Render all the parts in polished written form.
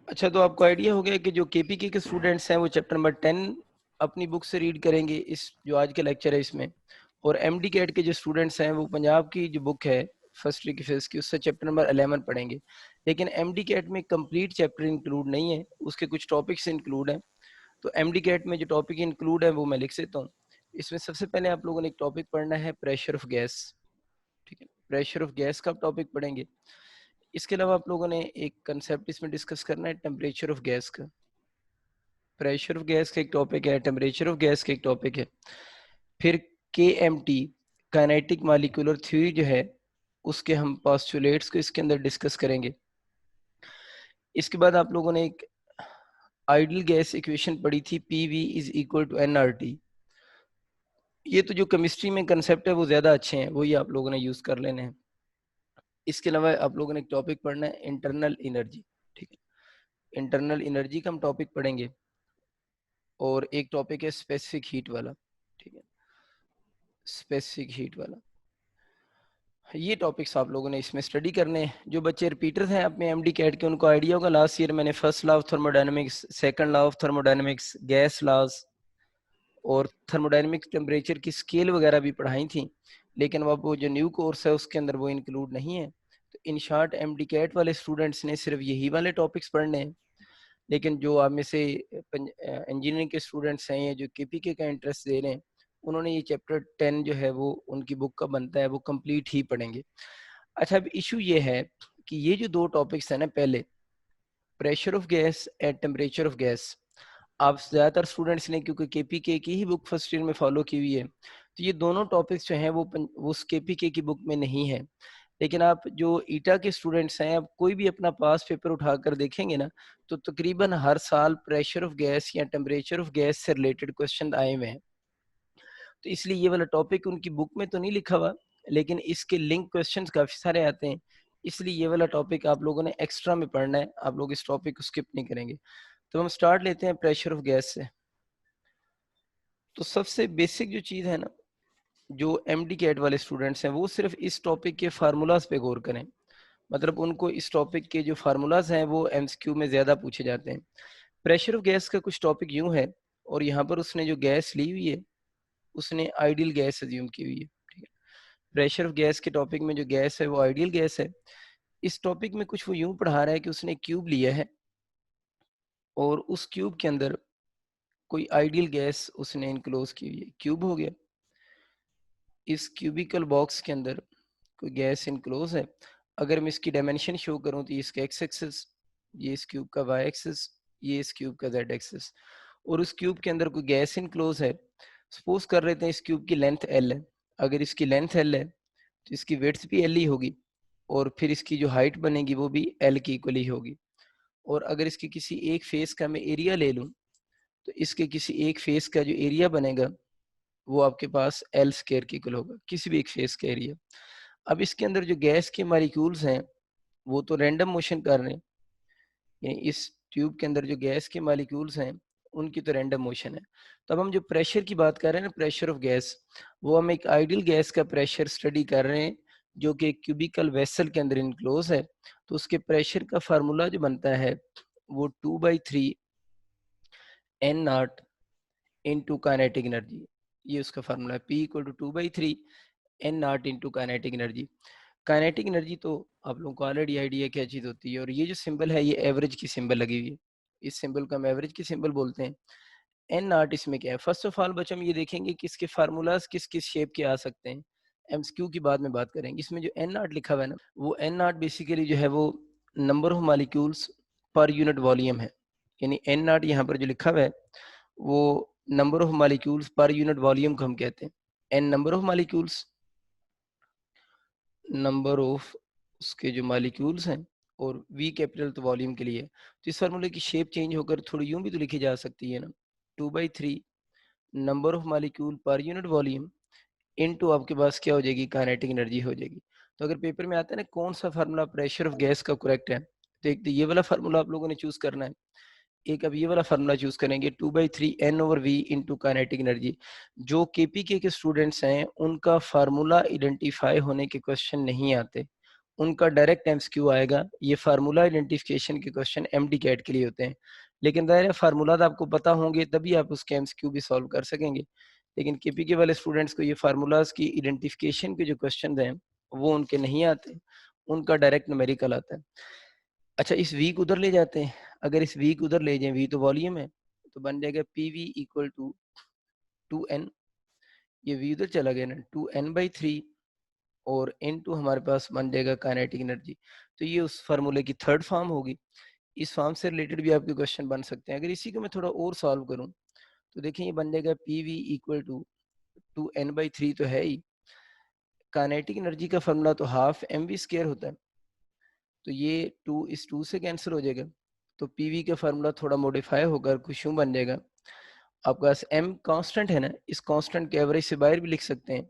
अच्छा, तो आपको आइडिया हो गया कि जो केपीके के स्टूडेंट्स हैं वो चैप्टर नंबर 10 अपनी बुक से रीड करेंगे इस जो आज का लेक्चर है इसमें, और एमडी कैट के जो स्टूडेंट्स हैं वो पंजाब की जो बुक है फर्स्ट वीक फेस की उससे चैप्टर नंबर 11 पढ़ेंगे। लेकिन एमडी कैट में कंप्लीट चैप्टर इंक्लूड नहीं है, उसके कुछ टॉपिक्स इंक्लूड हैं। तो एमडी कैट में जो टॉपिक इंक्लूड है वो मैं लिख देता हूँ। इसमें सबसे पहले आप लोगों ने एक टॉपिक पढ़ना है प्रेशर ऑफ गैस। ठीक है, प्रेशर ऑफ गैस का टॉपिक पढ़ेंगे। इसके अलावा आप लोगों ने एक कंसेप्ट इसमें डिस्कस करना है टेम्परेचर ऑफ गैस का। प्रेशर ऑफ गैस का एक टॉपिक है, टेम्परेचर ऑफ गैस का एक टॉपिक है। फिर K M T kinetic molecular theory जो है उसके हम पोस्टुलेट्स को इसके अंदर डिस्कस करेंगे। इसके बाद आप लोगों ने एक आइडियल गैस इक्वेशन पढ़ी थी, P V is equal to N R T. ये तो जो केमिस्ट्री में कंसेप्ट है वो ज़्यादा अच्छे हैं, वही आप लोगों ने यूज़ कर लेने हैं। इसके अलावा आप लोगों ने एक टॉपिक पढ़ना है इंटरनल एनर्जी। ठीक है, इंटरनल एनर्जी का हम टॉपिक पढ़ेंगे, और एक टॉपिक है स्पेसिफिक हीट वाला। ठीक है, स्पेसिफिक हीट वाला, ये टॉपिक्स आप लोगों ने इसमें स्टडी करने हैं। जो बच्चे रिपीटर्स हैं अपने एमडी कैट के उनको आइडिया होगा, लास्ट ईयर मैंने first law of thermodynamics, second law of thermodynamics, gas laws और थर्मोडायनेमिक्स टेम्परेचर की स्केल वगैरह भी पढ़ाई थी। लेकिन अब वो जो न्यू कोर्स है उसके अंदर वो इंक्लूड नहीं है। तो इन शॉर्ट एमडी कैट वाले स्टूडेंट्स ने सिर्फ यही वाले टॉपिक्स पढ़ने हैं। लेकिन जो आप में से इंजीनियरिंग के स्टूडेंट्स हैं या जो केपीके का इंटरेस्ट दे रहे हैं, उन्होंने ये चैप्टर 10 जो है वो उनकी बुक का बनता है वो कंप्लीट ही पढ़ेंगे। अच्छा, अब इशू ये है कि ये जो दो टॉपिक्स हैं ना, पहले pressure of gas and temperature of gas, आप ज़्यादातर स्टूडेंट्स ने क्योंकि केपीके की ही बुक फर्स्ट ईयर में फॉलो की हुई है, तो ये दोनों टॉपिक्स जो हैं वो उस केपीके की बुक में नहीं है। लेकिन आप जो ईटा के स्टूडेंट्स हैं, आप कोई भी अपना पास पेपर उठाकर देखेंगे ना, तो तकरीबन हर साल प्रेशर ऑफ गैस या टेम्परेचर ऑफ गैस से रिलेटेड क्वेश्चन आए हुए हैं। तो इसलिए ये वाला टॉपिक उनकी बुक में तो नहीं लिखा हुआ, लेकिन इसके लिंक क्वेश्चंस काफ़ी सारे आते हैं। इसलिए ये वाला टॉपिक आप लोगों ने एक्स्ट्रा में पढ़ना है, आप लोग इस टॉपिक को स्किप नहीं करेंगे। तो हम स्टार्ट लेते हैं प्रेशर ऑफ गैस से। तो सबसे बेसिक जो चीज़ है ना, जो एमडी कैट वाले स्टूडेंट्स हैं वो सिर्फ इस टॉपिक के फार्मूलाज पे गौर करें। मतलब उनको इस टॉपिक के जो फार्मूलाज हैं वो एमसीक्यू में ज़्यादा पूछे जाते हैं। प्रेशर ऑफ गैस का कुछ टॉपिक यूं है, और यहाँ पर उसने जो गैस ली हुई है उसने आइडियल गैस अज्यूम की हुई है। ठीक है, प्रेशर ऑफ गैस के टॉपिक में जो गैस है वो आइडियल गैस है। इस टॉपिक में कुछ वो यूं पढ़ा रहा है कि उसने क्यूब लिया है और उस क्यूब के अंदर कोई आइडियल गैस उसने इनक्लोज की हुई है। क्यूब हो गया, इस क्यूबिकल बॉक्स के अंदर कोई गैस इनक्लोज है। अगर मैं इसकी डायमेंशन शो करूं तो ये इसका एक्स एक्सिस, ये इस क्यूब का वाई एक्सिस, ये इस क्यूब का जेड एक्सिस, और उस क्यूब के अंदर कोई गैस इनक्लोज है। सपोज कर लेते हैं इस क्यूब की लेंथ एल है। अगर इसकी लेंथ एल है तो इसकी विड्थ भी एल ही होगी, और फिर इसकी जो हाइट बनेगी वो भी एल की इक्वल ही होगी। और अगर इसके किसी एक फेस का मैं एरिया ले लूं, तो इसके किसी एक फेस का जो एरिया बनेगा वो आपके पास एल स्क्वायर की इक्वल होगा, किसी भी एक फेस का एरिया। अब इसके अंदर जो गैस के मॉलिक्यूल्स हैं वो तो रैंडम मोशन कर रहे हैं, यानी इस ट्यूब के अंदर जो गैस के मॉलिक्यूल्स हैं उनकी तो रैंडम मोशन है। तो अब हम जो प्रेशर की बात कर रहे हैं ना, प्रेशर ऑफ गैस, वो हम एक आइडियल गैस का प्रेशर स्टडी कर रहे हैं जो कि क्यूबिकल वेसल के अंदर इनक्लोज है। तो उसके प्रेशर का फार्मूला जो बनता है वो 2/3 N naught into kinetic energy. ये उसका फार्मूला है, P equal to 2/3 N naught into kinetic energy. Kinetic energy तो आप लोगों को ऑलरेडी आइडिया क्या चीज़ होती है, और ये जो सिंबल है ये एवरेज की सिंबल लगी हुई है। इस सिंबल को हम एवरेज की सिंबल बोलते हैं। एन नॉट इसमें क्या है, फर्स्ट ऑफ ऑल बच्चों हम ये देखेंगे कि इसके फार्मूलाज किस किस शेप के आ सकते हैं। एमसीक्यू की बाद में बात करेंगे। इसमें जो एन नॉट लिखा हुआ है ना, वो एन नॉट बेसिकली जो है वो number of molecules per unit volume है। यानी एन नॉट यहाँ पर जो लिखा हुआ है वो number of molecules per unit volume को हम कहते हैं। N number of molecules, number of उसके जो मॉलिक्यूल्स हैं, और वी कैपिटल तो वॉल्यूम के लिए है। तो इस फार्मूले की शेप चेंज होकर थोड़ी यूं भी तो लिखी जा सकती है ना, 2/3 नंबर ऑफ मॉलिक्यूल पर यूनिट वॉल्यूम इनटू आपके पास क्या हो जाएगी, काइनेटिक एनर्जी हो जाएगी। तो अगर पेपर में आता है ना कौन सा फार्मूला प्रेशर ऑफ गैस का करेक्ट है, तो एक तो ये वाला फार्मूला आप लोगों ने चूज करना है। एक अब ये वाला फार्मूला चूज करेंगे 2/3 n/v इंटू काइनेटिक एनर्जी। जो केपीके के स्टूडेंट्स हैं उनका फार्मूला आइडेंटिफाई होने के क्वेश्चन नहीं आते, उनका डायरेक्ट एमसीक्यू आएगा। ये फार्मूला आइडेंटिफिकेशन के क्वेश्चन एमडी कैट के लिए होते हैं, लेकिन ज़ाहिर है फार्मूला तो आपको पता होंगे तभी आप उसके एमसीक्यू भी सॉल्व कर सकेंगे। लेकिन केपीके वाले स्टूडेंट्स को ये फार्मूलाज की आइडेंटिफिकेशन के जो क्वेश्चन हैं वो उनके नहीं आते, उनका डायरेक्ट न्यूमेरिकल आता है। अच्छा, इस वी को उधर ले जाते हैं। अगर इस वी को उधर ले जाएं, वी तो वॉल्यूम है, तो बन जाएगा P V equal to 2n। ये वी उधर चला गया ना, 2n/3 और n2 हमारे पास बन जाएगा काइनेटिक एनर्जी। तो ये उस फार्मूले की थर्ड फॉर्म होगी। इस फॉर्म से रिलेटेड भी आपके क्वेश्चन बन सकते हैं। अगर इसी को मैं थोड़ा और सॉल्व करूं तो देखिए ये बन जाएगा P V equal to 2n/3 तो है ही। काइनेटिक एनर्जी का फार्मूला तो हाफ एम वी स्क्वायर होता है, तो ये 2 इस 2 से कैंसिल हो जाएगा। तो पीवी का फार्मूला थोड़ा मॉडिफाई होकर कुछ यूं बन जाएगा। आपके पास एम कांस्टेंट है ना, इस कांस्टेंट के एवरेज से बाहर भी लिख सकते हैं,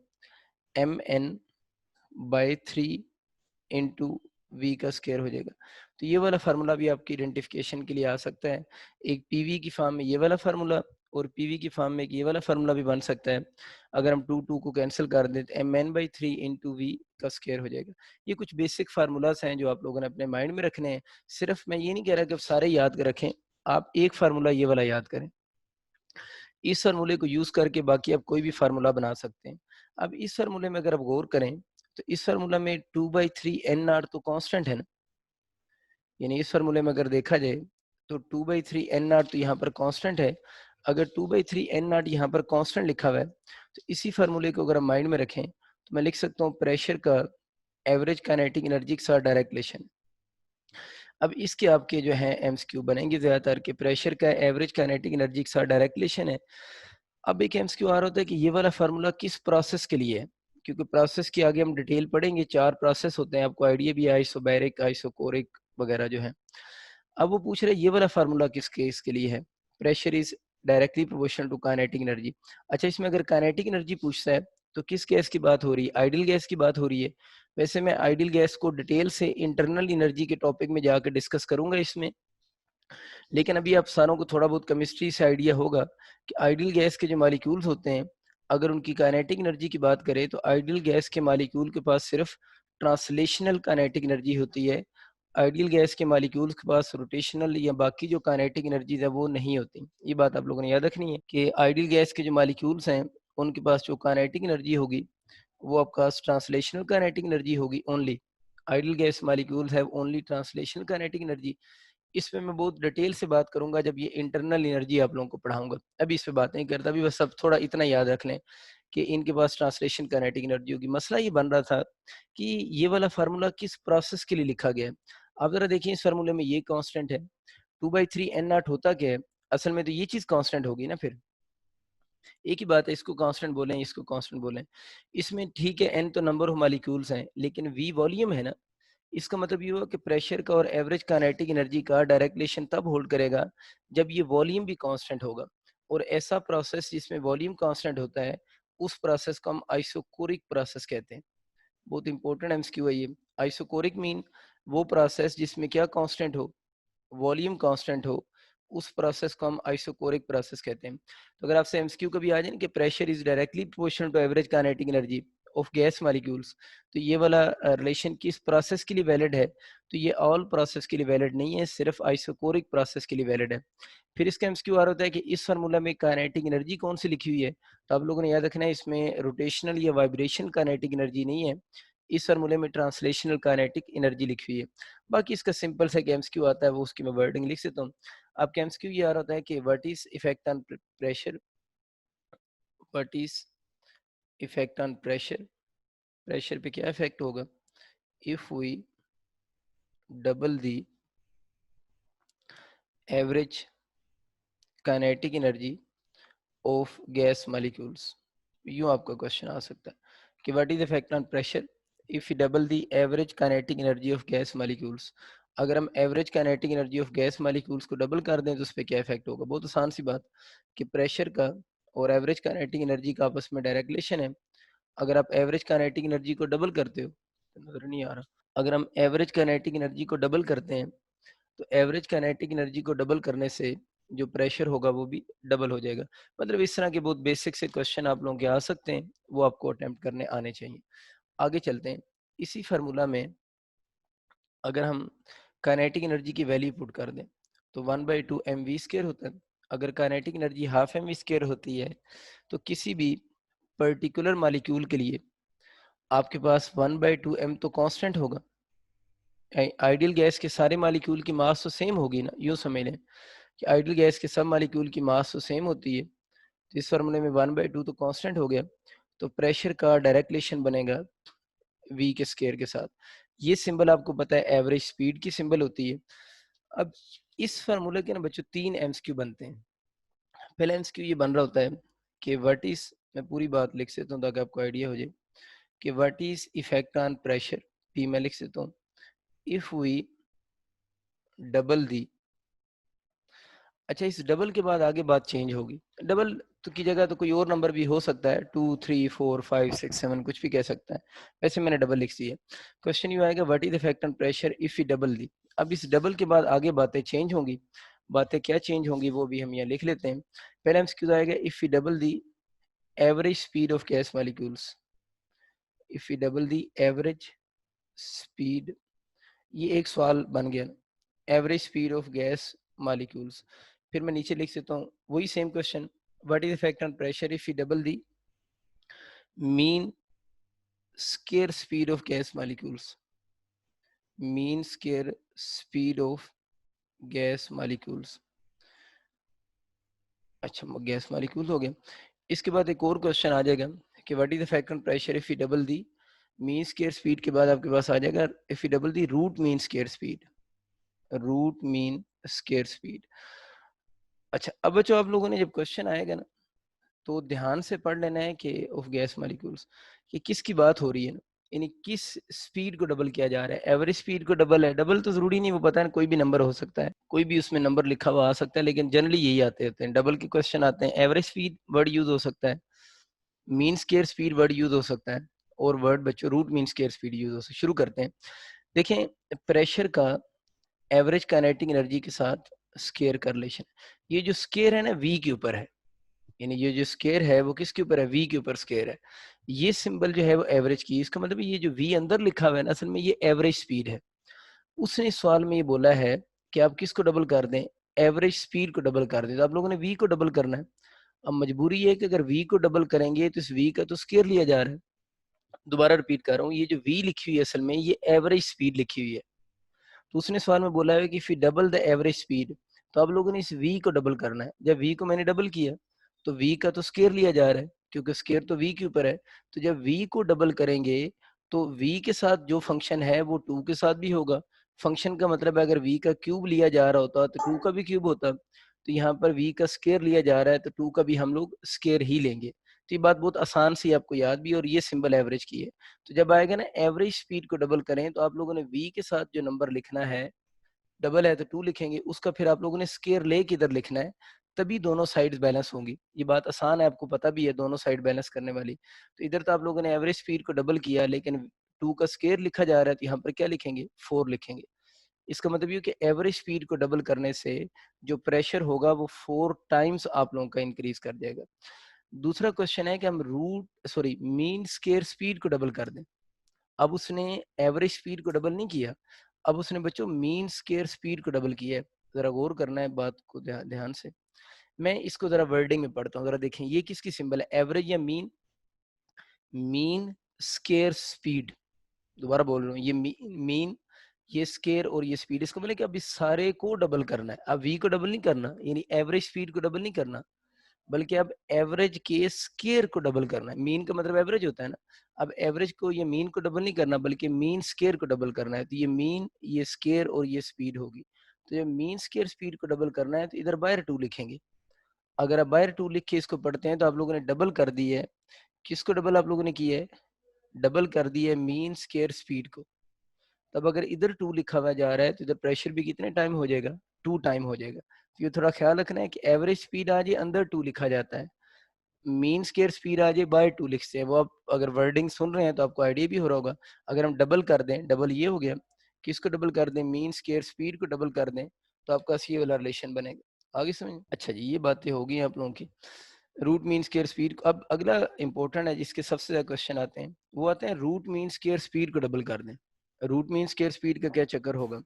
mn/3 इंटू वी का स्क्वायर हो जाएगा। तो ये वाला फार्मूला भी आपकी आइडेंटिफिकेशन के लिए आ सकता है। एक पीवी की फॉर्म में ये वाला फार्मूला और पीवी की फॉर्म में एक ये वाला फार्मूला भी बन सकता है। अगर हम 2 को कैंसिल कर दें तो mn/3 इंटू वी का स्क्वायर हो जाएगा। ये कुछ बेसिक फार्मूलाज हैं जो आप लोगों ने अपने माइंड में रखने हैं। सिर्फ मैं ये नहीं कह रहा कि आप सारे याद कर रखें, आप एक फार्मूला ये वाला याद करें। इस फार्मूले को यूज करके बाकी आप कोई भी फार्मूला बना सकते हैं। अब इस फार्मूले में अगर आप गौर करें तो इस फार्मूला में 2/3 n0 तो कांस्टेंट है ना, यानी इस फार्मूले में अगर देखा जाए तो 2/3 n0 तो यहाँ पर कांस्टेंट है। अगर 2/3 n0 यहाँ पर कांस्टेंट लिखा हुआ है तो इसी फार्मूले को अगर हम माइंड में रखें तो मैं लिख सकता हूँ प्रेशर का एवरेज काइनेटिक एनर्जी के साथ डायरेक्ट रिलेशन। अब इसके आपके जो है एमसीक्यू बनेंगे ज्यादातर कि प्रेशर का एवरेज काइनेटिक एनर्जी के साथ डायरेक्ट रिलेशन है। अब एक एमसीक्यू आ रहा होता है कि ये वाला फार्मूला किस प्रोसेस के लिए है, क्योंकि प्रोसेस की आगे हम डिटेल पढ़ेंगे। 4 प्रोसेस होते हैं, आपको आइडिया भी है, आइसोबैरिक, आइसोकोरिक वगैरह जो है। अब वो पूछ रहे हैं ये वाला फार्मूला किस केस के लिए है, pressure is directly proportional to kinetic energy. अच्छा, इसमें अगर काइनेटिक एनर्जी पूछता है तो किस गैस की बात हो रही है, आइडियल गैस की बात हो रही है। वैसे मैं आइडियल गैस को डिटेल से इंटरनल एनर्जी के टॉपिक में जाकर डिस्कस करूंगा इसमें, लेकिन अभी आप सारों को थोड़ा बहुत केमिस्ट्री से आइडिया होगा कि आइडियल गैस के जो मॉलिक्यूल्स होते हैं, अगर उनकी काइनेटिक एनर्जी की बात करें तो आइडियल गैस के मॉलिक्यूल के पास सिर्फ ट्रांसलेशनल काइनेटिक एनर्जी होती है। आइडियल गैस के मॉलिक्यूल्स के पास रोटेशनल या बाकी जो काइनेटिक एनर्जीज है वो नहीं होती। ये बात आप लोगों ने याद रखनी है कि आइडियल गैस के जो मॉलिक्यूल्स हैं उनके पास जो काइनेटिक एनर्जी होगी वो आपका ट्रांसलेशनल काइनेटिक एनर्जी होगी only. Ideal gas molecules have only translational kinetic energy. इसमें मैं बहुत डिटेल से बात करूंगा जब ये इंटरनल एनर्जी आप लोगों को पढ़ाऊंगा। अभी इस पे बात नहीं करता, अभी बस सब थोड़ा इतना याद रख लें कि इनके पास ट्रांसलेशन काइनेटिक एनर्जी होगी। मसला ये बन रहा था कि ये वाला फार्मूला किस प्रोसेस के लिए लिखा गया है। आप जरा देखिए इस फार्मूले में ये कांस्टेंट है 2/3 n0 होता क्या है, असल में तो ये चीज कांस्टेंट होगी ना। फिर एक ही बात है, इसको कांस्टेंट बोलें इसको कांस्टेंट बोलें, इसमें ठीक है एन तो नंबर ऑफ मॉलिक्यूल्स हैं लेकिन वी वॉल्यूम है ना। इसका मतलब ये हुआ कि प्रेशर का और एवरेज काइनेटिक एनर्जी का डायरेक्ट रिलेशन तब होल्ड करेगा जब ये वॉल्यूम भी कांस्टेंट होगा। और ऐसा प्रोसेस जिसमें वॉल्यूम कांस्टेंट होता है उस प्रोसेस को हम आइसोकोरिक प्रोसेस कहते हैं। बहुत इंपॉर्टेंट एमसीक्यू है ये। आइसोकोरिक मीन वो प्रोसेस जिसमें क्या कांस्टेंट हो, वॉल्यूम कांस्टेंट हो, उस प्रोसेस को हम आइसोकोरिक प्रोसेस कहते हैं। तो अगर आपसे एमसीक्यू कभी आ जाए ना कि pressure is directly proportional to average kinetic energy of gas molecules, तो ये वाला रिलेशन किस प्रोसेस के लिए वैलिड है, तो ये ऑल प्रोसेस के लिए वैलिड नहीं है, सिर्फ आइसोकोरिक प्रोसेस के लिए वैलिड है। फिर इसका एमसीक्यू आ होता है कि इस फार्मूला में काइनेटिक एनर्जी कौन सी लिखी हुई है, तो आप लोगों ने याद रखना है इसमें रोटेशनल या वाइब्रेशन काइनेटिक एनर्जी नहीं है, इस फार्मूले में ट्रांसलेशनल काइनेटिक एनर्जी लिखी हुई है। बाकी इसका सिंपल सा एमसीक्यू आता है वो उसकी मैं वर्डिंग लिख देता हूँ। आपके एमसीक्यू ये आ रहा होता है कि what is effect on pressure, what is effect on pressure, pressure पे क्या इफेक्ट होगा if we double the average kinetic energy of gas molecules. यूं आपका क्वेश्चन आ सकता है कि what is effect on pressure if you double the average kinetic energy of gas molecules. अगर हम average kinetic energy of gas molecules को double कर दें तो उस पर क्या इफेक्ट होगा। बहुत आसान सी बात कि प्रेशर का और एवरेज काइनेटिक एनर्जी का आपस में डायरेक्ट रिलेशन है। अगर आप एवरेज काइनेटिक एनर्जी को डबल करते हो, तो नजर नहीं आ रहा, अगर हम एवरेज काइनेटिक एनर्जी को डबल करते हैं तो एवरेज काइनेटिक एनर्जी को डबल करने से जो प्रेशर होगा वो भी डबल हो जाएगा। मतलब इस तरह के बहुत बेसिक से क्वेश्चन आप लोगों के आ सकते हैं, वो आपको अटेम्प्ट करने आने चाहिए। आगे चलते हैं। इसी फार्मूला में अगर हम काइनेटिक एनर्जी की वैल्यू पुट कर दें तो 1/2 mv² होता है। अगर काइनेटिक एनर्जी हाफ mv² होती है तो किसी भी पर्टिकुलर मॉलिक्यूल के लिए आपके पास 1/2 m तो कांस्टेंट होगा। आइडियल गैस के सारे मॉलिक्यूल की मास तो सेम होगी ना, यूँ समझ लें कि आइडियल गैस के सब मॉलिक्यूल की मास तो सेम होती है। तो इस फार्मूले में 1/2 तो कांस्टेंट हो गया, तो प्रेशर का डायरेक्ट रिलेशन बनेगा v के स्क्वायर के साथ। ये सिंबल आपको पता है एवरेज स्पीड की सिंबल होती है। अब इस फार्मूले के ना बच्चों 3 एमसीक्यू बनते हैं। पहला एमसीक्यू ये बन रहा होता है कि व्हाट इज, मैं पूरी बात लिख देता हूँ ताकि आपको आइडिया हो जाए कि what is effect on pressure, P मैं लिख देता हूँ, इफ वी डबल दी। अच्छा, इस डबल के बाद आगे बात चेंज होगी। डबल तो की जगह तो कोई और नंबर भी हो सकता है, 2 3 4 5 6 7 कुछ भी कह सकता है, वैसे मैंने डबल लिख दी है। क्वेश्चन ये आएगा what is effect on pressure if you double दी। अब इस डबल के बाद आगे बातें चेंज होंगी। बातें क्या चेंज होंगी वो भी हम यहाँ लिख लेते हैं। पहला एमसीक्यू आएगा if you double the average speed of gas molecules, if you double the average speed, ये एक सवाल बन गया, average speed of gas molecules. फिर मैं नीचे लिख देता हूँ वही same question, what is effect on pressure if you double the mean square speed of gas molecules, mean square speed of gas molecules. अच्छा, गैस मॉलिक्यूल्स हो गया। इसके बाद एक और क्वेश्चन आ जाएगा कि what is effect on pressure if you double the mean square speed, के बाद आपके पास आ जाएगा if you double the root mean square speed, root mean square speed. अच्छा, अब बच्चों आप लोगों ने जब क्वेश्चन आएगा ना तो ध्यान से पढ़ लेना है कि ऑफ गैस मॉलिक्यूल्स कि किसकी बात हो रही है ना, यानी किस स्पीड को डबल किया जा रहा है। एवरेज स्पीड को डबल है, डबल तो जरूरी नहीं, वो पता है कोई भी नंबर हो सकता है, कोई भी उसमें नंबर लिखा हुआ आ सकता है, लेकिन जनरली यही आते होते हैं डबल के क्वेश्चन आते हैं। एवरेज स्पीड वर्ड यूज हो सकता है, mean square speed word use हो सकता है, और वर्ड बच्चों root mean square speed use हो सकता है। शुरू करते हैं। देखें, प्रेशर का एवरेज काइनेटिक एनर्जी के साथ स्केयर का रिलेशन, ये जो स्केयर है ना वी के ऊपर है, यानी ये जो स्केयर है वो किसके ऊपर है, वी के ऊपर स्केयर है। ये सिंबल जो है वो एवरेज की, इसका मतलब ये जो वी अंदर लिखा हुआ है ना असल में ये एवरेज स्पीड है। उसने सवाल में ये बोला है कि आप किसको डबल कर दें, एवरेज स्पीड को डबल कर दें। तो आप लोगों ने वी को डबल करना है। अब मजबूरी ये है कि अगर वी को डबल करेंगे तो इस वी का तो स्केयर लिया जा रहा है। दोबारा रिपीट कर रहा हूँ, ये जो वी लिखी हुई है असल में ये एवरेज स्पीड लिखी हुई है। तो उसने सवाल में बोला है कि if you double the average speed, तो आप लोगों ने इस v को डबल करना है। जब v को मैंने डबल किया तो v का तो स्केयर लिया जा रहा है, क्योंकि स्केयर तो v के ऊपर है। तो जब v को डबल करेंगे तो v के साथ जो फंक्शन है वो 2 के साथ भी होगा। फंक्शन का मतलब है अगर v का क्यूब लिया जा रहा होता तो 2 का भी क्यूब होता। तो यहाँ पर v का स्केयर लिया जा रहा है तो 2 का भी हम लोग स्केयर ही लेंगे। तो ये बात बहुत आसान सी आपको याद भी, और ये सिंबल एवरेज की है। तो जब आएगा ना एवरेज स्पीड को डबल करें तो आप लोगों ने v के साथ जो नंबर लिखना है, डबल है तो 2 लिखेंगे, उसका फिर आप लोगों ने स्केयर ले के इधर लिखना है, तभी दोनों साइड्स बैलेंस होंगी। ये बात आसान है, आपको पता भी है दोनों साइड बैलेंस करने वाली। तो इधर तो आप लोगों ने एवरेज स्पीड को डबल किया, लेकिन 2 का स्केयर लिखा जा रहा है तो यहाँ पर क्या लिखेंगे, 4 लिखेंगे। इसका मतलब ये कि एवरेज स्पीड को डबल करने से जो प्रेशर होगा वो 4 टाइम्स आप लोगों का इंक्रीज कर जाएगा। दूसरा क्वेश्चन है कि हम मीन स्केयर स्पीड को डबल कर दें। अब उसने एवरेज स्पीड को डबल नहीं किया, अब उसने बच्चों मीन स्केयर स्पीड को डबल किया है। जरा गौर करना है बात को ध्यान से। मैं इसको जरा वर्डिंग में पढ़ता हूँ, जरा देखें ये किसकी सिंबल है, एवरेज या मीन, मीन स्केयर स्पीड। दोबारा बोल रहा हूँ, ये मीन, ये स्केयर और ये स्पीड। इसको बोले कि अब इस सारे को डबल करना है। अब वी को डबल नहीं करना, यानी एवरेज स्पीड को डबल नहीं करना, बल्कि अब एवरेज के स्केयर को डबल करना है। मीन का मतलब एवरेज होता है ना। अब एवरेज को, ये मीन को डबल नहीं करना बल्कि मीन स्केयर को डबल करना है। तो ये मीन, ये स्केयर और ये स्पीड होगी। तो जब मीन स्केयर स्पीड को डबल करना है तो इधर बायर 2 लिखेंगे। अगर आप बायर 2 लिख के इसको पढ़ते हैं तो आप लोगों ने डबल कर दी है, किसको डबल आप लोगों ने किया है, डबल कर दी है मीन स्केयर स्पीड को। तब अगर इधर 2 लिखा हुआ जा रहा है तो इधर प्रेशर भी कितने टाइम हो जाएगा, 2 टाइम हो जाएगा। तो ये थोड़ा ख्याल रखना है कि एवरेज स्पीड आ जाए अंदर 2 लिखा जाता है, मीन स्केयर स्पीड आ जाए बाय 2 लिखते हैं। वो आप अगर वर्डिंग सुन रहे हैं तो आपको आइडिया भी हो रहा होगा। अगर हम डबल कर दें, डबल ये हो गया, किसको डबल कर दें, मीन स्क्वायर स्पीड को डबल कर दें, तो आपका ये वाला रिलेशन बनेगा। आगे समझ? अच्छा जी, ये बातें हो गई आप लोगों की रूट मीन स्क्वायर स्पीड। अब अगला इंपॉर्टेंट है जिसके सबसे ज्यादा क्वेश्चन आते हैं, वो आते हैं रूट मीन स्क्वायर स्पीड को डबल कर दें। रूट मीन स्क्वायर स्पीड का क्या चक्कर होगा?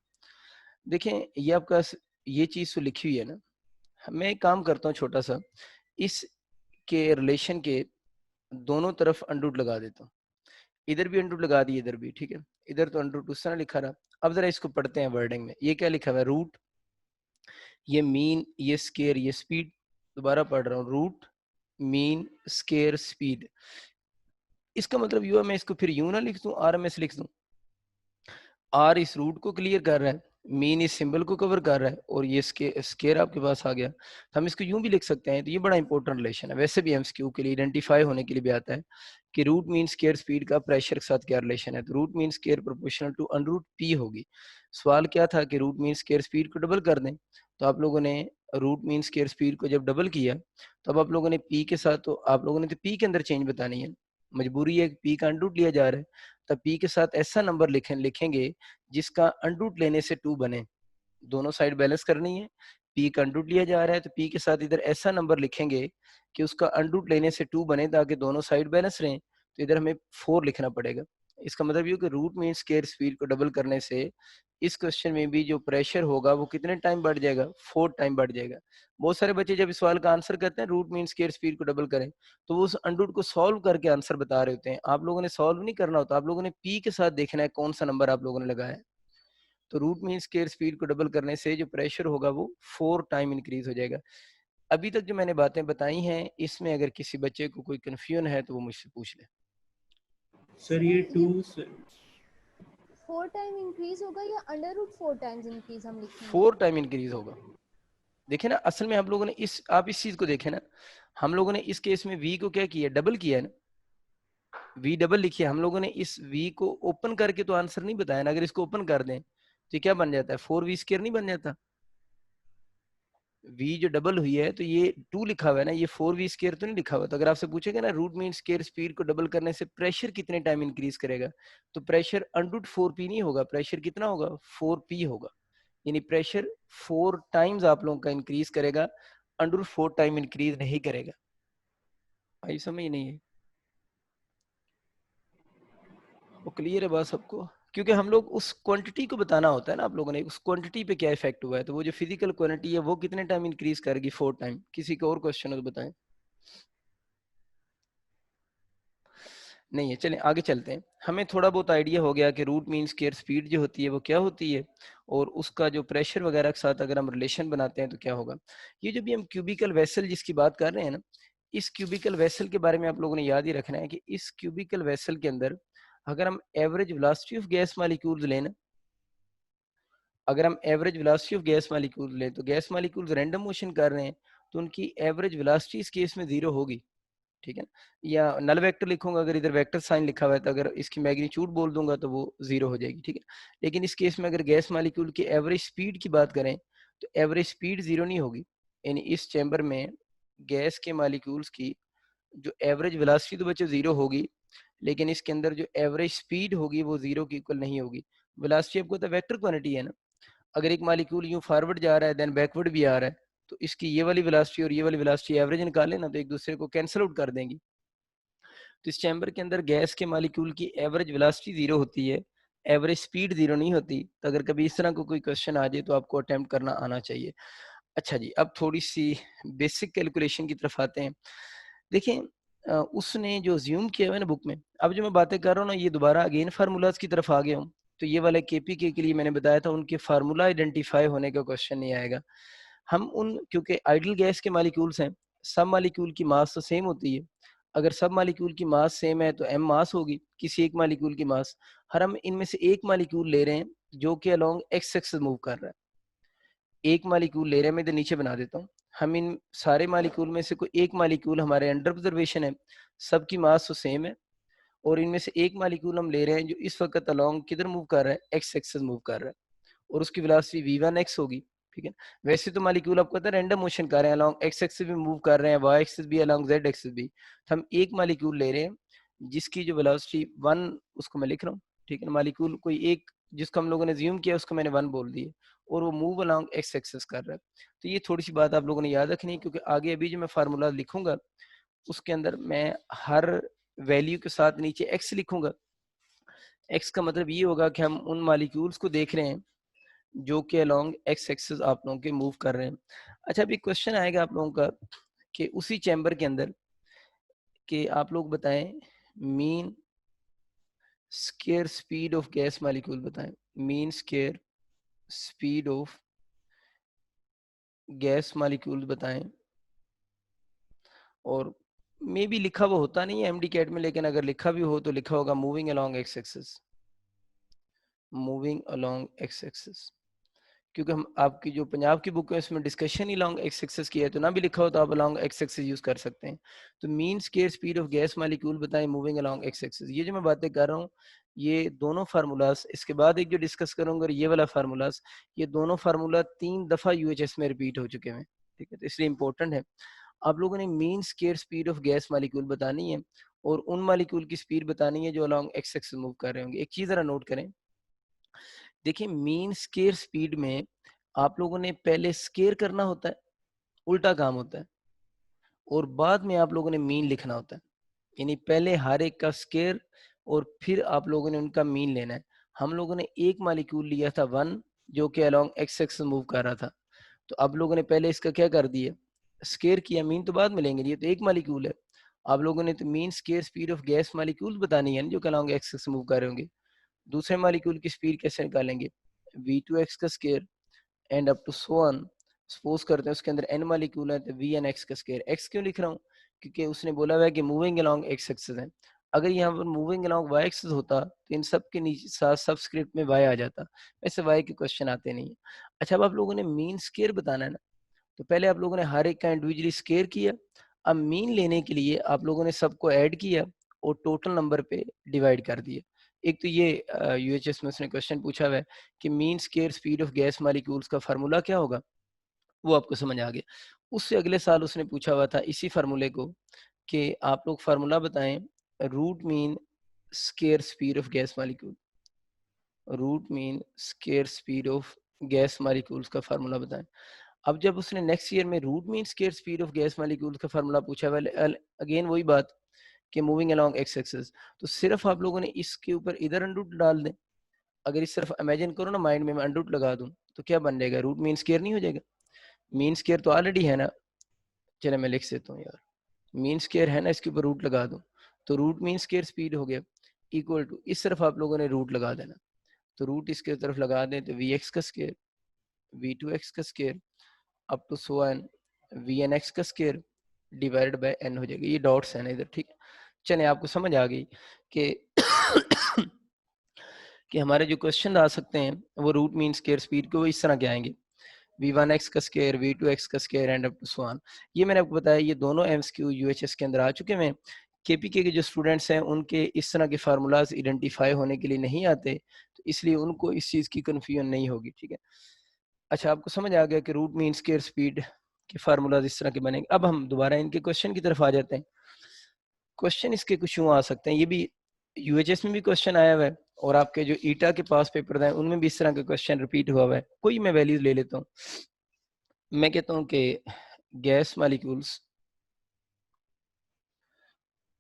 देखें, ये आपका ये चीज तो लिखी हुई है ना, मैं एक काम करता हूँ छोटा सा, इस के रिलेशन के दोनों तरफ अंडरूट लगा देता हूँ, इधर भी अंडरूट लगा दिए, इधर भी, ठीक है। इधर तो अंडरूट उस तरह लिखा रहा। अब जरा इसको पढ़ते हैं वर्डिंग में, ये क्या लिखा हुआ है, रूट, ये मीन, ये स्केयर, ये स्पीड। दोबारा पढ़ रहा हूँ, रूट मीन स्केयर स्पीड। इसका मतलब यू है, मैं इसको फिर यूं ना लिख दूं, RMS लिख दूं। आर इस रूट को क्लियर कर रहा है, मीन इस सिंबल को कवर कर रहा है, और ये स्केयर आपके पास आ गया। तो हम इसको यूं भी लिख सकते हैं। तो ये बड़ा इंपॉर्टेंट रिलेशन है, वैसे भी एमसीक्यू के लिए आइडेंटिफाई होने के लिए भी आता है कि रूट मीन स्केयर स्पीड का प्रेशर के साथ क्या रिलेशन है। तो root mean square proportional to under P होगी। सवाल क्या था कि रूट मीन स्केयर स्पीड को डबल कर दें, तो आप लोगों ने रूट मीन स्केयर स्पीड को जब डबल किया, तो अब आप लोगों ने पी के साथ, तो आप लोगों ने तो पी के अंदर चेंज बतानी है, मजबूरी है, पी का अंडर लिया जा रहा है, तब पी के साथ ऐसा नंबर लिखेंगे जिसका अंडरूट लेने से 2 बने। दोनों साइड बैलेंस करनी है, पी का अंडरूट लिया जा रहा है, तो पी के साथ इधर ऐसा नंबर लिखेंगे कि उसका अंडरूट लेने से 2 बने, ताकि दोनों साइड बैलेंस रहें। तो इधर हमें 4 लिखना पड़ेगा। इसका मतलब ये कि रूट मीन स्क्वायर स्पीड को डबल करने से इस क्वेश्चन में भी जो प्रेशर होगा वो कितने टाइम बढ़ जाएगा, 4 टाइम बढ़ जाएगा। बहुत सारे बच्चे जब इस सवाल का आंसर करते हैं रूट मीन स्क्वायर स्पीड को डबल करें, तो वो उस अंडरूट को सॉल्व करके आंसर बता रहे होते हैं। आप लोगों ने सॉल्व नहीं करना होता, आप लोगों ने पी के साथ देखना है कौन सा नंबर आप लोगों ने लगाया है। तो रूट मीन स्क्वायर स्पीड को डबल करने से जो प्रेशर होगा वो 4 टाइम इंक्रीज हो जाएगा। अभी तक जो मैंने बातें बताई हैं, इसमें अगर किसी बच्चे को कोई कंफ्यूजन है तो वो मुझसे पूछ ले। सर ये 4 टाइम इंक्रीज होगा या अंडर रूट 4 टाइम्स इंक्रीज हम लिखेंगे? 4 टाइम इंक्रीज होगा। देखे ना, असल में हम लोगों ने आप इस चीज को देखें ना, हम लोगों ने इस केस में v को क्या किया, डबल किया है ना, v डबल लिखिए। हम लोगों ने इस v को ओपन करके तो आंसर नहीं बताया ना, अगर इसको ओपन कर दें तो क्या बन जाता है, 4v स्क्वायर नहीं बन जाता। v जो डबल हुई है तो ये 2 लिखा हुआ है ना, ये 4v स्क्वायर तो नहीं लिखा हुआ। तो अगर आपसे पूछेगा ना रूट मीन स्क्वायर स्पीड को डबल करने से प्रेशर कितने टाइम इंक्रीज करेगा, तो प्रेशर अंडर 4p नहीं होगा, प्रेशर कितना होगा, 4p होगा। यानी प्रेशर 4 टाइम्स आप लोगों का इंक्रीज करेगा, अंडर 4 टाइम इंक्रीज नहीं करेगा। आई समझ नहीं है? वो क्लियर है बात सबको? क्योंकि हम लोग उस क्वांटिटी को बताना होता है ना, आप लोगों ने उस क्वांटिटी पे क्या इफेक्ट हुआ है, तो वो जो फिजिकल क्वांटिटी है वो कितने टाइम इंक्रीज करेगी, 4 टाइम। किसी का और क्वेश्चन हो तो बताएं। नहीं है, चलें आगे चलते हैं। हमें थोड़ा बहुत आइडिया हो गया कि रूट मीन स्क्वायर स्पीड जो होती है वो क्या होती है, और उसका जो प्रेशर वगैरह के साथ अगर हम रिलेशन बनाते हैं तो क्या होगा। ये जो भी हम क्यूबिकल वेसल जिसकी बात कर रहे हैं ना, इस क्यूबिकल वेसल के बारे में आप लोगों ने याद ही रखना है कि इस क्यूबिकल वेसल के अंदर अगर हम average velocity of gas molecules लेना, अगर हम average velocity of gas molecules लें, तो गैस मालिक्यूल्स रैंडम मोशन कर रहे हैं, तो उनकी एवरेज वेलोसिटी इस केस में 0 होगी, ठीक है। या नल वेक्टर लिखूंगा, अगर इधर वेक्टर साइन लिखा हुआ है तो अगर इसकी मैग्नीट्यूड बोल दूंगा तो वो 0 हो जाएगी, ठीक है। लेकिन इस केस में अगर गैस मालिक्यूल की एवरेज स्पीड की बात करें तो एवरेज स्पीड 0 नहीं होगी। यानी इस चैम्बर में गैस के मालिक्यूल्स की जो एवरेज वेलोसिटी तो बच्चे 0 होगी, लेकिन इसके अंदर जो एवरेज स्पीड होगी वो 0 की इक्वल नहीं होगी। वेलोसिटी आपको तो वेक्टर क्वांटिटी है ना, अगर एक मालिक्यूल यूं फॉरवर्ड जा रहा है देन बैकवर्ड भी आ रहा है, तो इसकी ये वाली वेलोसिटी और ये वाली वेलोसिटी एवरेज निकालें ना, तो एक दूसरे को कैंसिल आउट कर देंगी। तो इस चैम्बर के अंदर गैस के मालिक्यूल की एवरेज वेलोसिटी 0 होती है, एवरेज स्पीड 0 नहीं होती। तो अगर कभी इस तरह को कोई क्वेश्चन आ जाए तो आपको अटेम्प्ट करना आना चाहिए। अच्छा जी, अब थोड़ी सी बेसिक कैलकुलेशन की तरफ आते हैं। देखें, उसने जो ज्यूम किया हुआ है ना बुक में, अब जो मैं बातें कर रहा हूँ ना, ये दोबारा अगेन फार्मूलाज की तरफ आ गया हूँ। तो ये वाले केपीके के लिए मैंने बताया था, उनके फार्मूला आइडेंटिफाई होने का क्वेश्चन नहीं आएगा। हम उन, क्योंकि आइडियल गैस के मालिक्यूल्स हैं, सब मालिक्यूल की मास तो सेम होती है। अगर सब मालिक्यूल की मास सेम है तो एम मास होगी किसी एक मालिक्यूल की मास। हर हम इनमें से एक मालिक्यूल ले रहे हैं जो कि अलोंग एक्स एक्सिस मूव कर रहा है। एक मालिक्यूल ले रहे हैं, मैं इधर नीचे बना देता हूँ। हम इन सारे मालिक्यूल में से कोई एक मालिक्यूल हमारे अंडर ऑब्जर्वेशन है, सबकी मास तो सेम है, और इनमें से एक मालिक्यूल हम ले रहे हैं जो इस वक्त अलोंग किधर मूव कर रहा है, एक्स एक्सिस मूव कर रहा है, और उसकी वेलोसिटी v1x होगी, ठीक है। वैसे तो मालिक्यूल आपको पता है रैंडम मोशन कर रहे हैं, अलोंग एक्स एक्सिस भी मूव कर रहे हैं, वाई एक्सिस भी, अलोंग जेड एक्सिस भी। तो हम एक मालिक्यूल ले रहे हैं जिसकी जो वेलोसिटी 1, उसको मैं लिख रहा हूँ, ठीक है। मालिक्यूल कोई एक जिसको हम लोगों ने ज्यूम किया उसको मैंने 1 बोल दिया, और वो मूव अलोंग एक्स एक्सिस कर रहा है। तो ये थोड़ी सी बात आप लोगों ने याद रखनी है, क्योंकि आगे अभी जो मैं फार्मूला लिखूंगा उसके अंदर मैं हर वैल्यू के साथ नीचे एक्स लिखूंगा। एक्स का मतलब ये होगा कि हम उन मालिक्यूल्स को देख रहे हैं जो कि अलोंग एक्स एक्सिस आप लोगों के मूव कर रहे हैं। अच्छा, अभी क्वेश्चन आएगा आप लोगों का कि उसी चैम्बर के अंदर कि आप लोग बताएं mean square speed of gas molecule बताएं, mean square speed of gas molecule बताएं। और मे बी लिखा हुआ होता नहीं है एमडी कैट में, लेकिन अगर लिखा भी हो तो लिखा होगा moving along x axis, moving along x axis. क्योंकि हम आपकी जो पंजाब की बुक है उसमें डिस्कशन ही लॉन्ग एक्स एक्सिस की है, तो ना भी लिखा हो तो आप लॉन्ग एक्स एक्सिस यूज कर सकते हैं। तो mean square speed of gas molecule बताएं मूविंग अलोंग एक्स एक्सिस। ये जो मैं बातें कर रहा हूँ ये दोनों फार्मूलाज, इसके बाद एक जो डिस्कस करूंगा और ये वाला फार्मूलाज, ये दोनों फार्मूला 3 दफा यूएचएस में रिपीट हो चुके हैं। ठीक है, तो इसलिए इंपॉर्टेंट है। आप लोगों ने mean square speed of gas molecule बतानी है और उन मालिक्यूल की स्पीड बतानी है जो अलोंग एक्स एक्सिस मूव कर रहे होंगे। एक चीज जरा नोट करें, देखिए मीन स्केयर स्पीड में आप लोगों ने पहले स्केयर करना होता है, उल्टा काम होता है, और बाद में आप लोगों ने मीन लिखना होता है। यानी पहले हर एक का स्केयर और फिर आप लोगों ने उनका मीन लेना है। हम लोगों ने एक मालिक्यूल लिया था 1 जो कि अलोंग एक्स एक्सिस मूव कर रहा था, तो अब लोगों ने पहले इसका क्या कर दिया, स्केयर किया, मीन तो बाद में लेंगे, ये तो एक मालिक्यूल है। आप लोगों ने तो mean square speed of gas molecule बतानी है ना जो कि अलोंग एक्स एक्सिस मूव कर रहे होंगे। दूसरे मालिक्यूल की स्पीड कैसे निकालेंगे, v2x का square and up to so on. Suppose करते हैं उसके अंदर n मालिक्यूल है तो वी एन एक्स का स्केयर। x क्यों लिख रहा हूँ, क्योंकि उसने बोला हुआ है कि मूविंग अलोंग एक्स एक्सिस है। अगर यहाँ पर मूविंग अलोंग वाई एक्सिस होता तो इन सब के नीचे साथ सबस्क्रिप्ट में y आ जाता, वैसे y के क्वेश्चन आते नहीं है। अच्छा, अब आप लोगों ने मीन स्केयर बताना है ना, तो पहले आप लोगों ने हर एक का इंडिविजुअली स्केयर किया। अब मीन लेने के लिए आप लोगों ने सबको ऐड किया और टोटल नंबर पे डिवाइड कर दिया। एक तो ये यूएचएस में उसने क्वेश्चन पूछा हुआ है कि mean square speed of gas molecules का फार्मूला क्या होगा, वो आपको समझ आ गया। उससे अगले साल उसने पूछा हुआ था इसी फार्मूले को कि आप लोग फार्मूला बताएं root mean square speed of gas molecule, root mean square speed of gas molecules का फार्मूला बताएं। अब जब उसने नेक्स्ट ईयर में root mean square speed of gas molecules का फार्मूला पूछा, वाले अगेन वही बात कि मूविंग अलोंग एक्स एक्सिस, तो सिर्फ आप लोगों ने इसके ऊपर इधर अंडर रूट डाल दें। अगर इस तरफ इमेजिन करो ना माइंड में, मैं अंडर रूट लगा दूं तो क्या बन जाएगा, रूट मीन स्केयर नहीं हो जाएगा। मीन स्केयर तो ऑलरेडी है ना, चले मैं लिख देता हूँ यार, मीन स्केयर है ना, इसके ऊपर रूट लगा दूं तो रूट मीन स्केयर स्पीड हो गया इक्वल टू, इस तरफ आप लोगों ने रूट लगा देना, तो रूट इसके तरफ लगा दें तो वी एक्स का स्केयर, वी टू एक्स का square up to so N V N X का स्केयर डिवाइडेड बाय एन हो जाएगा। ये डॉट्स है ना इधर, ठीक। चले आपको समझ आ गई कि कि हमारे जो क्वेश्चन आ सकते हैं वो रूट मीन स्केयर स्पीड को इस तरह के आएंगे, v1x का स्केयर, v2x का square and up to so on. ये मैंने आपको बताया ये दोनों एमसीक्यू यूएचएस के अंदर आ चुके हैं। केपीके के जो स्टूडेंट्स हैं उनके इस तरह के फार्मूलाज आइडेंटिफाई होने के लिए नहीं आते, तो इसलिए उनको इस चीज़ की कन्फ्यूजन नहीं होगी, ठीक है। अच्छा, आपको समझ आ गया कि रूट मीन स्केयर स्पीड के फार्मूलाज इस तरह के बनेंगे। अब हम दोबारा इनके क्वेश्चन की तरफ आ जाते हैं। क्वेश्चन इसके कुछ यूँ आ सकते हैं, ये भी यूएचएस में भी क्वेश्चन आया हुआ है और आपके जो ईटा के पास पेपर हैं उनमें भी इस तरह का क्वेश्चन रिपीट हुआ हुआ है। कोई मैं वैल्यूज ले लेता हूँ। मैं कहता हूँ कि gas molecules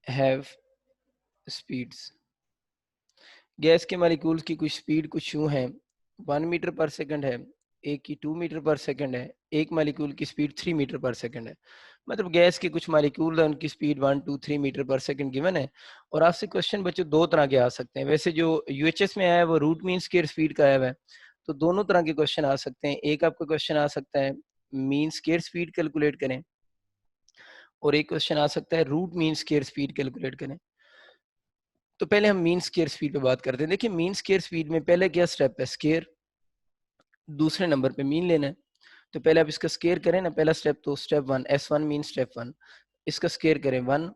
have speeds, gas के मॉलिक्यूल्स की कुछ स्पीड कुछ यूँ है, 1 मीटर पर सेकंड है, एक की 2 मीटर पर सेकंड है, एक मॉलिक्यूल की स्पीड 3 मीटर पर सेकंड है। मतलब गैस के कुछ मॉलिक्यूल है उनकी स्पीड 1 2 3 मीटर पर सेकंड गिवन है। और आपसे क्वेश्चन बच्चों दो तरह के आ सकते हैं। वैसे जो यूएचएस में आया है वो रूट मीन स्क्वायर स्पीड का आया हुआ है, तो दोनों तरह के क्वेश्चन आ सकते हैं। एक आपका क्वेश्चन आ सकता है मीन स्क्वायर स्पीड कैलकुलेट करें, और एक क्वेश्चन आ सकता है root mean square speed calculate करें। तो पहले हम मीन स्क्वायर स्पीड पे बात करते हैं। देखिए मीन स्क्वायर स्पीड में पहले क्या स्टेप है, स्क्वायर, दूसरे नंबर पे मीन लेना है। तो पहले आप इसका स्क्वायर करें ना, पहला स्टेप, तो स्टेप 1 S1 मीन स्टेप 1, इसका स्क्वायर करें 1,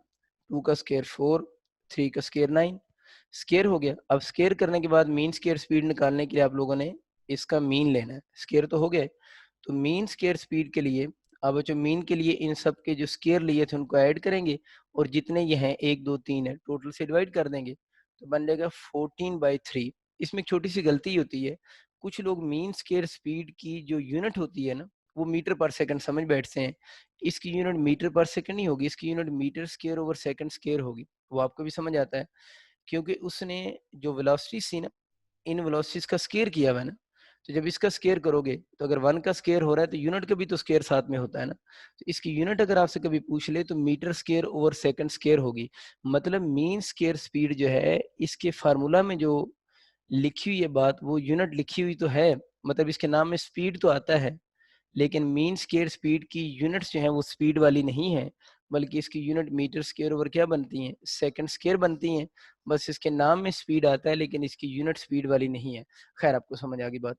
2 का स्क्वायर 4, 3 का स्क्वायर 9, स्क्वायर हो गया। अब स्क्वायर करने के बाद मीन स्क्वायर स्पीड निकालने के लिए आप लोगों ने इसका मीन लेना है, स्क्वायर तो हो गया। तो मीन स्क्वायर स्पीड के लिए अब जो मीन के लिए इन सब के जो स्क्वायर लिए थे उनको ऐड करेंगे और जितने ये हैं 1 2 3 है टोटल से डिवाइड कर देंगे, तो बन जाएगा 14/3। इसमें एक छोटी सी गलती होती है, कुछ लोग मीन स्क्वायर स्पीड की जो यूनिट होती है ना, वो मीटर पर सेकंड समझ बैठते हैं। इसकी यूनिट मीटर पर सेकंड नहीं होगी, इसकी unit metre square over second square होगी। वो आपको भी समझ आता है, क्योंकि उसने जो वेलोसिटी सी ना, इन वेलोसिटीज का स्क्वायर किया हुआ है ना, तो जब इसका स्क्वायर करोगे तो अगर 1 का स्क्वायर हो रहा है तो यूनिट का भी तो स्क्वायर साथ में होता है ना। तो इसकी यूनिट अगर आपसे कभी पूछ ले तो metre square over second square होगी। मतलब मीन स्क्वायर स्पीड जो है, इसके फार्मूला में जो लिखी हुई है बात, वो यूनिट लिखी हुई तो है, मतलब इसके नाम में स्पीड तो आता है, लेकिन मीन स्क्वायर स्पीड की यूनिट्स जो हैं वो स्पीड वाली नहीं है, बल्कि इसकी यूनिट मीटर स्क्वायर ओवर क्या बनती हैं, सेकंड स्क्वायर बनती हैं। बस इसके नाम में स्पीड आता है, लेकिन इसकी यूनिट स्पीड वाली नहीं है। खैर, आपको समझ आ गई बात।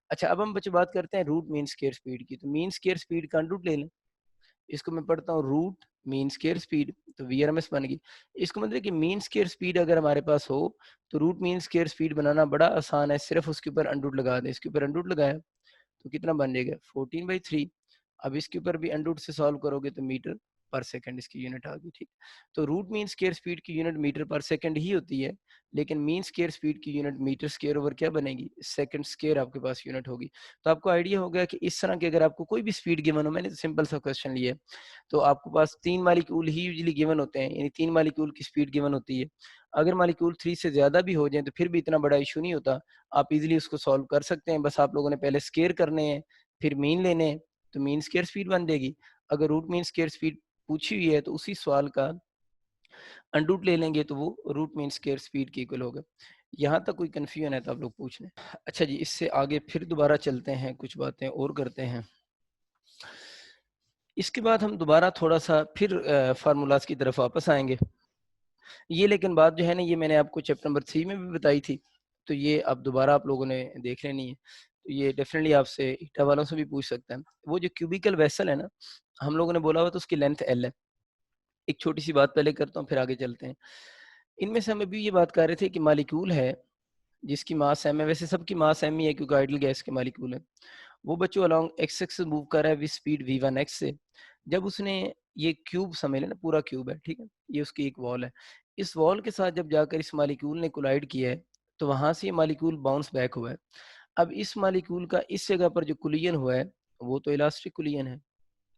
अच्छा, अब हम बच्चे बात करते हैं रूट मीन स्क्वायर स्पीड की। तो मीन स्क्वायर स्पीड का रूट ले लें, इसको मैं पढ़ता हूँ रूट मीन स्क्वायर स्पीड, तो वीआरएमएस बन गई। इसको मतलब कि मीन स्क्वायर स्पीड अगर हमारे पास हो तो रूट मीन स्क्वायर स्पीड बनाना बड़ा आसान है, सिर्फ उसके ऊपर अंडरूट लगा दें। इसके ऊपर अंडरूट लगाया तो कितना बन जाएगा 14/3। अब इसके ऊपर भी अंडरूट से सॉल्व करोगे तो मीटर पर सेकंड इसकी यूनिट आ गई, ठीक। तो रूट मीन स्क्वायर स्पीड की यूनिट मीटर पर सेकंड ही होती है, लेकिन मीन स्क्वायर स्पीड की यूनिट मीटर स्क्वायर ओवर क्या बनेगी, सेकंड स्क्वायर आपके पास यूनिट होगी। तो आपको आइडिया हो गया कि इस तरह के अगर आपको कोई भी स्पीड गिवन हो, मैंने तो सिंपल सा क्वेश्चन लिया है, तो आपके पास 3 मालिक्यूल ही यूजुअली गिवन होते हैं, यानी 3 मालिक्यूल की स्पीड गिवन होती है। अगर मालिक्यूल 3 से ज्यादा भी हो जाए तो फिर भी इतना बड़ा इशू नहीं होता, आप इजीली उसको सॉल्व कर सकते हैं। बस आप लोगों ने पहले स्क्वायर करने हैं, फिर मीन लेने हैं, तो मीन स्क्वायर स्पीड बन जाएगी। अगर रूट मीन स्क्वायर स्पीड पूछी हुई है तो उसी सवाल का अंडरूट ले लेंगे तो वो रूट मीन स्क्वायर स्पीड के इक्वल होगा। यहाँ तक कोई कंफ्यूजन है तो आप लोग पूछ लें। अच्छा जी, इससे आगे फिर दोबारा चलते हैं, कुछ बातें और करते हैं। इसके बाद हम दोबारा थोड़ा सा फिर फार्मूलाज की तरफ वापस आएंगे। ये लेकिन बात जो है ना, ये मैंने आपको चैप्टर नंबर 3 में भी बताई थी, तो ये अब दोबारा आप लोगों ने देख लेनी है। तो ये डेफिनेटली आपसे ईटा वालों से भी पूछ सकता है। वो जो क्यूबिकल वेसल है ना, हम लोगों ने बोला हुआ तो उसकी लेंथ एल है। एक छोटी सी बात पहले करता हूँ, फिर आगे चलते हैं। इनमें से हम अभी ये बात कर रहे थे कि मालिक्यूल है जिसकी मास एम है, वैसे सबकी मास एम ही है क्योंकि आइडल गैस के मालिक्यूल है। वो बच्चों अलोंग एक्स एक्सिस मूव कर रहा है विद स्पीड v1x से। जब उसने ये क्यूब समझ लेना, पूरा क्यूब है, ठीक है, ये उसकी एक वॉल है। इस वॉल के साथ जब जाकर इस मालिक्यूल ने कोलाइड किया है तो वहां से ये मालिक्यूल बाउंस बैक हुआ है। अब इस मालिक्यूल का इस जगह पर जो कुलियन हुआ है वो तो इलास्टिक कुलियन है,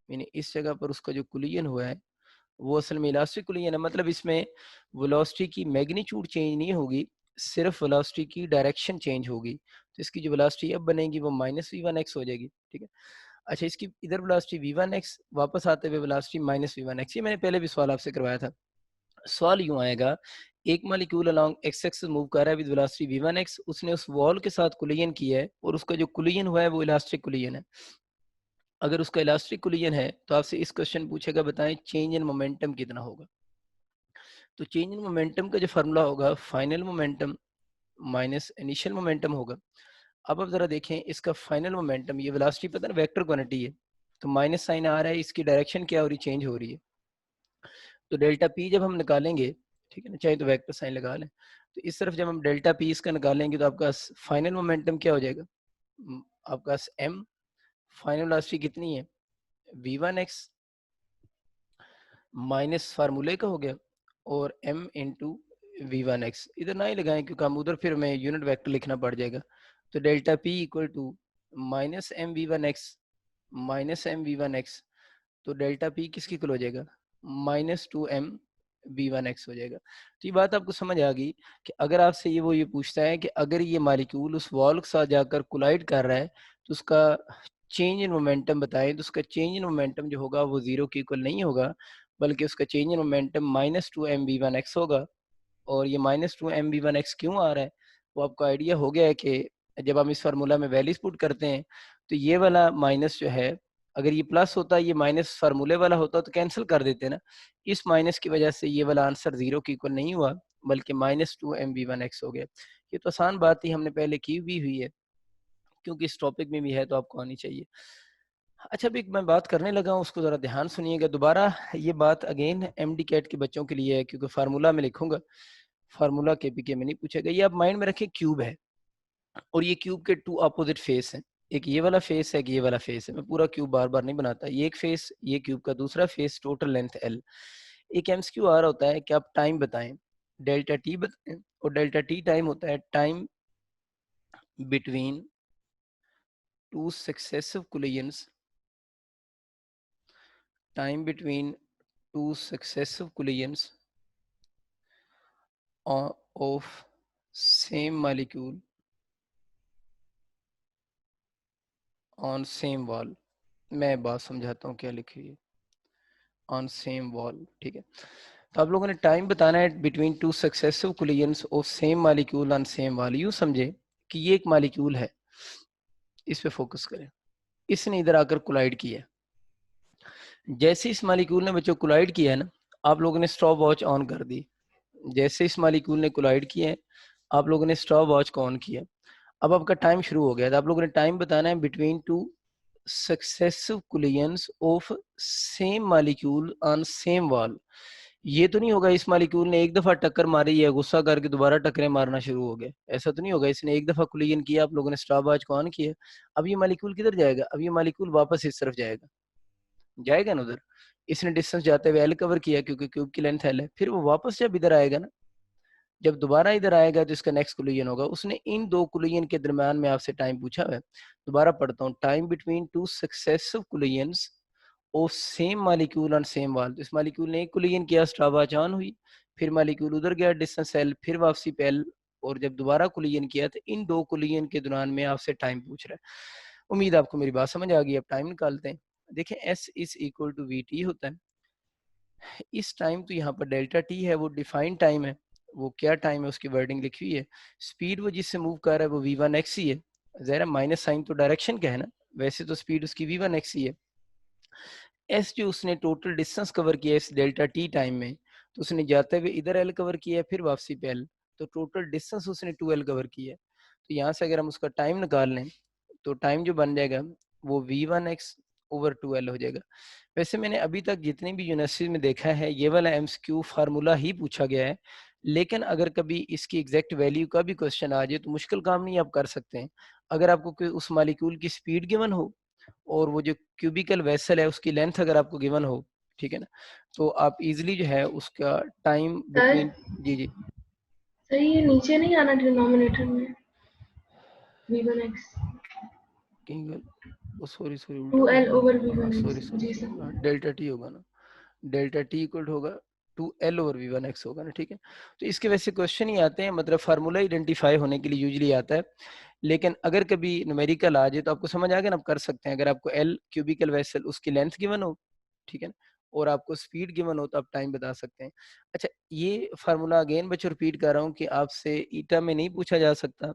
यानी इस जगह पर उसका जो कुलियन हुआ है वो असल में इलास्टिक कुलियन है। मतलब इसमें वेलोसिटी की मैग्नीट्यूड चेंज नहीं होगी, सिर्फ वेलोसिटी की डायरेक्शन चेंज होगी। तो इसकी जो वेलोसिटी अब बनेगी वो -v1x हो जाएगी, ठीक है। अच्छा, इसकी इधर वेलोसिटी v1x, वापस आते हुए वेलोसिटी -v1x। ये मैंने पहले भी सवाल आपसे करवाया था। सवाल यूं आएगा, एक molecule along x axis move कर रहा है विद वेलोसिटी v1x, उसने उस वॉल के साथ कुलियन किया है और उसका जो कुलियन हुआ है वो इलास्टिक कुलियन है। अगर उसका इलास्टिक कुलियन है तो आपसे इस क्वेश्चन पूछेगा, बताएं चेंज इन मोमेंटम कितना होगा। तो चेंज इन मोमेंटम का जो फार्मूला होगा, final momentum minus initial momentum होगा। अब आप जरा देखें इसका फाइनल मोमेंटम, ये वेलोसिटी पता है ना वेक्टर क्वांटिटी है, तो माइनस साइन आ रहा है, इसकी डायरेक्शन क्या हो रही, चेंज हो रही है। तो डेल्टा पी जब हम निकालेंगे, ठीक है ना, चाहे तो वेक्टर साइन लगा लें, तो इस तरफ जब हम डेल्टा पी इसका निकालेंगे तो आपका फाइनल मोमेंटम क्या हो जाएगा, आपका एम, फाइनल वेलोसिटी कितनी है v1x माइनस फार्मूले का हो गया, और m इंटू v1x। इधर ना ही लगाएं क्योंकि हम उधर फिर हमें यूनिट वेक्टर लिखना पड़ जाएगा। तो delta p equal to minus M V one X minus M V one X. तो डेल्टा पी किसकी इक्वल हो जाएगा, -2m v1x हो जाएगा। तो ये बात आपको समझ आ गई कि अगर आपसे ये पूछता है कि अगर ये मालिक्यूल उस वॉल के साथ जाकर कोलाइड कर रहा है तो उसका चेंज इन मोमेंटम बताएं, तो उसका चेंज इन मोमेंटम जो होगा वो जीरो के इक्वल नहीं होगा, बल्कि उसका change in momentum -2m v1x होगा। और ये -2m v1x क्यों आ रहा है, वो आपको आइडिया हो गया है कि जब हम इस फार्मूला में वैल्यूज पुट करते हैं तो ये वाला माइनस जो है, अगर ये प्लस होता, ये माइनस फार्मूले वाला होता तो कैंसिल कर देते ना। इस माइनस की वजह से ये वाला आंसर जीरो के इक्वल नहीं हुआ, बल्कि -2m v1x हो गया। ये तो आसान बात ही हमने पहले की भी हुई है, क्योंकि इस टॉपिक में भी है तो आपको आनी चाहिए। अच्छा, अभी मैं बात करने लगा हूँ, उसको जरा ध्यान सुनिएगा दोबारा। ये बात अगेन एमडी कैट के बच्चों के लिए है, क्योंकि फार्मूला में लिखूंगा, फार्मूला केपीके में नहीं पूछेगा। ये आप माइंड में रखें, क्यूब है और ये क्यूब के टू अपोजिट फेस हैं, एक ये वाला फेस है, एक ये वाला फेस है। मैं पूरा क्यूब बार बार नहीं बनाता, ये एक फेस, ये क्यूब का दूसरा फेस, टोटल लेंथ एल। एक एमसीक्यू आ रहा होता है कि आप टाइम बताएं, डेल्टा टी बताएं, और डेल्टा टी टाइम होता है time between two successive collisions, time between two successive collisions of same molecule on same wall. मैं बात समझाता हूँ क्या लिखी हुई है, ऑन सेम वॉल, ठीक है। तो आप लोगों ने टाइम बताना है between two successive collisions of same molecule on same wall. यूं समझे कि ये एक मॉलिक्यूल है, इस पे फोकस करें, इसने इधर आकर कोलाइड किया। जैसे इस मॉलिक्यूल ने बच्चों कोलाइड किया है ना, आप लोगों ने स्टॉप वॉच ऑन कर दी। जैसे इस मॉलिक्यूल ने कोलाइड किया है, आप लोगों ने स्टॉप वॉच को ऑन किया। अब आपका टाइम शुरू हो गया। तो आप लोगों ने टाइम बताना है between two successive collisions of same molecule on same wall. ये तो नहीं होगा इस मॉलिक्यूल ने एक दफा टक्कर मारी है, गुस्सा करके दोबारा टक्करें मारना शुरू हो गए, ऐसा तो नहीं होगा। इसने एक दफा कोलिजन किया, आप लोगों ने स्टॉप वॉच को ऑन किया, अब ये मॉलिक्यूल किधर जाएगा? अब ये मॉलिक्यूल वापस इस तरफ जाएगा, जाएगा ना उधर। इसने डिस्टेंस जाते हुए एल कवर किया क्योंकि क्यूब की लेंथ एल है, फिर वो वापस जब इधर आएगा ना, जब दोबारा इधर आएगा तो इसका नेक्स्ट कोलिजन होगा। उसने इन दो कोलिजन के दरम्यान में आपसे टाइम पूछा है। दोबारा पढ़ता हूँ, time between two successive collisions of same molecule on same wall. तो इस मॉलिक्यूल ने एक कोलिजन किया, स्ट्रावा ऑन हुई, फिर मॉलिक्यूल उधर गया डिस्टेंस एल, फिर वापसी पे एल, और जब दोबारा कोलिजन किया तो इन दो कोलिजन के दौरान में आपसे टाइम पूछ रहा है। उम्मीद आपको मेरी बात समझ आ गई। अब टाइम निकालते हैं। देखें S is equal to V T होता है। इस टाइम तो यहाँ पर डेल्टा टी है, वो डिफाइंड टाइम है। वो क्या टाइम है उसकी वर्डिंग लिखी हुई है। स्पीड वो जिससे मूव कर रहा है वो वी वन एक्स ही है। जरा माइनस साइन तो डायरेक्शन का है ना, वैसे तो स्पीड उसकी वी वन एक्स ही है। एस जो उसने टोटल डिस्टेंस कवर किया इस डेल्टा टी टाइम में, तो उसने जाते हुए इधर एल कवर किया है, फिर वापसी पे एल, तो टोटल डिस्टेंस उसने 2l कवर किया है। तो यहाँ से अगर हम उसका टाइम निकाल लें तो टाइम जो बन जाएगा वो v1x ओवर 2l हो जाएगा। वैसे मैंने अभी तक जितनी भी यूनिवर्सिटी में देखा है ये वाला एमसीक्यू फार्मूला ही पूछा गया है, लेकिन अगर कभी इसकी एग्जैक्ट वैल्यू का भी क्वेश्चन आ जाए तो मुश्किल काम नहीं आप कर सकते हैं। अगर आपको कोई उस मालिक्यूल की स्पीड गिवन हो और वो जो क्यूबिकल वेसल है उसकी लेंथ अगर आपको गिवन हो, ठीक है ना, तो आप इजीली जो है उसका टाइम सर बिटवीन, जी जी सर ये नीचे नहीं आना डिनोमिनेटर में v1x कहीं, सॉरी सॉरी उल्टा हो 2l ओवर गया। हाँ सॉरी v1x सॉरी जी सॉरी, हाँ सर। डेल्टा टी होगा ना, डेल्टा टी इक्वल होगा 2l ओवर v1x होगा ना, ठीक है। तो इसके वैसे क्वेश्चन ही आते हैं, मतलब फार्मूला आइडेंटिफाई होने के लिए यूजली आता है। लेकिन अगर कभी न्यूमेरिकल आ जाए तो आपको समझ आ गया ना, आप कर सकते हैं। अगर आपको एल क्यूबिकल वेसल उसकी लेंथ गिवन हो, ठीक है ना, और आपको स्पीड गिवन हो तो आप टाइम बता सकते हैं। अच्छा, ये फार्मूला अगेन बच्चों रिपीट कर रहा हूँ कि आपसे ईटा में नहीं पूछा जा सकता।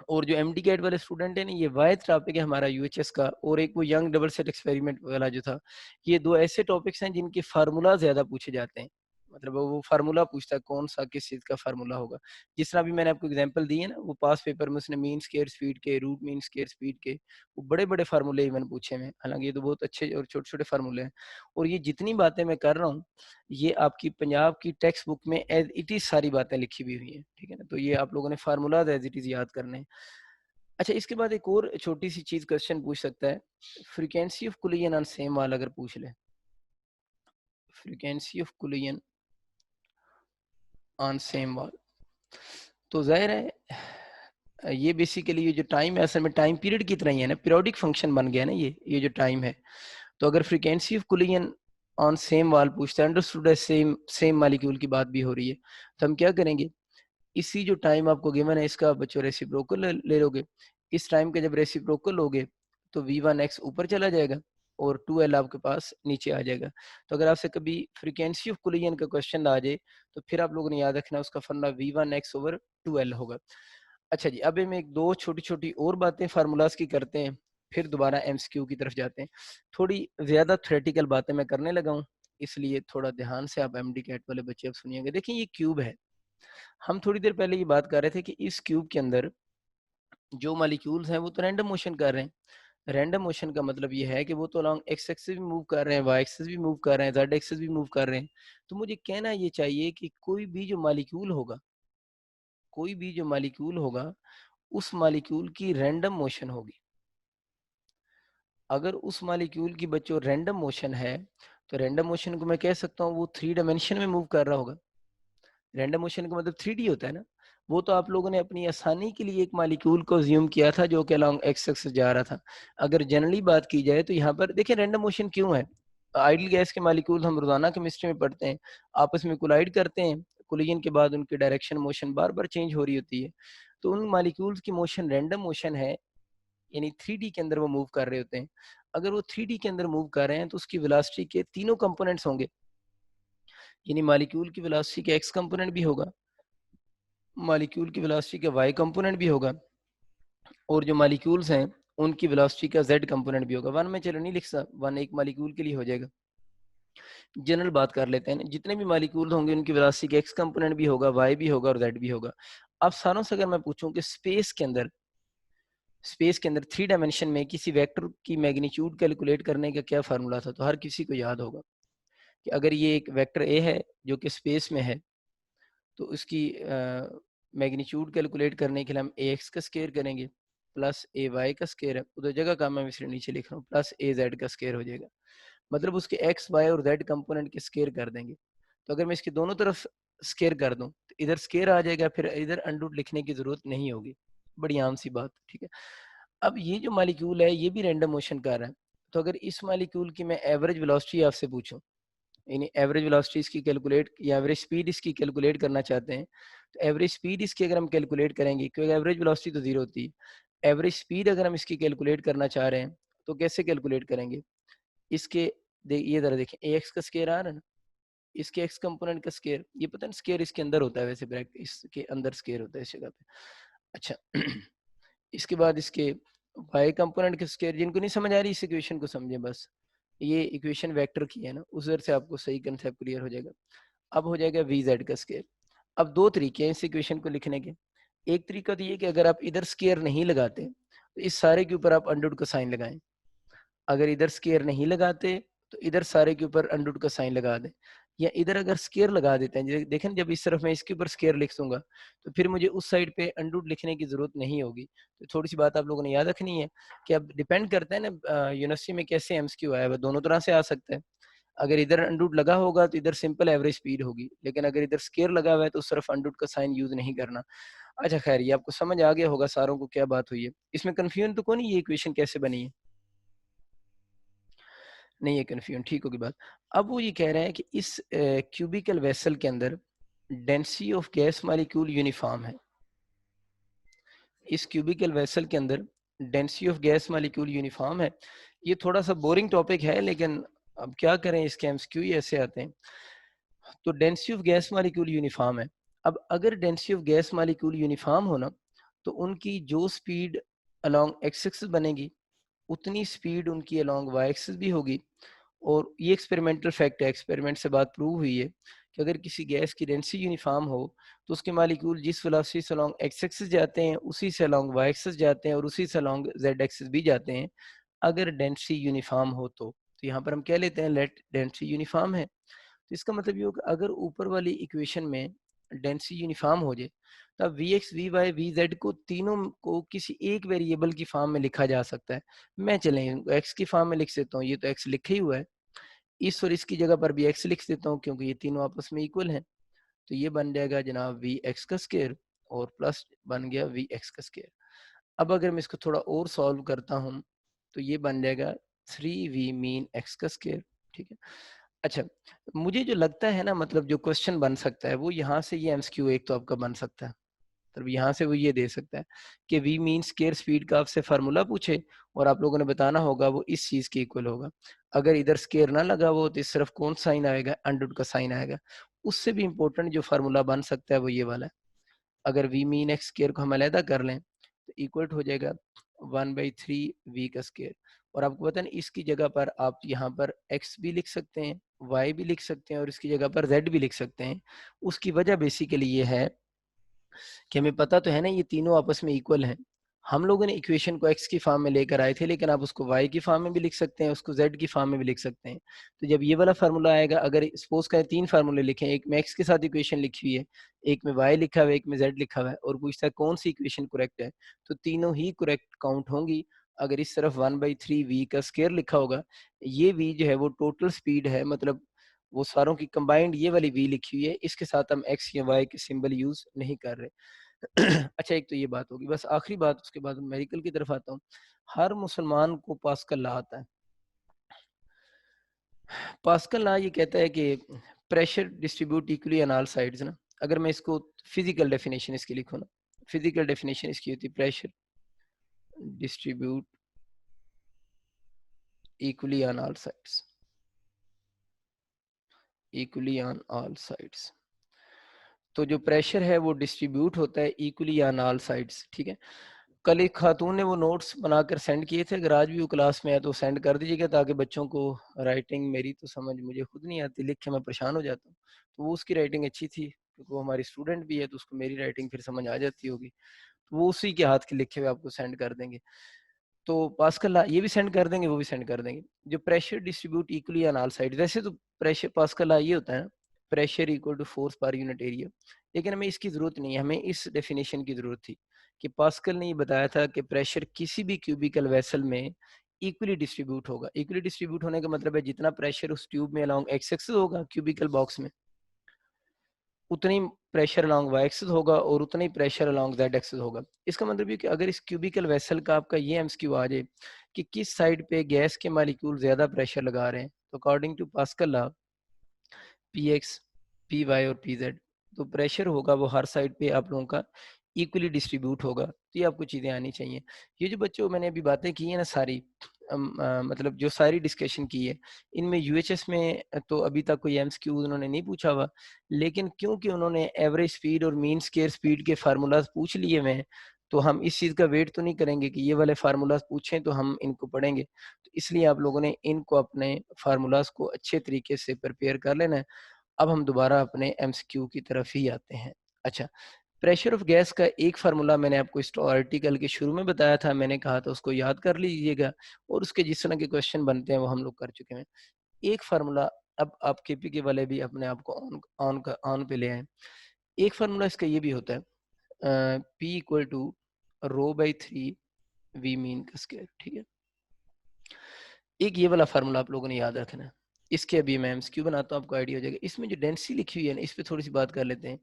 और जो एमडी कैट वाले स्टूडेंट है ना, ये वाइड टॉपिक है हमारा यूएचएस का, और एक वो यंग डबल सेट एक्सपेरिमेंट वाला जो था, ये दो ऐसे टॉपिक्स हैं जिनके फार्मूला ज्यादा पूछे जाते हैं। मतलब वो फार्मूला पूछता है कौन सा किस चीज का फार्मूला होगा। जिस तरह भी मैंने आपको एग्जांपल दी है ना, वो पास पेपर में उसने मीन स्क्वायर स्पीड के, रूट मीन स्क्वायर स्पीड के, वो बड़े बड़े फार्मूले इवन पूछे हैं। हालांकि ये तो बहुत अच्छे और छोटे छोटे फार्मूले हैं। और ये जितनी बातें मैं कर रहा हूँ ये आपकी पंजाब की टेक्स्ट बुक में एज इट इज सारी बातें लिखी हुई हैं, ठीक है ना। तो ये आप लोगों ने फार्मूलाज एज इट इज याद करने हैं। अच्छा, इसके बाद एक और छोटी सी चीज क्वेश्चन पूछ सकता है, frequency of collision on same wall अगर पूछ ले, frequency of collision on same wall, तो जाहिर है ये बेसिकली ये जो टाइम है असल में टाइम पीरियड की तरह ही है ना, पीरियोडिक फंक्शन बन गया ना ये जो टाइम है। तो अगर frequency of collision on same wall पूछता है, अंडरस्टूड है सेम सेम मॉलिक्यूल की बात भी हो रही है, तो हम क्या करेंगे, इसी जो टाइम आपको गिवन है इसका बच्चों रेसिप्रोकल ले लोगे। इस टाइम का जब रेसिप्रोकल लोगे तो v1x ऊपर चला जाएगा और 2l आपके पास नीचे आ जाएगा। तो अगर आपसे कभी फ्रीक्वेंसी ऑफ कोलिजन का क्वेश्चन आ जाए तो फिर आप लोगों ने याद रखना उसका फॉर्मूला v1x ओवर 2l होगा। अच्छा जी, अब हम एक दो छोटी छोटी और बातें फार्मूलाज की करते हैं, फिर दोबारा एमसीक्यू की तरफ जाते हैं। थोड़ी ज्यादा थ्योरेटिकल बातें मैं करने लगा हूँ, इसलिए थोड़ा ध्यान से आप एमडी कैट वाले बच्चे अब सुनिएगा। देखिए ये क्यूब है, हम थोड़ी देर पहले ये बात कर रहे थे कि इस क्यूब के अंदर जो मॉलिक्यूल्स हैं वो तो रैंडम मोशन कर रहे हैं। रैंडम मोशन का मतलब ये है कि वो तो अलोंग एक्स एक्सिस भी मूव कर रहे हैं, वाई एक्सिस भी मूव कर रहे हैं, जेड एक्सिस भी मूव कर रहे हैं। तो मुझे कहना ये चाहिए कि कोई भी जो मॉलिक्यूल होगा, कोई भी जो मॉलिक्यूल होगा उस मॉलिक्यूल की रैंडम मोशन होगी। अगर उस मॉलिक्यूल की बच्चों रैंडम मोशन है तो रैंडम मोशन को मैं कह सकता हूँ वो 3 डायमेंशन में मूव कर रहा होगा। रैंडम मोशन का मतलब 3D होता है ना, वो तो आप लोगों ने अपनी आसानी के लिए एक मालिक्यूल को अज्यूम किया था जो कि अलॉन्ग एक्स एक्सिस जा रहा था। अगर जनरली बात की जाए तो यहाँ पर देखिए रैंडम मोशन क्यों है? आइडियल गैस के मालिक्यूल हम रोजाना केमिस्ट्री में पढ़ते हैं, आपस में कोलाइड करते हैं, कोलिजन के बाद उनकी डायरेक्शन मोशन बार बार चेंज हो रही होती है। तो उन मालिक्यूल्स की मोशन रैंडम मोशन है, यानी 3D के अंदर वो मूव कर रहे होते हैं। अगर वो 3D के अंदर मूव कर रहे हैं तो उसकी वेलोसिटी के तीनों कंपोनेंट्स होंगे, यानी मॉलिक्यूल की वेलोसिटी का एक्स कंपोनेंट भी होगा, मॉलिक्यूल की वेलोसिटी का वाई कंपोनेंट भी होगा, और जो मॉलिक्यूल्स हैं उनकी वेलोसिटी का जेड कंपोनेंट भी होगा। वन में चलो नहीं लिख सकता, वन एक मॉलिक्यूल के लिए हो जाएगा। जनरल बात कर लेते हैं, जितने भी मॉलिक्यूल होंगे उनकी वेलोसिटी का एक्स कंपोनेंट भी होगा, वाई भी होगा और जेड भी होगा। अब सारों से अगर मैं पूछूं कि स्पेस के अंदर 3 डायमेंशन में किसी वेक्टर की मैग्नीट्यूड कैलकुलेट करने का क्या फार्मूला था, तो हर किसी को याद होगा कि अगर ये एक वेक्टर ए है जो कि स्पेस में है, तो उसकी मैग्नीट्यूड कैलकुलेट करने के लिए हम ए एक्स का स्केयर करेंगे, प्लस ए वाई का स्केयर है, उधर जगह का मैं इसलिए नीचे लिख रहा हूँ, प्लस ए जेड का स्केयर हो जाएगा। मतलब उसके एक्स वाई और जेड कंपोनेंट के स्केयर कर देंगे। तो अगर मैं इसकी दोनों तरफ स्केयर कर दूं तो इधर स्केयर आ जाएगा, फिर इधर अंडरूट लिखने की जरूरत नहीं होगी। बड़ी आम सी बात, ठीक है। अब ये जो मॉलिक्यूल है ये भी रैंडम मोशन कर रहा है, तो अगर इस मॉलिक्यूल की मैं एवरेज वेलोसिटी आपसे पूछूं, यानी एवरेज वेलोसिटी इसकी कैलकुलेट या एवरेज स्पीड इसकी कैलकुलेट करना चाहते हैं, तो एवरेज स्पीड इसकी अगर हम कैलकुलेट करेंगे, क्योंकि एवरेज वेलोसिटी तो जीरो होती है, एवरेज स्पीड अगर हम इसकी कैलकुलेट करना चाह रहे हैं तो कैसे कैलकुलेट करेंगे? इसके ये जरा देखें, ए एक्स का स्केयर आ रहा है ना, इसके एक्स कंपोनेंट का स्केयर, ये पता नहीं स्केयर इसके अंदर होता है, वैसे ब्रैकेट इसके अंदर स्केयर होता है इस जगह पे। अच्छा इसके बाद इसके वाई कंपोनेंट के स्केयर, जिनको नहीं समझ आ रही इस इक्वेशन को समझें बस, ये इक्वेशन वेक्टर की है ना, उधर से आपको सही कंसेप्ट क्लियर हो जाएगा। अब हो जाएगा वी जेड का स्केयर। अब दो तरीके हैं इस इक्वेशन को लिखने के। एक तरीका तो ये कि अगर आप इधर स्केयर नहीं लगाते तो इस सारे के ऊपर आप अंडर का साइन लगाएं, अगर इधर स्केयर नहीं लगाते तो इधर सारे के ऊपर अंडर का साइन लगा दें, या इधर अगर स्केयर लगा देते हैं, देखें जब इस तरफ मैं इसके ऊपर स्केयर लिख दूंगा तो फिर मुझे उस साइड पे अंडर लिखने की जरूरत नहीं होगी। तो थोड़ी सी बात आप लोगों ने याद रखनी है कि अब डिपेंड करता है ना यूनिवर्सिटी में कैसे एमसीक्यू आया है, दोनों तरह से आ सकता है। अगर इधर अंडूट लगा होगा तो इधर सिंपल एवरेज स्पीड होगी, लेकिन अगर इधर स्केयर लगा हुआ है तो उस तरफ अंडूट का साइन यूज नहीं करना। अच्छा खैर, ये आपको समझ आ गया होगा सारों को क्या बात हुई है, इसमें कंफ्यूजन तो कोई नहीं, ये इक्वेशन कैसे बनी है? नहीं है कंफ्यूजन, ठीक होगी बात। अब वो ये कह रहे हैं कि इस क्यूबिकल वेसल के अंदर density of gas molecule uniform है। इस क्यूबिकल वेसल के अंदर density of gas molecule uniform है। ये थोड़ा सा बोरिंग टॉपिक है, लेकिन अब क्या करें, इसके एमसीक्यू ही ऐसे आते हैं। तो density of gas molecule uniform है। अब अगर density of gas molecule uniform होना, तो उनकी जो स्पीड अलोंग एक्स एक्सिस बनेगी उतनी स्पीड उनकी अलोंग वाई एक्सिस भी होगी। और ये एक्सपेरिमेंटल फैक्ट है, एक्सपेरिमेंट से बात प्रूव हुई है कि अगर किसी गैस की डेंसिटी यूनिफॉर्म हो तो उसके मॉलिक्यूल जिस वेलोसिटी से अलोंग एक्स एक्सिस जाते हैं उसी से अलोंग वाई एक्सिस जाते हैं और उसी से अलोंग जेड एक्सिस भी जाते हैं, अगर डेंसिटी यूनिफॉर्म हो तो यहाँ पर हम कह लेते हैं लेट डेंसिटी यूनिफॉर्म है। तो इसका मतलब ये होगा अगर ऊपर वाली इक्वेशन में डेंसिटी यूनिफॉर्म हो जाए तब V X V Y V Z को तीनों को किसी एक वेरिएबल की फॉर्म में लिखा जा सकता है। मैं चलें एक्स की फॉर्म में लिख सकता हूँ, ये तो एक्स लिखा ही हुआ है, इस और इसकी जगह पर भी एक्स लिख देता हूँ क्योंकि ये तीनों आपस में इक्वल हैं। तो ये बन जाएगा जनाब वी एक्स का स्केयर और प्लस बन गया वी एक्स का स्केयर। अब अगर मैं इसको थोड़ा और सॉल्व करता हूँ तो ये बन जाएगा 3v मीन एक्स का स्केयर, ठीक है। अच्छा, मुझे जो लगता है ना, मतलब जो क्वेश्चन बन सकता है वो यहाँ से ये एमसीक्यू एक तो आपका बन सकता है, तो यहाँ से वो ये दे सकता है कि वी मीन स्केयर स्पीड का आपसे फार्मूला पूछे और आप लोगों ने बताना होगा वो इस चीज के इक्वल होगा। अगर इधर स्केयर ना लगा वो तो इस तरफ कौन साइन आएगा, अंडर का साइन आएगा। उससे भी इम्पोर्टेंट जो फार्मूला बन सकता है वो ये वाला है। अगर वी मीन एक्स स्केयर को हम अलहदा कर लें तो इक्वल हो जाएगा 1/3 वी का स्केयर। और आपको पता है इसकी जगह पर आप यहाँ पर एक्स भी लिख सकते हैं, वाई भी लिख सकते हैं और इसकी जगह पर जेड भी लिख सकते हैं। उसकी वजह बेसिकली ये है कि हमें पता तो है ना ये तीनों आपस में इक्वल हैं। हम लोगों ने इक्वेशन को एक्स की फॉर्म में लेकर आए थे, लेकिन आप उसको वाई की फॉर्म में भी लिख सकते हैं, उसको जेड की फॉर्म में भी लिख सकते हैं। तो जब ये वाला फार्मूला आएगा, अगर सपोज करें 3 फार्मूले लिखे हैं, एक में एक्स के साथ इक्वेशन लिखी हुई है, एक में वाई लिखा हुआ है, एक में जेड लिखा हुआ है, और पूछता है कौन सी इक्वेशन करेक्ट है, तो तीनों ही करेक्ट काउंट होंगी। अगर इस तरफ 1/3 वी का स्केयर लिखा होगा, ये वी जो है वो टोटल स्पीड है, मतलब वो सारों की कंबाइंड ये वाली वी लिखी हुई है, इसके साथ हम एक्स या वाई के सिंबल यूज नहीं कर रहे। अच्छा, एक तो ये बात होगी, बस आखिरी बात, उसके बाद मेडिकल की तरफ आता हूँ। हर मुसलमान को पास्कल लॉ आता है। पास्कल लॉ ये कहता है कि pressure distribute equally on all sides ना। अगर मैं इसको फिजिकल डेफिनेशन इसकी लिखूँ ना, फिजिकल डेफिनेशन इसकी होती है pressure distribute equally on all sides, equally on all sides. तो जो प्रेशर है वो डिस्ट्रीब्यूट होता है इक्वली ऑन ऑल साइड्स, ठीक है। कल एक खातून ने वो नोट्स बनाकर सेंड किए थे, अगर आज भी वो क्लास में है तो सेंड कर दीजिएगा, ताकि बच्चों को, राइटिंग मेरी तो समझ मुझे खुद नहीं आती, लिख के मैं परेशान हो जाता हूँ। तो वो उसकी राइटिंग अच्छी थी, क्योंकि वो हमारी स्टूडेंट भी है, तो उसको मेरी राइटिंग फिर समझ आ जाती होगी, तो वो उसी के हाथ के लिखे हुए आपको सेंड कर देंगे। तो पास्कल लॉ ये भी सेंड कर देंगे, वो भी सेंड कर देंगे। जो pressure distribute equally on all side, वैसे तो प्रेशर पास्कल लॉ ये होता है ना, pressure equal to force per unit area, लेकिन हमें इसकी जरूरत नहीं है, हमें इस डेफिनेशन की जरूरत थी कि पास्कल ने ये बताया था कि प्रेशर किसी भी क्यूबिकल वेसल में इक्वली डिस्ट्रीब्यूट होगा। इक्वली डिस्ट्रीब्यूट होने का मतलब है जितना प्रेशर उस ट्यूब में अलोंग एक्स एक्सिस होगा क्यूबिकल बॉक्स में, उतनी प्रेशर अलोंग वाई एक्सिस होगा और उतना ही प्रेशर अलोंग जेड एक्सिस होगा। इसका मतलब ये कि अगर इस क्यूबिकल वेसल का आपका ये एमसीक्यू आ जाए कि किस साइड पे गैस के मालिक्यूल ज्यादा प्रेशर लगा रहे हैं, तो according to Pascal law P X, P Y और पी जेड, तो प्रेशर होगा वो हर साइड पे आप लोगों का इक्वली डिस्ट्रीब्यूट होगा। तो ये आपको चीज़ें आनी चाहिए। ये जो बच्चों मैंने अभी बातें की है ना सारी, मतलब जो सारी डिस्कशन की है, इनमें यूएचएस में तो अभी तक कोई एमसीक्यू उन्होंने नहीं पूछा हुआ, लेकिन क्योंकि उन्होंने एवरेज स्पीड और मीन स्केयर स्पीड के फार्मूलाज पूछ लिए हुए हैं, तो हम इस चीज़ का वेट तो नहीं करेंगे कि ये वाले फार्मूलाज पूछें तो हम इनको पढ़ेंगे। तो इसलिए आप लोगों ने इनको अपने फार्मूलाज को अच्छे तरीके से प्रिपेयर कर लेना है। अब हम दोबारा अपने एमसीक्यू की तरफ ही आते हैं। अच्छा, प्रेशर ऑफ गैस का एक फार्मूला मैंने आपको इस आर्टिकल के शुरू में बताया था, मैंने कहा था उसको याद कर लीजिएगा, और उसके जिस तरह के क्वेश्चन बनते हैं वो हम लोग कर चुके हैं। एक फार्मूला अब आप केपी के वाले भी अपने आप को ऑन ऑन ऑन पे ले आए। एक फार्मूला इसका ये भी होता है, P equal to rho by 3 V mean का स्क्वायर, ठीक है। एक ये वाला फार्मूला आप लोगों ने याद रखना है। इसके अभी मैं एमसीक्यू बनाता हूँ, आपको आइडिया हो जाएगा। इसमें जो डेंसिटी लिखी हुई है ना, इस पे थोड़ी सी बात कर लेते हैं।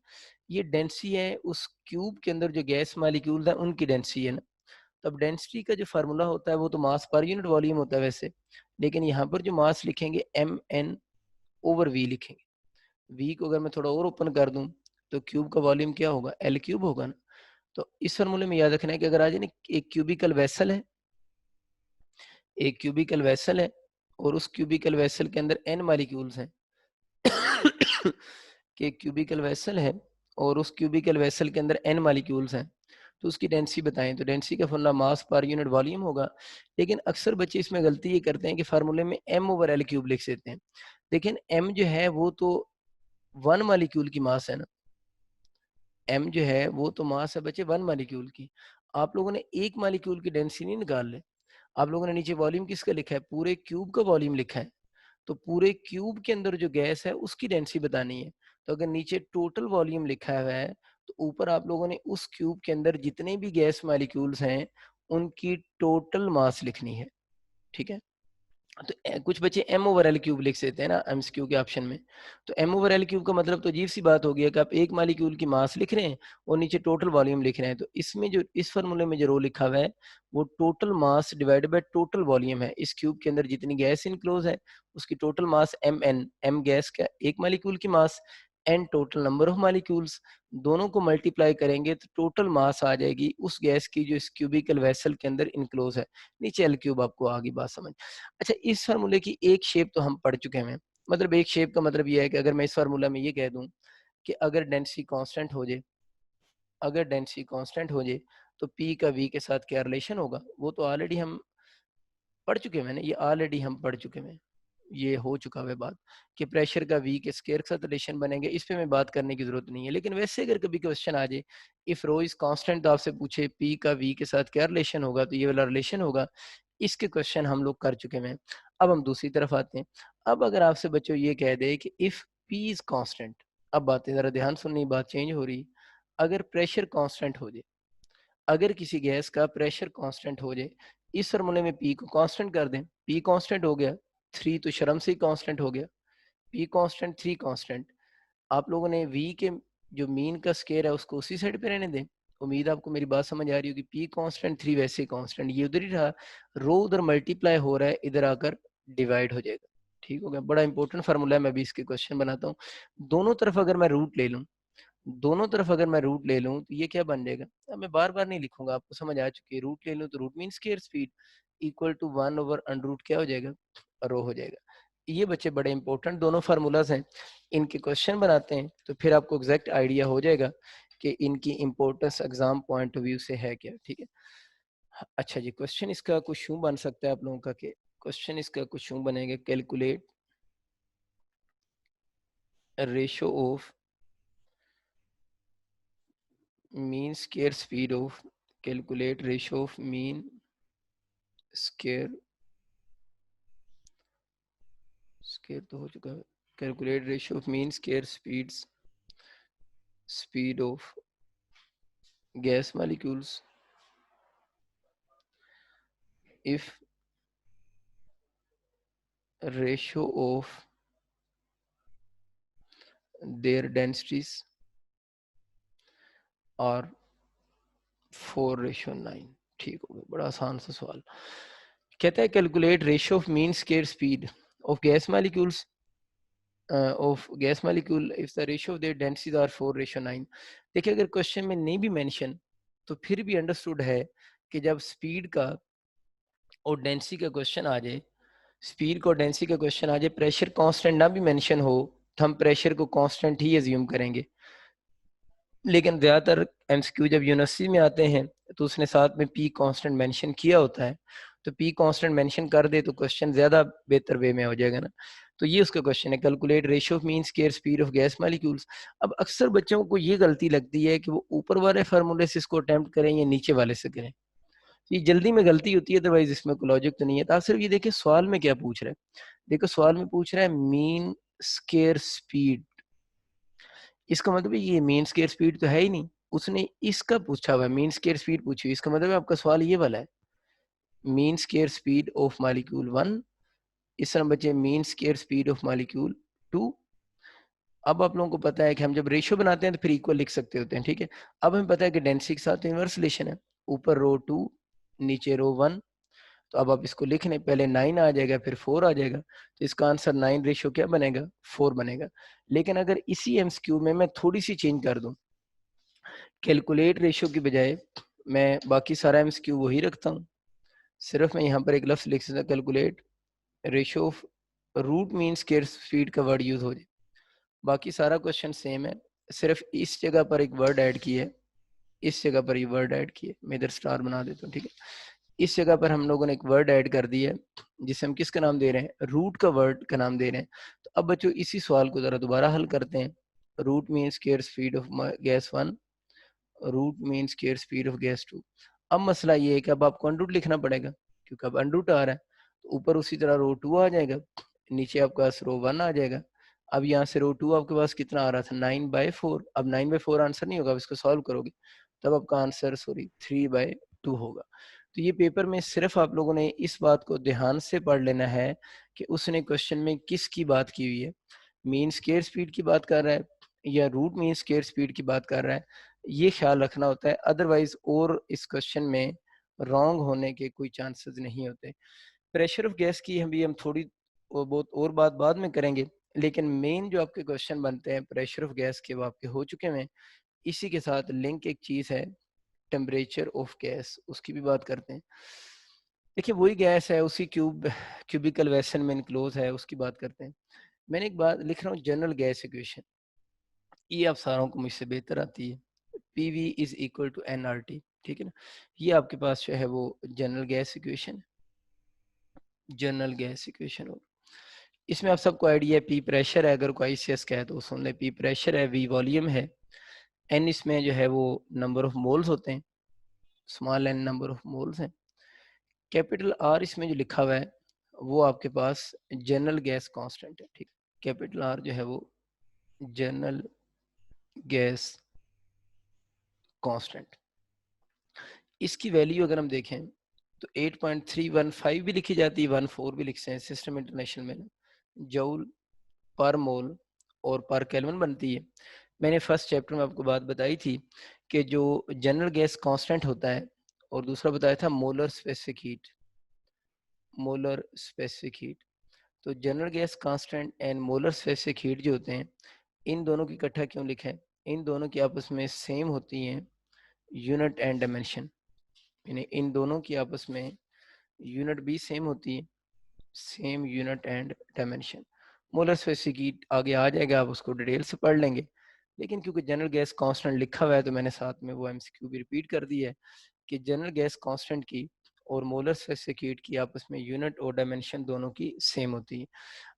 ये डेंसिटी है उस क्यूब के अंदर जो गैस मालिक्यूल है उनकी डेंसिटी है ना। तब डेंसिटी का जो फार्मूला होता है वो तो मास पर यूनिट वॉल्यूम होता है वैसे, लेकिन यहाँ पर जो मास लिखेंगे एम एन ओवर वी लिखेंगे। वी को अगर मैं थोड़ा और ओपन कर दूं तो क्यूब का वॉल्यूम क्या होगा, एल क्यूब होगा ना। तो इस फार्मूले में याद रखना है कि अगर आज ना एक क्यूबिकल वेसल है, एक क्यूबिकल वेसल है और उस क्यूबिकल वेसल के अंदर एन मॉलिक्यूल्स हैं कि एक क्यूबिकल वेसल है और उस क्यूबिकल वेसल के अंदर एन मॉलिक्यूल्स हैं, तो उसकी डेंसिटी बताएं। तो डेंसिटी का फॉर्मूला मास पर यूनिट वॉल्यूम होगा। लेकिन अक्सर बच्चे इसमें गलती ये करते हैं कि फार्मूले में एम ओवर एल क्यूब लिख देते हैं। लेकिन एम जो है वो तो वन मॉलिक्यूल की मास है ना, एम जो है वो तो मास है बच्चे वन मॉलिक्यूल की। आप लोगों ने एक मॉलिक्यूल की डेंसिटी नहीं निकाल ले, आप लोगों ने नीचे वॉल्यूम किसका लिखा है, पूरे क्यूब का वॉल्यूम लिखा है। तो पूरे क्यूब के अंदर जो गैस है उसकी डेंसिटी बतानी है। तो अगर नीचे टोटल वॉल्यूम लिखा हुआ है, तो ऊपर आप लोगों ने उस क्यूब के अंदर जितने भी गैस मॉलिक्यूल्स हैं उनकी टोटल मास लिखनी है, ठीक है। तो कुछ बच्चे एम ओवर एल क्यूब लिख देते हैं ना एमसीक्यू के ऑप्शन में। तो एम ओवर एल क्यूब का मतलब तो अजीब सी बात हो गई कि आप एक मालिक्यूल की मास लिख रहे हैं और नीचे टोटल वॉल्यूम लिख रहे हैं। तो इसमें जो इस फार्मूले में जो रो लिखा हुआ है वो total mass divided by total volume है। इस क्यूब के अंदर जितनी गैस इनक्लोज है उसकी total mass M N, M गैस का एक मालिक्यूल की मास, N total number of molecules, दोनों को मल्टीप्लाई करेंगे तो टोटल मास आ जाएगी उस गैस की जो इस क्यूबिकल वेसल के अंदर इनक्लोज है। नीचे एल क्यूब, आपको आगे बात समझ। अच्छा, इस फार्मूले की एक शेप तो हम पढ़ चुके हैं। मतलब एक शेप का मतलब ये है कि अगर मैं इस फार्मूला में ये कह दूं कि अगर डेंसिटी कांस्टेंट हो जाए, अगर डेंसिटी कांस्टेंट हो जाए तो पी का वी के साथ क्या रिलेशन होगा, वो तो ऑलरेडी हम पढ़ चुके हैं ना, ये ऑलरेडी हम पढ़ चुके हैं, ये हो चुका है बात कि प्रेशर का वी के स्केयर के साथ रिलेशन बनेंगे। इस पे मैं बात करने की जरूरत नहीं है। लेकिन वैसे अगर कभी क्वेश्चन आ जाए इफ रो इज कांस्टेंट तो आपसे पूछे पी का वी के साथ क्या रिलेशन होगा, तो ये वाला रिलेशन होगा। इसके क्वेश्चन हम लोग कर चुके हैं। अब हम दूसरी तरफ आते हैं। अब अगर आपसे बच्चों ये कह दे कि इफ पी इज कांस्टेंट, अब बातें जरा ध्यान सुननी, बात चेंज हो रही। अगर प्रेशर कांस्टेंट हो जाए, अगर किसी गैस का प्रेशर कांस्टेंट हो जाए, इस फार्मूले में पी को कांस्टेंट कर दें, पी कांस्टेंट हो गया, थ्री तो शर्म से ही कांस्टेंट हो गया, पी कांस्टेंट थ्री कांस्टेंट। आप लोगों ने वी के जो मीन का स्केयर है उसको उसी साइड पे रहने दें, उम्मीद आपको मेरी बात समझ आ रही होगी। पी कांस्टेंट 3 वैसे कांस्टेंट, ये उधर ही रहा, रो उधर मल्टीप्लाई हो रहा है, इधर आकर डिवाइड हो जाएगा। ठीक हो गया, बड़ा इंपॉर्टेंट फार्मूला है, मैं भी इसके क्वेश्चन बनाता हूँ। दोनों तरफ अगर मैं रूट ले लूँ, दोनों तरफ अगर मैं रूट ले लूँ तो ये क्या बन जाएगा, अब मैं बार बार नहीं लिखूंगा, आपको समझ आ चुकी है। रूट ले लूँ तो root mean square speed equal to 1/√, क्या हो जाएगा, रो हो जाएगा। ये बच्चे बड़े इंपॉर्टेंट दोनों फार्मूलाज हैं, इनके क्वेश्चन बनाते हैं तो फिर आपको एग्जैक्ट आइडिया हो जाएगा कि इनकी importance exam point of view से है क्या। ठीक है, अच्छा जी, क्वेश्चन इसका कुछ यूं बन सकता है आप लोगों का, कि क्वेश्चन इसका कुछ यूं बनेगा, calculate ratio of mean square speed of, calculate ratio of mean square, square तो हो चुका है, calculate ratio of mean square speed of gas molecules if ratio of their densities are 4:9। ठीक हो गया, बड़ा आसान सा सवाल। कहता है calculate ratio of mean square speed of gas molecules of gas molecule if the ratio of their densities are 4:9। देखिए अगर क्वेश्चन में नहीं भी मेंशन तो फिर भी अंडरस्टूड है कि जब स्पीड का और डेंसिटी का क्वेश्चन आ जाए, स्पीड को डेंसिटी का क्वेश्चन आ जाए, प्रेशर कांस्टेंट ना भी मेंशन हो तो हम प्रेशर को कांस्टेंट ही अज्यूम करेंगे। लेकिन ज़्यादातर एमसीक्यू जब यूनिवर्सिटी में आते हैं तो उसने साथ में पी कांस्टेंट मेंशन किया होता है, तो पी कांस्टेंट मेंशन कर दे तो क्वेश्चन ज़्यादा बेहतर वे में हो जाएगा ना। तो ये उसका क्वेश्चन है, calculate ratio of mean square speed of gas molecules. अब अक्सर बच्चों को ये गलती लगती है कि वो ऊपर वाले फार्मूले से इसको अटेम्प्ट करें या नीचे वाले से करें, ये जल्दी में गलती होती है, अदरवाइज इसमें कोई लॉजिक तो नहीं है। तो आप सिर्फ ये देखिए सवाल में क्या पूछ रहा है, देखो सवाल में पूछ रहा है मीन स्क्वायर स्पीड, इसका मतलब है ये मीन स्क्वायर स्पीड तो है ही नहीं, उसने इसका पूछा हुआ है, मीन स्क्वायर स्पीड पूछी हुई, इसका मतलब है आपका सवाल ये वाला है mean square speed of molecule 1, इस तरह बचे mean square speed of molecule 2। अब आप लोगों को पता है कि हम जब रेशियो बनाते हैं तो फिर इक्वल लिख सकते होते हैं, ठीक है। अब हमें पता है कि डेंसिटी के साथ इनवर्स रिलेशन है, ऊपर रो 2 नीचे रो 1, तो अब आप इसको लिख लें, पहले 9 आ जाएगा फिर 4 आ जाएगा, तो इसका आंसर 9 रेशियो क्या बनेगा, 4 बनेगा। लेकिन अगर इसी एमसीक्यू में मैं थोड़ी सी चेंज कर दूं, कैलकुलेट रेशियो की बजाय मैं बाकी सारा एमसीक्यू वही रखता हूँ, सिर्फ मैं यहाँ पर एक लफ्ज लिख सकता, calculate ratio of root mean square speed का वर्ड यूज हो जाए, बाकी सारा क्वेश्चन सेम है, सिर्फ इस जगह पर एक वर्ड ऐड किया है, इस जगह पर ये वर्ड ऐड किए, मैं इधर स्टार बना देता हूँ, ठीक है। इस जगह पर हम लोगों ने एक वर्ड ऐड कर दिया है जिसे हम किसका नाम दे रहे हैं, रूट का वर्ड का नाम दे रहे हैं। तो अब बच्चों इसी सवाल को जरा दोबारा हल करते हैं। Root mean square speed of gas 1, root mean square speed of gas 2। अब मसला ये है कि अब आपको अंडरूट लिखना पड़ेगा, क्योंकि अब अंडरूट आ रहा है, तो ऊपर उसी तरह रो 2 आ जाएगा, नीचे आपके पास रो 1 आ जाएगा। अब यहाँ से रो 2 आपके पास कितना आ रहा था, 9/4। अब 9/4 आंसर नहीं होगा, अब इसको सॉल्व करोगे तब आपका आंसर 3/2 होगा। तो ये पेपर में सिर्फ आप लोगों ने इस बात को ध्यान से पढ़ लेना है कि उसने क्वेश्चन में किसकी बात की हुई है, मीन स्क्वायर स्पीड की बात कर रहा है या रूट मीन स्क्वायर स्पीड की बात कर रहा है, ये ख्याल रखना होता है। अदरवाइज और इस क्वेश्चन में रॉन्ग होने के कोई चांसेस नहीं होते। प्रेशर ऑफ गैस की हम थोड़ी बहुत और बात बाद में करेंगे, लेकिन मेन जो आपके क्वेश्चन बनते हैं प्रेशर ऑफ गैस के वो आपके हो चुके हैं। इसी के साथ लिंक एक चीज है टेम्परेचर ऑफ गैस, उसकी भी बात करते हैं। देखिए वही गैस है, उसी क्यूबिकल वेसल में इनक्लोज है, उसकी बात करते हैं। मैंने एक बात लिख रहा हूँ, जनरल गैस इक्वेशन, ये आप सारों को मुझसे बेहतर आती है, PV is equal to nRT, ठीक है ना। ये आपके पास जो है वो general gas equation, general gas equation हो, इसमें आप सबको आइडिया है, P प्रेशर है, अगर कोई ICS का है तो सुन ले, P प्रेशर है, V वॉल्यूम है, N इसमें जो है वो नंबर ऑफ मोल्स होते हैं, small n number of moles हैं, कैपिटल R इसमें जो लिखा हुआ है वो आपके पास जनरल गैस कांस्टेंट है, ठीक। कैपिटल R जो है वो जनरल गैस कांस्टेंट, इसकी वैल्यू अगर हम देखें तो 8.315 भी लिखी जाती है, 14 भी लिखते हैं सिस्टम इंटरनेशनल में, जूल पर मोल और पर केल्विन बनती है। मैंने फर्स्ट चैप्टर में आपको बात बताई थी कि जो जनरल गैस कांस्टेंट होता है और दूसरा बताया था molar specific heat, molar specific heat. तो general gas constant and molar specific heat जो होते हैं, इन दोनों की इकट्ठा क्यों लिखा है? इन दोनों की आपस में सेम होती हैं यूनिट एंड डायमेंशन, यानी इन दोनों की आपस में यूनिट भी सेम होती है, same unit and dimension. Molar specific heat आगे आ जाएगा, आप उसको डिटेल से पढ़ लेंगे, लेकिन क्योंकि जनरल गैस कांस्टेंट लिखा हुआ है तो मैंने साथ में वो एमसीक्यू भी रिपीट कर दी है कि जनरल गैस कांस्टेंट की और मोलर स्पेसिफिक हीट की आपस में यूनिट और डायमेंशन दोनों की सेम होती है।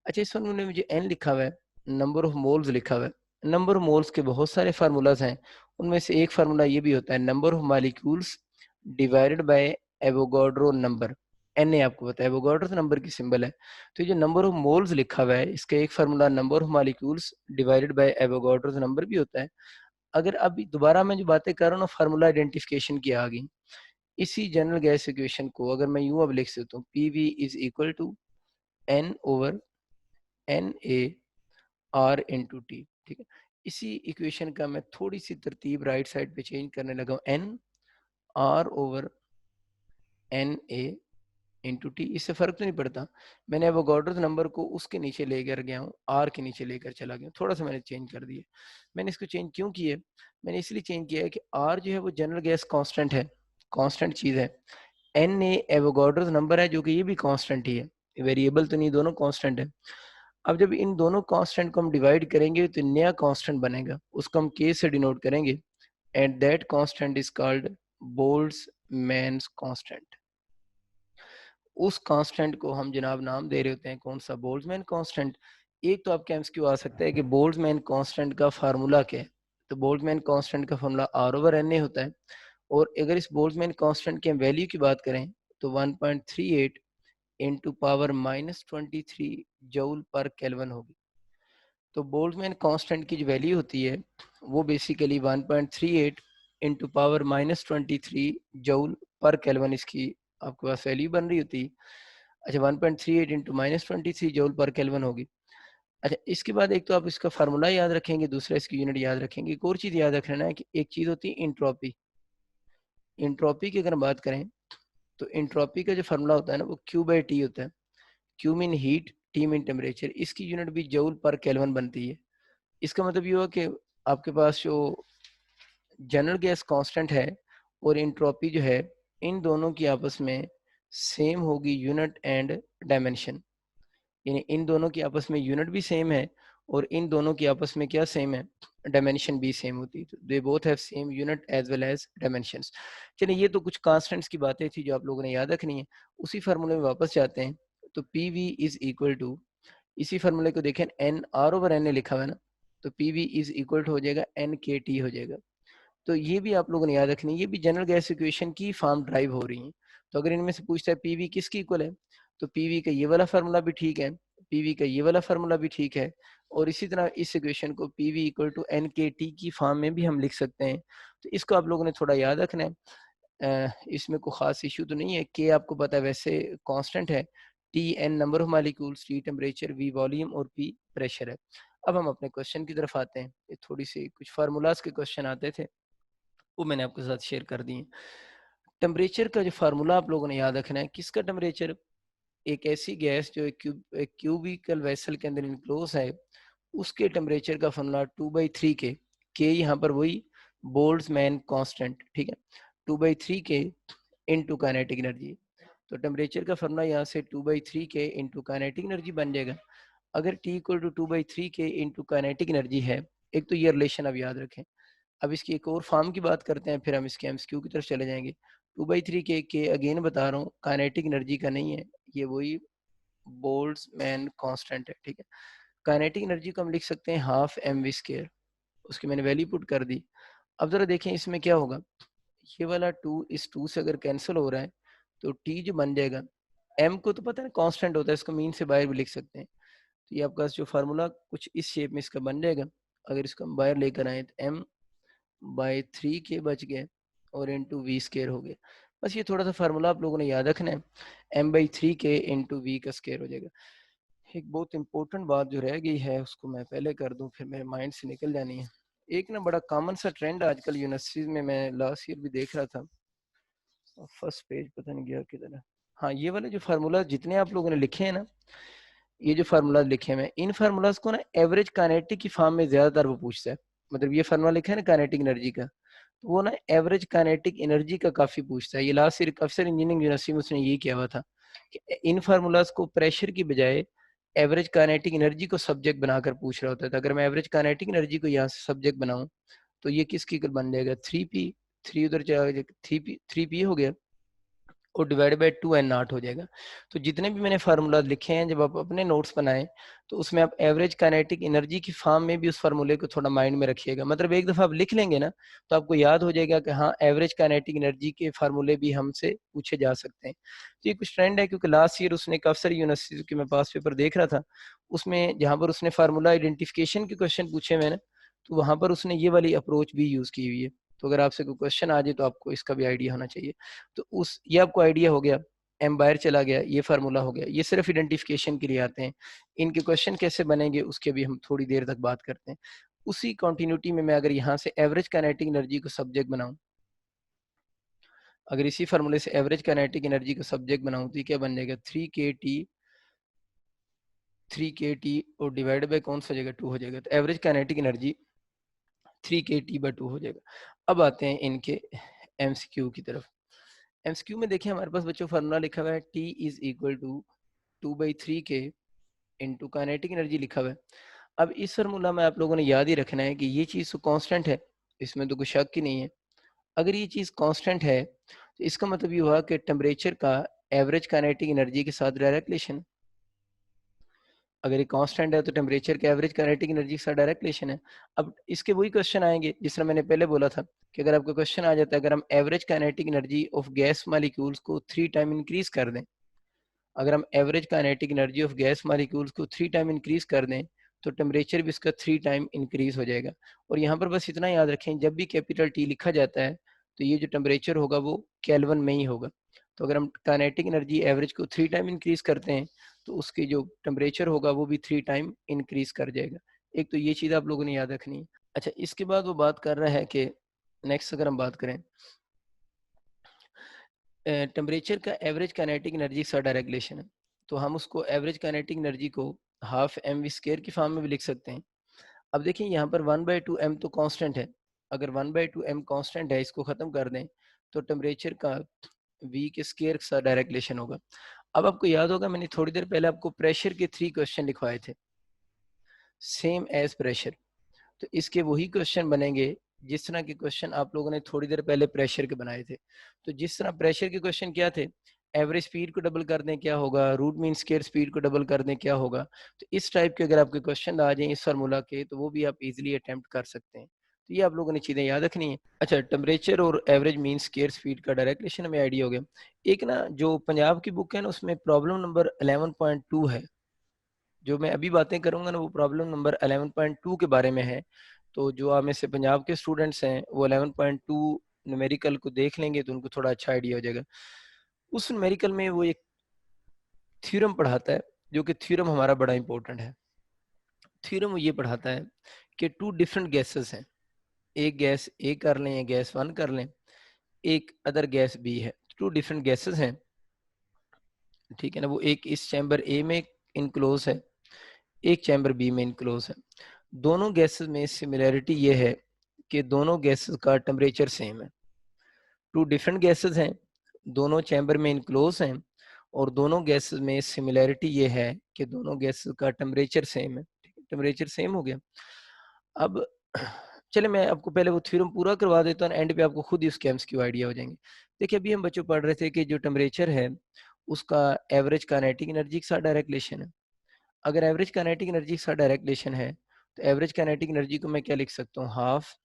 अच्छा, इस उन्होंने मुझे एन लिखा हुआ है, नंबर ऑफ मोल्स लिखा हुआ है। नंबर ऑफ मोल्स के बहुत सारे फार्मूलाज हैं, उनमें से एक फार्मूला ये भी होता है number of molecules divided by Avogadro number. N A आपको पता है एवोगाड्रो नंबर की सिंबल है। तो ये जो नंबर ऑफ मोल्स लिखा हुआ है, इसका एक formula number of molecules divided by Avogadro number भी होता है। अगर अभी दोबारा मैं जो बातें कर रहा हूँ ना फार्मूला आइडेंटिफिकेशन की आ गई, इसी जनरल गैस इक्वेशन को अगर मैं यूं अब लिख सकता हूँ, P V is equal to N over N A R into T, ठीक है। इसी इक्वेशन का मैं थोड़ी सी तरतीब राइट साइड पे चेंज करने लगा हूँ, N R over N A into T. इससे फर्क तो नहीं पड़ता, मैंने एवोगाड्रो नंबर को उसके नीचे लेकर गया हूँ, आर के नीचे लेकर चला गया हूँ, थोड़ा सा मैंने चेंज कर दिया। मैंने इसको चेंज क्यों किया? मैंने इसलिए चेंज किया है कि आर जो है वो जनरल गैस कांस्टेंट है, कांस्टेंट चीज है। एन ए एवोगाड्रो नंबर है जो कि ये भी कांस्टेंट ही है, वेरिएबल तो नहीं, दोनों कांस्टेंट है। अब जब इन दोनों कांस्टेंट को हम डिवाइड करेंगे तो नया कांस्टेंट बनेगा, उसको हम के से डिनोट करेंगे, and that constant is called Boltzmann's constant. उस कांस्टेंट को हम जनाब नाम दे रहे होते हैं कौन सा? Boltzmann constant. एक तो आपके एमसीक्यू आ सकता है कि बोल्ट्जमैन कांस्टेंट का फार्मूला क्या है? तो बोल्ट्जमैन कांस्टेंट का formula R over N A होता है, और अगर इस बोल्ट्जमैन कांस्टेंट के वैल्यू की बात करें तो 1.38 इंटू पावर -23 जूल पर केल्विन होगी। तो बोल्ट्जमैन कांस्टेंट की जो वैल्यू होती है वो बेसिकली 1.38 इंटू पावर -23 जूल पर केल्विन इसकी आपके पास वैल्यू बन रही होती है। अच्छा, 1.38 इंटू -23 जूल पर केल्विन होगी। अच्छा, इसके बाद एक तो आप इसका फार्मूला याद रखेंगे, दूसरा इसकी यूनिट याद रखेंगे। एक और चीज़ याद रखना है कि एक चीज़ होती है इंट्रोपी। इंट्रोपी की अगर हम बात करें तो इंट्रोपी का जो फार्मूला होता है ना वो क्यू बाई टी होता है। Q mean heat, T mean temperature, इसकी यूनिट भी जूल पर केल्विन बनती है। इसका मतलब ये हुआ कि आपके पास जो जनरल गैस कांस्टेंट है और इंट्रोपी जो है, इन दोनों की आपस में सेम होगी यूनिट एंड डायमेंशन, यानी इन दोनों की आपस में यूनिट भी सेम है और इन दोनों की आपस में क्या सेम है? डायमेंशन भी सेम होती है। They both have same unit as well as dimensions. चलिए, ये तो कुछ कांस्टेंट्स की बातें थी जो आप लोगों ने याद रखनी है। उसी फार्मूले में वापस जाते हैं, तो P V is equal to, इसी फार्मूले को देखें, N R over N A लिखा हुआ है ना, तो P V is equal to हो जाएगा एन के टी हो जाएगा। तो ये भी आप लोगों ने याद रखनी है, ये भी जनरल गैस इक्वेशन की फॉर्म ड्राइव हो रही है। तो अगर इनमें से पूछता है पीवी किसकी इक्वल है, तो पीवी का ये वाला फार्मूला भी ठीक है, पीवी का ये वाला फार्मूला भी ठीक है, और इसी तरह इस इक्वेशन को पीवी इक्वल टू एन के टी की फॉर्म में भी हम लिख सकते हैं। तो इसको आप लोगों ने थोड़ा याद रखना है। इसमें कोई खास इशू तो नहीं है, के आपको पता है वैसे कांस्टेंट है, T N number of molecules, T temperature, V volume और पी प्रेशर है। अब हम अपने क्वेश्चन की तरफ आते हैं। ये थोड़ी सी कुछ फार्मूलाज के क्वेश्चन आते थे, वो मैंने आपके साथ शेयर कर दिए। टेम्परेचर का जो फार्मूला आप लोगों ने याद रखना है, किसका टेम्परेचर? एक ऐसी गैस जो एक क्यूबिकल वेसल के अंदर इनक्लोज है, उसके टेम्परेचर का फार्मूला 2/3 के यहाँ पर वही बोल्ट्जमैन कांस्टेंट, ठीक है, 2/3 के इनटू काइनेटिक एनर्जी। तो टेम्परेचर का फार्मूला यहाँ से 2/3 के इनटू काइनेटिक एनर्जी बन जाएगा। अगर T इक्वल टू 2/3 के इनटू काइनेटिक एनर्जी है, एक तो ये रिलेशन अब याद रखें। अब इसकी एक और फॉर्म की बात करते हैं, फिर हम इसके एमसीक्यू की तरफ चले जाएंगे। 2/3 के अगेन बता रहा हूँ काइनेटिक एनर्जी का नहीं है, ये वही बोल्ट्जमैन कांस्टेंट है, ठीक है। काइनेटिक एनर्जी को हम लिख सकते हैं हाफ एम वी स्केयर, उसकी मैंने वैल्यू पुट कर दी। अब जरा देखें इसमें क्या होगा, ये वाला 2 इस 2 से अगर कैंसिल हो रहा है तो टी जो बन जाएगा, एम को तो पता है कांस्टेंट होता है, इसको मीन से बाहर भी लिख सकते हैं। तो ये आपका जो फार्मूला कुछ इस शेप में इसका बन जाएगा। अगर इसको हम बाहर लेकर आए तो एम बाई 3 के बच गए और इंटू वी स्केयर हो गया। बस ये थोड़ा सा फार्मूला आप लोगों ने याद रखना है, m/3 के इंटू वी का स्केयर हो जाएगा। एक बहुत इंपॉर्टेंट बात जो रह गई है उसको मैं पहले कर दूं, फिर मेरे माइंड से निकल जानी है। एक ना बड़ा कॉमन सा ट्रेंड आजकल यूनिवर्सिटीज में, मैं लास्ट ईयर भी देख रहा था, फर्स्ट पेज पता नहीं गया किधर है। हाँ, ये वाले जो फार्मूला जितने आप लोगों ने लिखे हैं ना, ये जो फार्मूलाज लिखे हैं, इन फार्मूलाज को ना एवरेज काइनेटिक की फॉर्म में ज्यादातर वो पूछता है। मतलब ये फार्मूला लिखा है ना काइनेटिक एनर्जी का, तो वो ना एवरेज काइनेटिक एनर्जी का काफी पूछता है। ये लास्ट ईयर काफी सारी इंजीनियरिंग यूनिवर्सिटी में उसने ये किया हुआ था कि इन फार्मूलाज को प्रेशर की बजाय एवरेज काइनेटिक एनर्जी को सब्जेक्ट बनाकर पूछ रहा होता है। तो अगर मैं एवरेज काइनेटिक एनर्जी को यहाँ से सब्जेक्ट बनाऊं तो ये किसकी बन जाएगा, 3p, 3 उधर जाएगा, 3p हो गया, और डिवाइड बाय 2n0 हो जाएगा। तो जितने भी मैंने फार्मूला लिखे हैं, जब आप अपने नोट्स बनाएं तो उसमें आप एवरेज काइनेटिक एनर्जी की फॉर्म में भी उस फार्मूले को थोड़ा माइंड में रखिएगा। मतलब एक दफा आप लिख लेंगे ना तो आपको याद हो जाएगा कि हाँ, एवरेज काइनेटिक एनर्जी के फार्मूले भी हमसे पूछे जा सकते हैं। तो ये कुछ ट्रेंड है, क्योंकि लास्ट ईयर उसने काफी सारी यूनिवर्सिटी के मैं पास पेपर देख रहा था, उसमें जहाँ पर उसने फार्मूला आइडेंटिफिकेशन के क्वेश्चन पूछे मैंने, तो वहां पर उसने ये वाली अप्रोच भी यूज की हुई है। तो अगर आपसे कोई क्वेश्चन आ जाए तो आपको इसका भी आइडिया होना चाहिए। तो उस ये आपको आइडिया हो गया, एम बाहर चला गया, ये फार्मूला हो गया। ये सिर्फ आइडेंटिफिकेशन के लिए आते हैं, इनके क्वेश्चन कैसे बनेंगे उसके भी हम थोड़ी देर तक बात करते हैं। उसी कंटिन्यूटी में मैं अगर यहाँ से एवरेज काइनेटिक एनर्जी को सब्जेक्ट बनाऊं, अगर इसी फार्मूले से एवरेज काइनेटिक एनर्जी को सब्जेक्ट बनाऊं तो ये क्या बन जाएगा, 3 kT और डिवाइड बाय कौन सा हो जाएगा, 2 हो जाएगा। तो एवरेज काइनेटिक एनर्जी 3 kT/2 हो जाएगा। अब आते हैं इनके एमसीक्यू की तरफ। एमसीक्यू में देखिए हमारे पास बच्चों फार्मूला लिखा हुआ है, T is equal to 2/3 k into kinetic energy लिखा हुआ है। अब इस फार्मूला में आप लोगों ने याद ही रखना है कि ये चीज़ तो कांस्टेंट है, इसमें तो कोई शक ही नहीं है। अगर ये चीज़ कांस्टेंट है तो इसका मतलब ये हुआ कि टेम्परेचर का एवरेज काइनेटिक एनर्जी के साथ डायरेक्ट रिलेशन। अगर ये कांस्टेंट है तो टेम्परेचर के एवरेज काइनेटिक एनर्जी के साथ डायरेक्ट रिलेशन है। अब इसके वही क्वेश्चन आएंगे जिस तरह मैंने पहले बोला था कि अगर आपका क्वेश्चन आ जाता है, अगर हम average kinetic energy of gas molecules को 3 टाइम इंक्रीज कर दें, अगर हम average kinetic energy of gas molecules को 3 टाइम इंक्रीज कर दें तो टेम्परेचर भी इसका 3 टाइम इंक्रीज हो जाएगा। और यहाँ पर बस इतना याद रखें, जब भी कैपिटल टी लिखा जाता है तो ये जो टेम्परेचर होगा वो केल्विन में ही होगा। तो अगर हम काइनेटिक एनर्जी एवरेज को 3 टाइम इंक्रीज करते हैं तो उसकी जो टेम्परेचर होगा वो भी 3 टाइम इंक्रीज कर जाएगा। एक तो ये चीज़ आप लोगों ने याद रखनी है। अच्छा, इसके बाद वो बात कर रहा है कि नेक्स्ट अगर हम बात करें टेम्परेचर का एवरेज काइनेटिक एनर्जी का डायरेक्ट रिलेशन है, तो हम उसको एवरेज काइनेटिक एनर्जी को हाफ एम वी स्केयर की फॉर्म में भी लिख सकते हैं। अब देखिए यहाँ पर 1/2m तो कांस्टेंट है, अगर 1/2m कांस्टेंट है इसको खत्म कर दें तो टेम्परेचर का v के स्केयर के साथ डायरेक्ट रिलेशन होगा। अब आपको याद होगा मैंने थोड़ी देर पहले आपको प्रेशर के 3 क्वेश्चन लिखवाए थे, सेम एज प्रेशर। तो इसके वही क्वेश्चन बनेंगे जिस तरह के क्वेश्चन आप लोगों ने थोड़ी देर पहले प्रेशर के बनाए थे। तो जिस तरह प्रेशर के क्वेश्चन क्या थे, एवरेज स्पीड को डबल कर दें क्या होगा, रूट मीन स्क्वायर स्पीड को डबल कर दें क्या होगा। तो इस टाइप के अगर आपके क्वेश्चन आ जाएं इस फार्मूला के तो वो भी आप इजीली अटेम्प्ट कर सकते हैं। तो ये आप लोगों ने चीज़ें याद रखनी है। अच्छा, टेम्परेचर और एवरेज मीन स्क्वायर स्पीड का डायरेक्ट रिलेशन हमें आइडिया हो गया। एक ना जो पंजाब की बुक है ना उसमें प्रॉब्लम नंबर 11.2 है, जो मैं अभी बातें करूंगा ना वो प्रॉब्लम नंबर 11.2 के बारे में है। तो जो आप में से पंजाब के स्टूडेंट्स हैं वो 11.2 न्यूमेरिकल को देख लेंगे तो उनको थोड़ा अच्छा आइडिया हो जाएगा। उस न्यूमेरिकल में वो एक थ्योरम पढ़ाता है, जो कि थ्योरम हमारा बड़ा इंपॉर्टेंट है। थ्योरम वो ये पढ़ाता है कि 2 डिफरेंट गैसेस हैं, एक गैस ए कर लें या गैस 1 कर लें, एक अदर गैस बी है। 2 डिफरेंट गैसेस हैं, ठीक है ना, वो एक इस चैम्बर ए में इनक्लोज है, एक चैम्बर बी में इनक्लोज है। दोनों गैसेस में सिमिलैरिटी ये है कि दोनों गैसेस का टेम्परेचर सेम है। 2 डिफरेंट गैसेस हैं, दोनों चैम्बर में इनक्लोज हैं, और दोनों गैसेस में सिमिलैरिटी ये है कि दोनों गैसेस का टेम्परेचर सेम है। टेम्परेचर सेम हो गया। अब चले मैं आपको पहले वो थ्योरम पूरा करवा देता हूँ, एंड पे आपको खुद ही उसके एमसीक्यू आइडिया हो जाएंगे। देखिए अभी हम बच्चों पढ़ रहे थे कि जो टेम्परेचर है उसका एवरेज काइनेटिक एनर्जी के साथ डायरेक्ट रिलेशन है। अगर एवरेज काइनेटिक एनर्जी के साथ डायरेक्ट रिलेशन है तो एवरेज काइनेटिक एनर्जी को मैं क्या लिख सकता हूँ, हाफ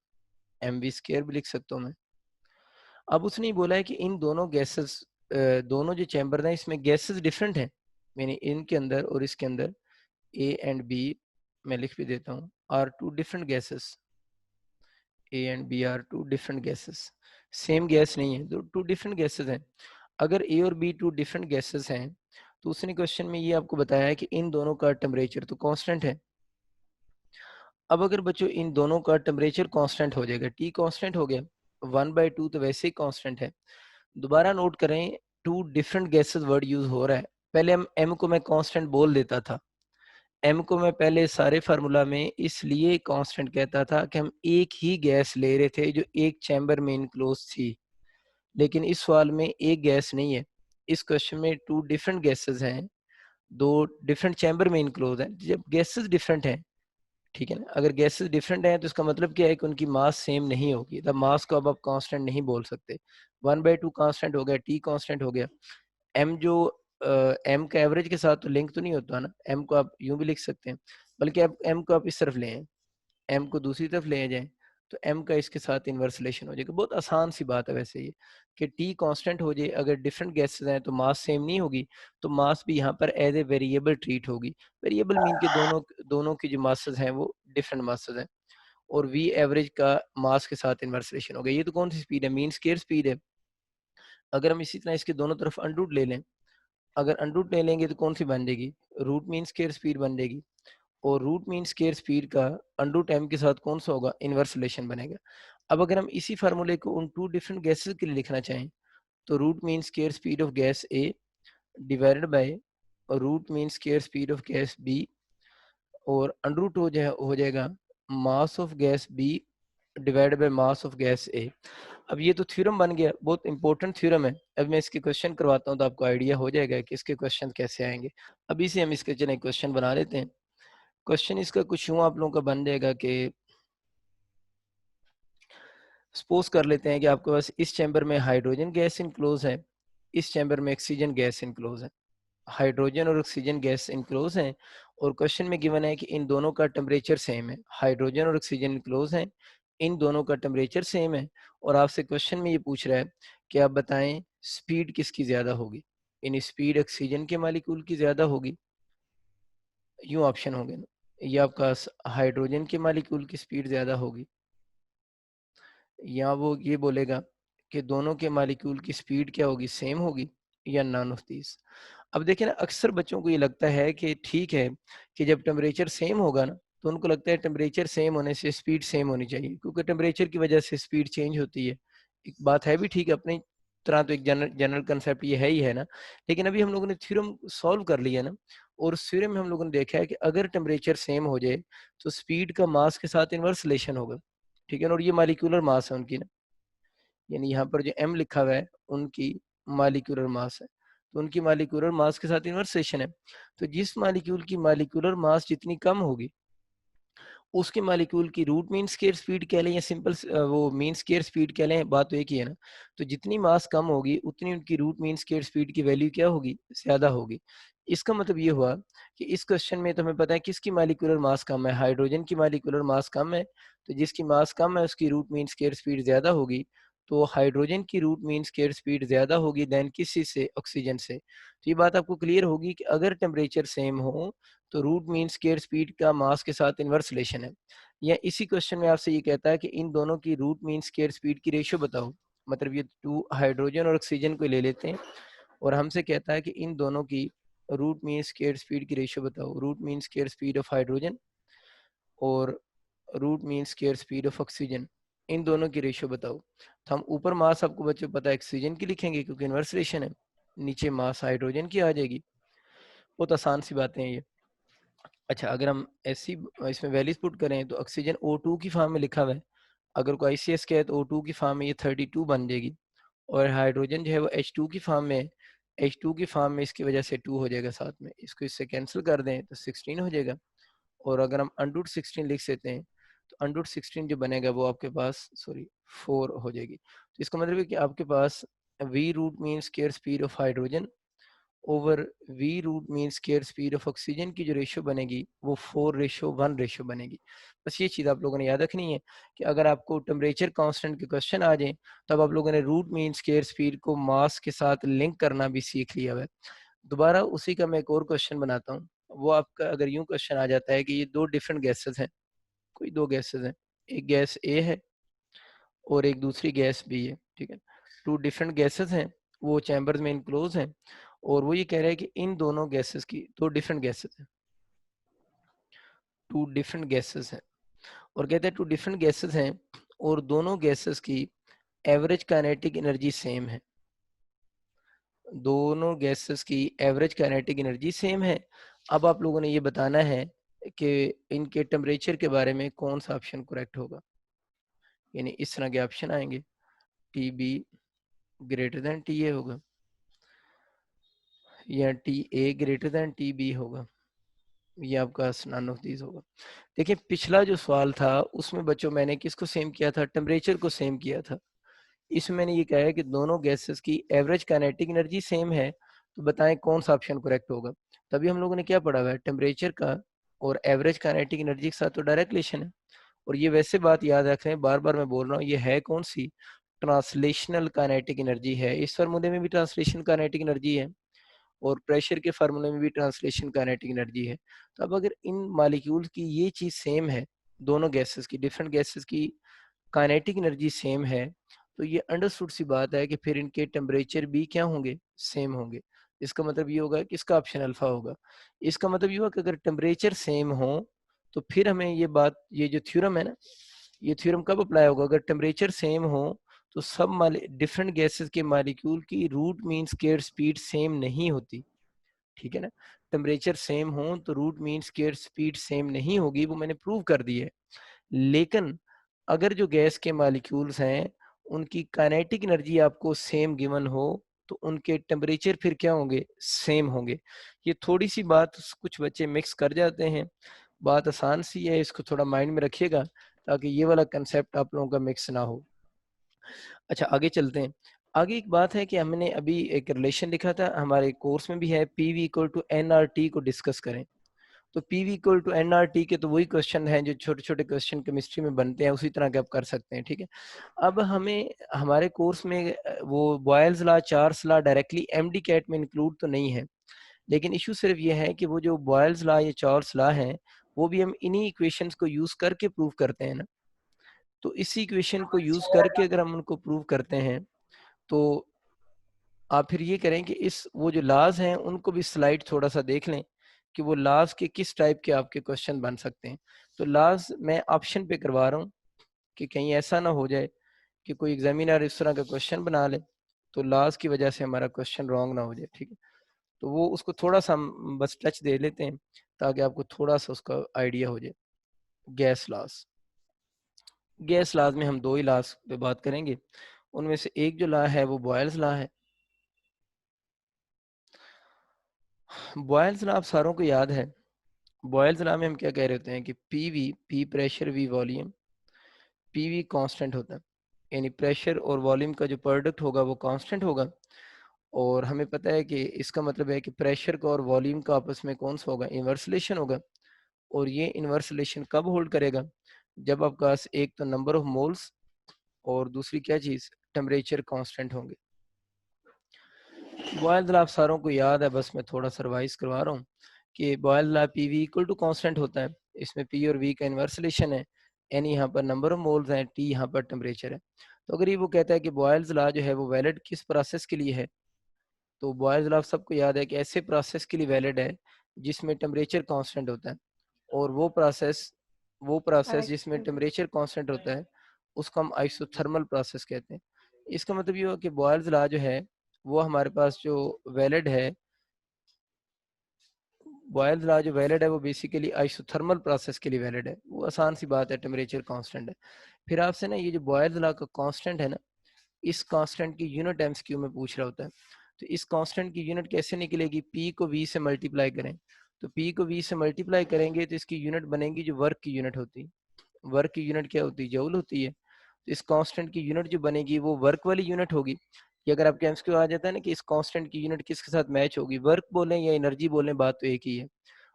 एम वी स्क्वायर भी लिख सकता हूँ मैं। अब उसने बोला है कि इन दोनों गैसेस, दोनों जो चैम्बर हैं इसमें गैसेस डिफरेंट हैं, यानी इनके अंदर और इसके अंदर ए एंड बी, मैं लिख भी देता हूँ, are 2 different gases. A and B are 2 different gases, same gas नहीं है, दो 2 डिफरेंट गैसेस हैं। अगर ए और बी 2 डिफरेंट गैसेस हैं तो उसने क्वेश्चन में ये आपको बताया है कि इन दोनों का टेम्परेचर तो कांस्टेंट है। अब अगर बच्चों इन दोनों का टेम्परेचर कांस्टेंट हो जाएगा, टी कांस्टेंट हो गया, 1/2 तो वैसे ही कांस्टेंट है। दोबारा नोट करें, two different gases word use हो रहा है। पहले हम एम को मैं कांस्टेंट बोल देता था, एम को मैं पहले सारे फार्मूला में इसलिए कांस्टेंट कहता था कि हम एक ही गैस ले रहे थे जो एक चैम्बर में इनक्लोज थी। लेकिन इस सवाल में एक गैस नहीं है, इस क्वेश्चन में टू डिफरेंट गैसेस हैं, दो डिफरेंट चैम्बर में इनक्लोज हैं। जब गैसेस डिफरेंट हैं, ठीक है ना, अगर गैसेस डिफरेंट हैं तो इसका मतलब क्या है कि उनकी मास सेम नहीं होगी। तब मास को अब आप कांस्टेंट नहीं बोल सकते। 1/2 कांस्टेंट हो गया, टी कांस्टेंट हो गया। एम जो एम का एवरेज के साथ तो लिंक तो नहीं होता ना, एम को आप यूं भी लिख सकते हैं, बल्कि आप एम को आप इस तरफ ले आए, एम को दूसरी तरफ ले जाएं, तो एम का इसके साथ इन्वर्स रिलेशन हो जाएगा। बहुत आसान सी बात है वैसे ये, कि टी कांस्टेंट हो जाए, अगर डिफरेंट गैसेस हैं तो मास सेम नहीं होगी, तो मास भी यहाँ पर एज ए वेरिएबल ट्रीट होगी। वेरिएबल मीन के दोनों दोनों की जो मासेस हैं वो डिफरेंट मासेस हैं, और वी एवरेज का मास के साथ इन्वर्स रिलेशन हो गया। ये तो कौन सी स्पीड है, मीन स्क्वायर स्पीड है। अगर हम इसी तरह इसके दोनों तरफ अंडरूट ले लें, अगर अंडरूट ले लेंगे तो कौन सी बन जाएगी, रूट मीन स्क्वायर स्पीड बन जाएगी। और रूट मीन स्क्वायर स्पीड का अंडरूट एम के साथ कौन सा होगा, इनवर्स रिलेशन बनेगा। अब अगर हम इसी फार्मूले को उन टू डिफरेंट गैसेस के लिए लिखना चाहें, तो root mean square speed of gas A divided by root mean square speed of gas B, और अंडरूट हो जाएगा mass of gas B divided by mass of gas A. अब ये तो थ्योरम बन गया, बहुत इंपॉर्टेंट थ्योरम है। अब मैं इसके क्वेश्चन करवाता हूँ तो आपको आइडिया हो जाएगा कि इसके क्वेश्चन कैसे आएंगे। अभी से हम इसके चले क्वेश्चन बना लेते हैं। क्वेश्चन इसका कुछ यूं आप लोगों का बन जाएगा कि सपोज कर लेते हैं कि आपके पास इस चैम्बर में हाइड्रोजन गैस इनक्लोज है, इस चैम्बर में ऑक्सीजन गैस इनक्लोज है, हाइड्रोजन और ऑक्सीजन गैस इनक्लोज हैं, और क्वेश्चन में गिवन है कि इन दोनों का टेम्परेचर सेम है, हाइड्रोजन और ऑक्सीजन इनक्लोज हैं, इन दोनों का टेम्परेचर सेम है, और आपसे क्वेश्चन में ये पूछ रहा है कि आप बताएं स्पीड किसकी ज्यादा होगी। इन स्पीड ऑक्सीजन के मालिक्यूल की ज्यादा होगी, यूं ऑप्शन होंगे ना, या आपका हाइड्रोजन के मालिक्यूल की स्पीड ज्यादा होगी, या वो ये बोलेगा कि दोनों के मालिक्यूल की स्पीड क्या होगी, सेम होगी, या नन ऑफ दीज। अब देखिए ना, अक्सर बच्चों को ये लगता है कि ठीक है कि जब टेम्परेचर सेम होगा ना, तो उनको लगता है टेम्परेचर सेम होने से स्पीड सेम होनी चाहिए, क्योंकि टेम्परेचर की वजह से स्पीड चेंज होती है। एक बात है भी ठीक है, अपनी तरह तो एक जनरल कंसेप्ट ये है ही है ना। लेकिन अभी हम लोगों ने थ्योरम सॉल्व कर लिया ना, और उस थ्योरम में हम लोगों ने देखा है कि अगर टेम्परेचर सेम हो जाए तो स्पीड का मास के साथ इनवर्स रिलेशन होगा, ठीक है ना। और ये मालिक्यूलर मास है उनकी ना, यानी यहाँ पर जो एम लिखा हुआ है उनकी मालिक्यूलर मास है, तो उनकी मालिक्यूलर मास के साथ इनवर्स रिलेशन है। तो जिस मालिक्यूल की मालिक्यूलर मास जितनी कम होगी, उसके मालिक्यूल की रूट मीन स्क्वायर स्पीड कह लें या सिंपल वो मीन स्क्वायर स्पीड कह लें, बात तो एक ही है ना। तो जितनी मास कम होगी उतनी उनकी रूट मीन स्क्वायर स्पीड की वैल्यू क्या होगी, ज्यादा होगी। इसका मतलब ये हुआ कि इस क्वेश्चन में तो हमें पता है किसकी मालिक्यूलर मास कम है, हाइड्रोजन की मालिक्यूलर मास कम है, तो जिसकी मास कम है उसकी रूट मीन स्क्वायर स्पीड ज्यादा होगी। तो हाइड्रोजन की रूट मीन स्क्वायर स्पीड ज्यादा होगी देन किसी से, ऑक्सीजन से। तो ये बात आपको क्लियर होगी कि अगर टेम्परेचर सेम हो तो रूट मीन स्क्वायर स्पीड का मास के साथ इनवर्स रिलेशन है। या इसी क्वेश्चन में आपसे ये कहता है कि इन दोनों की रूट मीन स्क्वायर स्पीड की रेशियो बताओ। मतलब ये टू हाइड्रोजन और ऑक्सीजन को ले लेते हैं, और हमसे कहता है कि इन दोनों की रूट मीन स्क्वायर स्पीड की रेशियो बताओ, root mean square speed of hydrogen और root mean square speed of oxygen, इन दोनों की रेशियो बताओ। तो हम ऊपर मास आपको बच्चों पता है ऑक्सीजन की लिखेंगे क्योंकि इनवर्स रिलेशन है, नीचे मास हाइड्रोजन की आ जाएगी। बहुत आसान सी बातें हैं ये। अच्छा, अगर हम ऐसी इसमें वैल्यूज पुट करें तो ऑक्सीजन O2 की फॉर्म में लिखा हुआ है, अगर कोई ICS के है तो O2 की फॉर्म में ये 32 बन जाएगी, और हाइड्रोजन जो है वो H2 की फॉर्म में है, H2 की फॉर्म में इसकी वजह से 2 हो जाएगा साथ में, इसको इससे कैंसिल कर दें तो 16 हो जाएगा। और अगर हम अंडरूट 16 लिख देते हैं तो अंडरूट 16 जो बनेगा वो आपके पास सॉरी 4 हो जाएगी। तो इसका मतलब है कि आपके पास v root mean square speed of hydrogen over v root mean square speed of oxygen की जो रेशियो बनेगी वो 4:1 रेशियो बनेगी। बस ये चीज़ आप लोगों ने याद रखनी है कि अगर आपको टेम्परेचर कांस्टेंट के क्वेश्चन आ जाए, तब आप लोगों ने रूट मीन स्क्वायर स्पीड को मास के साथ लिंक करना भी सीख लिया है। दोबारा उसी का मैं एक और क्वेश्चन बनाता हूँ। वो आपका अगर यूं क्वेश्चन आ जाता है कि ये दो डिफरेंट गैसेस हैं, कोई दो गैसेस हैं, एक गैस ए है और एक दूसरी गैस बी है, ठीक है। टू डिफरेंट गैसेस हैं, वो चैम्बर्स में इनक्लोज हैं, और वो ये कह रहा है कि इन दोनों गैसेस की दो डिफरेंट गैसेस हैं, टू डिफरेंट गैसेस हैं, और कहते हैं टू डिफरेंट गैसेस हैं और दोनों गैसेस की एवरेज काइनेटिक एनर्जी सेम है। दोनों गैसेस की एवरेज काइनेटिक एनर्जी सेम है। अब आप लोगों ने ये बताना है कि इनके टेम्परेचर के बारे में कौन सा ऑप्शन करेक्ट होगा। यानी इस तरह के ऑप्शन आएंगे, T B greater than T A होगा या T A greater than T B होगा, ये आपका नन ऑफ दीज होगा। देखिए पिछला जो सवाल था उसमें बच्चों मैंने किसको सेम किया था, टेम्परेचर को सेम किया था। इसमें मैंने ये कहा है कि दोनों गैसेस की एवरेज काइनेटिक एनर्जी सेम है, तो बताएं कौन सा ऑप्शन करेक्ट होगा। तभी हम लोगों ने क्या पढ़ा हुआ है, टेम्परेचर का और एवरेज काइनेटिक एनर्जी के साथ तो डायरेक्ट रिलेशन है। और ये वैसे बात याद रख रहे हैं, बार बार मैं बोल रहा हूँ, ये है कौन सी, ट्रांसलेशनल काइनेटिक एनर्जी है। इस फार्मूले में भी ट्रांसलेशन काइनेटिक एनर्जी है और प्रेशर के फार्मूले में भी ट्रांसलेशन काइनेटिक एनर्जी है। तो अब अगर इन मालिक्यूल्स की ये चीज सेम है, दोनों गैसेस की, डिफरेंट गैसेस की काइनेटिक एनर्जी सेम है, तो ये अंडरस्टूड सी बात है कि फिर इनके टेम्परेचर भी क्या होंगे, सेम होंगे। इसका मतलब ये होगा कि इसका ऑप्शन अल्फा होगा। इसका मतलब ये होगा कि अगर टेम्परेचर सेम हो तो फिर हमें ये बात, ये जो थ्योरम है ना, ये थ्योरम कब अप्लाई होगा, अगर टेम्परेचर सेम हो तो सब डिफरेंट गैसेस के मालिक्यूल की root mean square speed same नहीं होती। ठीक है ना, टेम्परेचर सेम हो तो root mean square speed same नहीं होगी, वो मैंने प्रूव कर दी है। लेकिन अगर जो गैस के मॉलिक्यूल्स हैं उनकी काइनेटिक एनर्जी आपको सेम गिवन हो तो उनके टेम्परेचर फिर क्या होंगे, सेम होंगे। ये थोड़ी सी बात कुछ बच्चे मिक्स कर जाते हैं, बात आसान सी है, इसको थोड़ा माइंड में रखिएगा ताकि ये वाला कंसेप्ट आप लोगों का मिक्स ना हो। अच्छा आगे चलते हैं। आगे एक बात है कि हमने अभी एक रिलेशन लिखा था, हमारे कोर्स में भी है, P V equal to N R T को डिस्कस करें। तो P V equal to N R T के तो वही क्वेश्चन हैं जो छोटे छोटे क्वेश्चन केमिस्ट्री में बनते हैं, उसी तरह के आप कर सकते हैं। ठीक है, अब हमें हमारे कोर्स में वो Boyle's law, Charles law directly MD CAT में इंक्लूड तो नहीं है, लेकिन इशू सिर्फ ये है कि वो जो बॉयल्स लॉ या चार्ल्स लॉ है वो भी हम इन्हीं इक्वेशंस को यूज करके प्रूव करते हैं ना। तो इसी इक्वेशन को यूज करके अगर हम उनको प्रूव करते हैं तो आप फिर ये करें कि इस वो जो लाज हैं उनको भी स्लाइड थोड़ा सा देख लें कि वो लाज के किस टाइप के आपके क्वेश्चन बन सकते हैं। तो लाज मैं ऑप्शन पे करवा रहा हूँ कि कहीं ऐसा ना हो जाए कि कोई एग्जामिनर इस तरह का क्वेश्चन बना ले तो लाज की वजह से हमारा क्वेश्चन रॉन्ग ना हो जाए। ठीक है, तो वो उसको थोड़ा सा हम बस टच दे लेते हैं ताकि आपको थोड़ा सा उसका आइडिया हो जाए। गैस लाज, गैस लाज में हम दो ही लाज पे बात करेंगे, उनमें से एक जो ला है वो बॉयल्स ला है। बॉयल्स लॉ आप सारों को याद है। बॉयल्स लॉ में हम क्या कह रहे होते हैं कि P V, P pressure, V volume, P V constant होता है, यानी प्रेशर और वॉल्यूम का जो प्रोडक्ट होगा वो कांस्टेंट होगा। और हमें पता है कि इसका मतलब है कि प्रेशर का और वॉल्यूम का आपस में कौन सा होगा, इनवर्स रिलेशन होगा। और ये इनवर्स रिलेशन कब होल्ड करेगा, जब आपके पास एक तो नंबर ऑफ मोल्स और दूसरी क्या चीज़, टेम्परेचर कांस्टेंट होंगे। बॉयल्स लॉ आप सारों को याद है, बस मैं थोड़ा सा रिवाइज करवा रहा हूँ कि Boyle's law P V equal to constant होता है, इसमें पी और वी का इनवर्स रिलेशन है, एन यहाँ पर नंबर ऑफ मोल्स हैं, टी यहाँ पर टेम्परेचर है। तो अगर ये वो कहता है कि बॉयल्स लॉ जो है वो वैलिड किस प्रोसेस के लिए है, तो बॉयल्स लॉ सबको याद है कि ऐसे प्रोसेस के लिए वैलिड है जिसमें टेम्परेचर कांस्टेंट होता है। और वो प्रोसेस जिसमें टेम्परेचर कांस्टेंट होता है उसको हम आइसोथर्मल प्रोसेस कहते हैं। इसका मतलब ये हुआ कि बॉयल्स लॉ जो है वो हमारे पास जो वैलिड है, बॉयल्स लॉ जो वैलिड है वो बेसिकली आइसोथर्मल प्रोसेस के लिए वैलिड है। वो आसान सी बात है, टेम्परेचर कांस्टेंट है। फिर आपसे ना ये जो बॉयल्स लॉ का कांस्टेंट है ना, इस कांस्टेंट की यूनिट एमसीक्यू में पूछ रहा होता है। तो इस कांस्टेंट की यूनिट कैसे निकलेगी, पी को वी से मल्टीप्लाई करें। तो पी को वी से मल्टीप्लाई करेंगे तो इसकी यूनिट बनेगी जो वर्क की यूनिट होती है। वर्क की यूनिट क्या होती है, जूल होती है। तो इस कांस्टेंट की यूनिट जो बनेगी वो वर्क वाली यूनिट होगी। कि अगर आपके एमसीक्यू आ जाता है ना कि इस कांस्टेंट की यूनिट किसके साथ मैच होगी, वर्क बोलें या एनर्जी बोलें, बात तो एक ही है।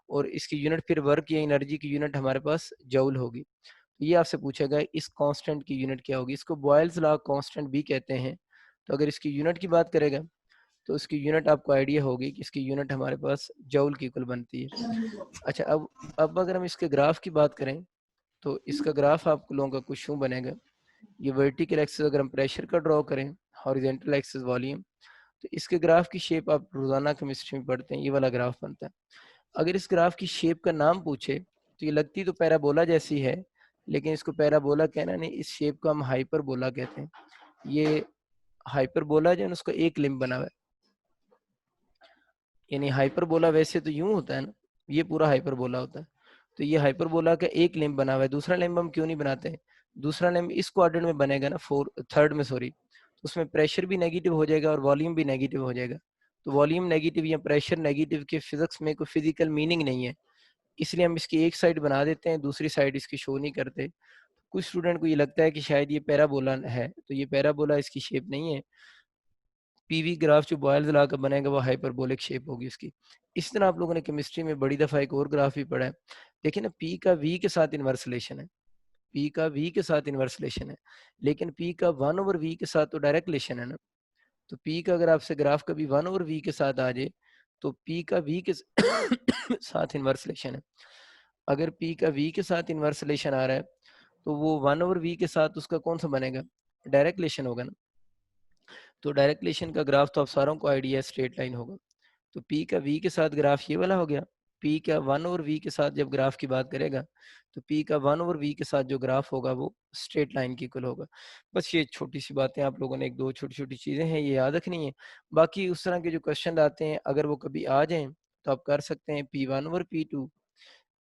और इसकी यूनिट फिर वर्क या एनर्जी की यूनिट हमारे पास जूल होगी। तो ये आपसे पूछेगा इस कांस्टेंट की यूनिट क्या होगी, इसको बॉयल्स लॉ कांस्टेंट भी कहते हैं। तो अगर इसकी यूनिट की बात करेगा तो इसकी यूनिट आपको आइडिया होगी कि इसकी यूनिट हमारे पास जूल की इक्वल बनती है। अच्छा अब अगर हम इसके ग्राफ की बात करें तो इसका ग्राफ आप लोगों का कुछ यूं बनेगा। ये वर्टिकल एक्सिस अगर हम प्रेशर का ड्रॉ करें, हॉरिजॉन्टल एक्सिस वॉल्यूम, तो इसके ग्राफ की शेप आप रोजाना केमिस्ट्री में पढ़ते हैं, ये वाला ग्राफ बनता है। अगर इस ग्राफ की शेप का नाम पूछे तो ये लगती तो पैराबोला जैसी है, लेकिन इसको पैराबोला कहना नहीं, इस शेप को हम हाइपरबोला कहते हैं। ये हाइपरबोला जो है उसका एक लिम्ब बना हुआ है, यानी हाइपरबोला वैसे तो यूं होता है ना, ये पूरा हाइपरबोला होता है, तो ये हाइपरबोला का एक लिम्ब बना हुआ है। दूसरा लिम्ब हम क्यों नहीं बनाते हैं? दूसरा लिम्ब इस क्वाड्रेंट में बनेगा ना, थर्ड में सॉरी, तो उसमें प्रेशर भी नेगेटिव हो जाएगा और वॉल्यूम भी नेगेटिव हो जाएगा। तो वॉल्यूम नेगेटिव या प्रेशर नेगेटिव के फिजिक्स में कोई फिजिकल मीनिंग नहीं है, इसलिए हम इसकी एक साइड बना देते हैं, दूसरी साइड इसकी शो नहीं करते। कुछ स्टूडेंट को ये लगता है कि शायद ये पैराबोला है, तो ये पैराबोला इसकी शेप नहीं है। पीवी ग्राफ जो बॉयल्स ला कर बनेगा वो हाइपरबोलिक शेप होगी इसकी। इस तरह आप लोगों ने केमिस्ट्री में बड़ी दफा एक और ग्राफ भी पढ़ा है। देखिए ना, पी का वी के साथ इनवर्स रिलेशन है, पी का वी के साथ इनवर्स रिलेशन है, लेकिन पी का 1/v के साथ तो डायरेक्ट रिलेशन है ना। तो पी का अगर आपसे ग्राफ कभी 1/v के साथ आ जाए, तो पी का वी के साथ इनवर्स रिलेशन है। अगर पी का वी के साथ इनवर्स रिलेशन आ रहा है, तो वो 1/v के साथ उसका कौन सा बनेगा? डायरेक्ट रिलेशन होगा ना। तो डायरेक्ट रिलेशन का ग्राफ तो आप सारों को आइडिया है, स्ट्रेट लाइन होगा। तो पी का वी के साथ ग्राफ ये वाला हो गया। पी का 1/v के साथ जब ग्राफ की बात करेगा, तो पी का 1/v के साथ जो ग्राफ होगा वो स्ट्रेट लाइन की इक्वल होगा। बस ये छोटी सी बातें आप लोगों ने, एक दो छोटी छोटी चीजें हैं ये याद रखनी है। बाकी उस तरह के जो क्वेश्चन आते हैं अगर वो कभी आ जाएं, तो आप कर सकते हैं P1/P2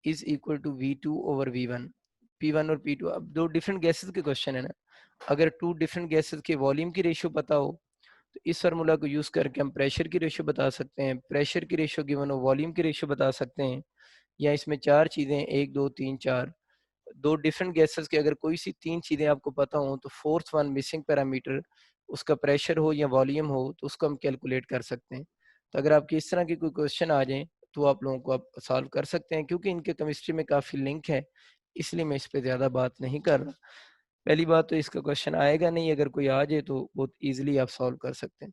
is equal to V2/V1। P1 और P2 अब दो डिफरेंट गैसेस के क्वेश्चन है ना, अगर टू डिफरेंट गैसेस के वॉल्यूम की रेशियो पता हो, तो इस फार्मूला को यूज करके हम प्रेशर की रेशियो बता सकते हैं, प्रेशर की रेशियो गिवन हो वॉल्यूम की रेशियो बता सकते हैं। या इसमें चार चीजें, एक दो तीन चार, दो डिफरेंट गैसेस के अगर कोई सी तीन चीजें आपको पता हो, तो फोर्थ वन मिसिंग पैरामीटर उसका प्रेशर हो या वॉल्यूम हो, तो उसको हम कैलकुलेट कर सकते हैं। तो अगर आपके इस तरह के कोई क्वेश्चन आ जाए, तो आप लोगों को आप सॉल्व कर सकते हैं, क्योंकि इनके केमिस्ट्री में काफी लिंक है, इसलिए मैं इस पर ज्यादा बात नहीं कर रहा। पहली बात तो इसका क्वेश्चन आएगा नहीं, अगर कोई आ जाए तो बहुत इजीली आप सॉल्व कर सकते हैं।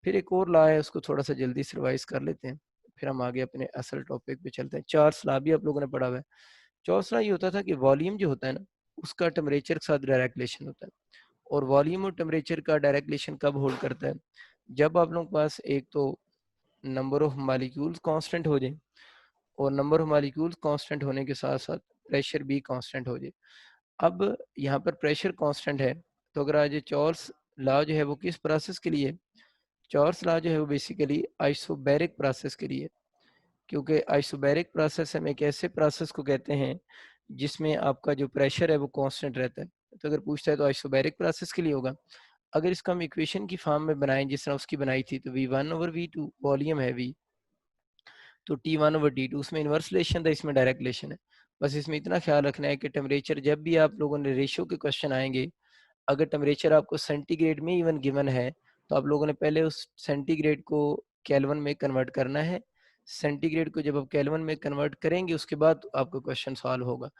फिर एक और ला है, उसको थोड़ा सा जल्दी से रिवाइज कर लेते हैं, फिर हम आगे अपने असल टॉपिक पे चलते हैं। चार्ल्स लॉ भी आप लोगों ने पढ़ा हुआ है। चार्ल्स लॉ ये होता था कि वॉल्यूम जो होता है ना, उसका टेम्परेचर के साथ डायरेक्ट रिलेशन होता है। और वॉल्यूम और टेम्परेचर का डायरेक्ट रिलेशन कब होल्ड करता है? जब आप लोगों के पास एक तो नंबर ऑफ मॉलिक्यूल्स कांस्टेंट हो जाए, और नंबर ऑफ मॉलिक्यूल्स कांस्टेंट होने के साथ साथ प्रेशर भी कांस्टेंट हो जाए। अब यहाँ पर प्रेशर कांस्टेंट है, तो अगर आज चार्ल्स लॉ जो है वो किस प्रोसेस के लिए? चार्ल्स लॉ जो है वो बेसिकली आइसोबैरिक प्रोसेस के लिए, क्योंकि आइसोबैरिक प्रोसेस हम एक ऐसे प्रोसेस को कहते हैं जिसमें आपका जो प्रेशर है वो कांस्टेंट रहता है। तो अगर पूछता है तो आइसोबैरिक प्रोसेस के लिए होगा। अगर इसको हम इक्वेशन की फॉर्म में बनाएं जिस तरह उसकी बनाई थी, तो V1/V2 वॉल्यूम है V, तो T1/T2 उसमें इनवर्स रिलेशन था, इसमें डायरेक्ट रिलेशन है। बस इसमें इतना ख्याल रखना है कि टेम्परेचर जब भी आप लोगों ने रेशियो के क्वेश्चन आएंगे, अगर टेम्परेचर आपको सेंटीग्रेड में इवन गिवन है, तो आप लोगों ने पहले उस सेंटीग्रेड को केल्विन में कन्वर्ट करना है। सेंटीग्रेड को जब आप केल्विन में कन्वर्ट करेंगे, उसके बाद आपका क्वेश्चन सॉल्व होगा।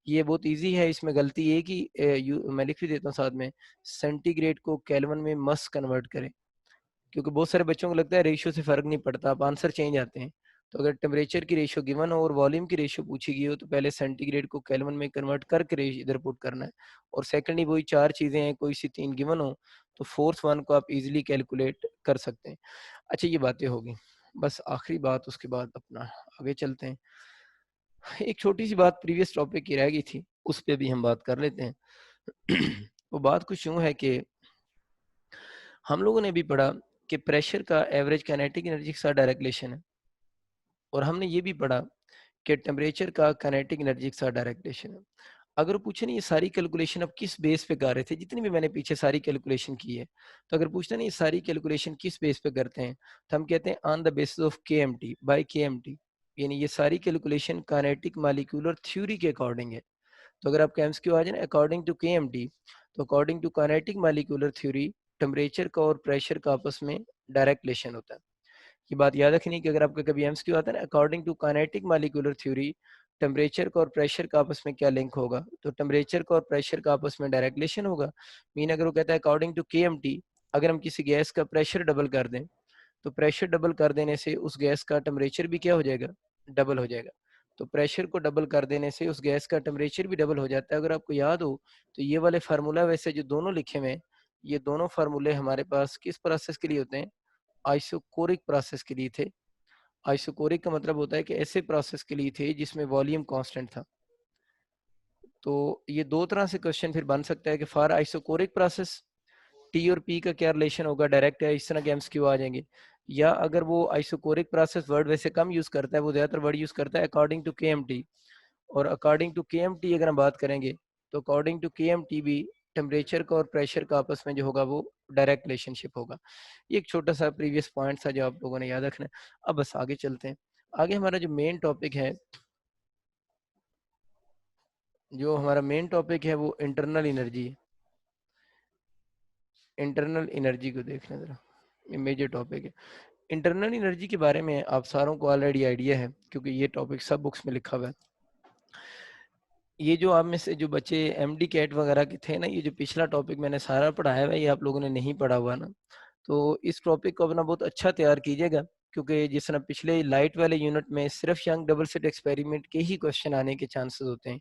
ये बहुत इजी है, इसमें गलती ये कि मैं लिख भी देता हूँ साथ में, सेंटीग्रेड को केल्विन में मस्ट कन्वर्ट करें, क्योंकि बहुत सारे बच्चों को लगता है रेशियो से फर्क नहीं पड़ता, आप आंसर चेंज आते हैं। तो अगर टेम्परेचर की रेशियो गिवन हो और वॉल्यूम की रेशियो पूछी गई हो, तो पहले सेंटीग्रेड को केल्विन में कन्वर्ट करके इधर पुट करना है। और सेकंडली वही चार चीजें हैं, कोई सी तीन गिवन हो, तो फोर्थ वन को आप इजीली कैलकुलेट कर सकते हैं। अच्छा, ये बातें होगी, बस आखिरी बात, उसके बाद अपना आगे चलते हैं। एक छोटी सी बात प्रीवियस टॉपिक की रह गई थी, उस पर भी हम बात कर लेते हैं। वो बात कुछ यूं है कि हम लोगों ने भी पढ़ा कि प्रेशर का एवरेज काइनेटिक एनर्जी के साथ डायरेक्ट रिलेशन है, और हमने ये भी पढ़ा कि टेम्परेचर का काइनेटिक एनर्जी के साथ डायरेक्ट रिलेशन है। अगर पूछे ना ये सारी कैलकुलेशन अब किस बेस पे कर रहे थे, जितनी भी मैंने पीछे सारी कैलकुलेशन की है, तो अगर पूछते ना ये सारी कैलकुलेशन किस बेस पे करते हैं, तो हम कहते हैं on the basis of KMT by KMT, यानी ये सारी कैलकुलेशन काइनेटिक मॉलिक्यूलर थ्योरी के अकॉर्डिंग है। तो अगर आपका एमसीक्यू आ जाए ना अकॉर्डिंग टू KMT, तो according to kinetic molecular theory temperature का और प्रेशर का आपस में डायरेक्ट रिलेशन होता है। ये बात याद रखनी कि अगर आपका कभी एमसीक्यू आता है ना according to kinetic molecular theory temperature का और प्रेशर का आपस में क्या लिंक होगा, तो टेम्परेचर का और प्रेशर का आपस में डायरेक्ट रिलेशन होगा। मीन अगर वो कहता है अकॉर्डिंग टू KMT, अगर हम किसी गैस का प्रेशर डबल कर दें, तो प्रेशर डबल कर देने से उस गैस का टेम्परेचर भी क्या हो जाएगा? डबल हो जाएगा। तो प्रेशर को डबल कर देने से उस गैस का टेम्परेचर भी डबल हो जाता है। अगर आपको याद हो, तो ये वाले फार्मूला वैसे जो दोनों लिखे हुए हैं, ये दोनों फार्मूले हमारे पास किस प्रोसेस के लिए होते हैं? आइसोकोरिक प्रोसेस के लिए थे। आइसोकोरिक का मतलब होता है कि ऐसे प्रोसेस के लिए थे जिसमें वॉल्यूम कांस्टेंट था। तो ये दो तरह से क्वेश्चन फिर बन सकता है कि फॉर आइसोकोरिक प्रोसेस टी और पी का क्या रिलेशन होगा, डायरेक्ट है, इस तरह के एमसीक्यू आ जाएंगे। या अगर वो आइसोकोरिक प्रोसेस वर्ड वैसे कम यूज करता है, वो ज्यादातर वर्ड यूज करता है अकॉर्डिंग टू केएमटी, और अकॉर्डिंग टू केएमटी अगर हम बात करेंगे तो अकॉर्डिंग टू केएमटी भी टेम्परेचर का और प्रेशर का आपस में जो होगा वो डायरेक्ट रिलेशनशिप होगा। ये एक छोटा सा प्रीवियस पॉइंट था जो आप लोगों ने याद रखना है। अब बस आगे चलते हैं। आगे हमारा जो मेन टॉपिक है, वो इंटरनल एनर्जी है। इंटरनल एनर्जी को देखना जरा, ये मेजर टॉपिक है। इंटरनल एनर्जी के बारे में आप सारों को ऑलरेडी आइडिया है क्योंकि ये टॉपिक सब बुक्स में लिखा हुआ है। ये जो आप में से जो बच्चे एमडी कैट वगैरह के थे ना, ये जो पिछला टॉपिक मैंने सारा पढ़ाया हुआ है, ये आप लोगों ने नहीं पढ़ा हुआ ना, तो इस टॉपिक को अपना बहुत अच्छा तैयार कीजिएगा, क्योंकि जिस तरह पिछले लाइट वाले यूनिट में सिर्फ यंग डबल स्लिट एक्सपेरिमेंट के ही क्वेश्चन आने के चांसेस होते हैं,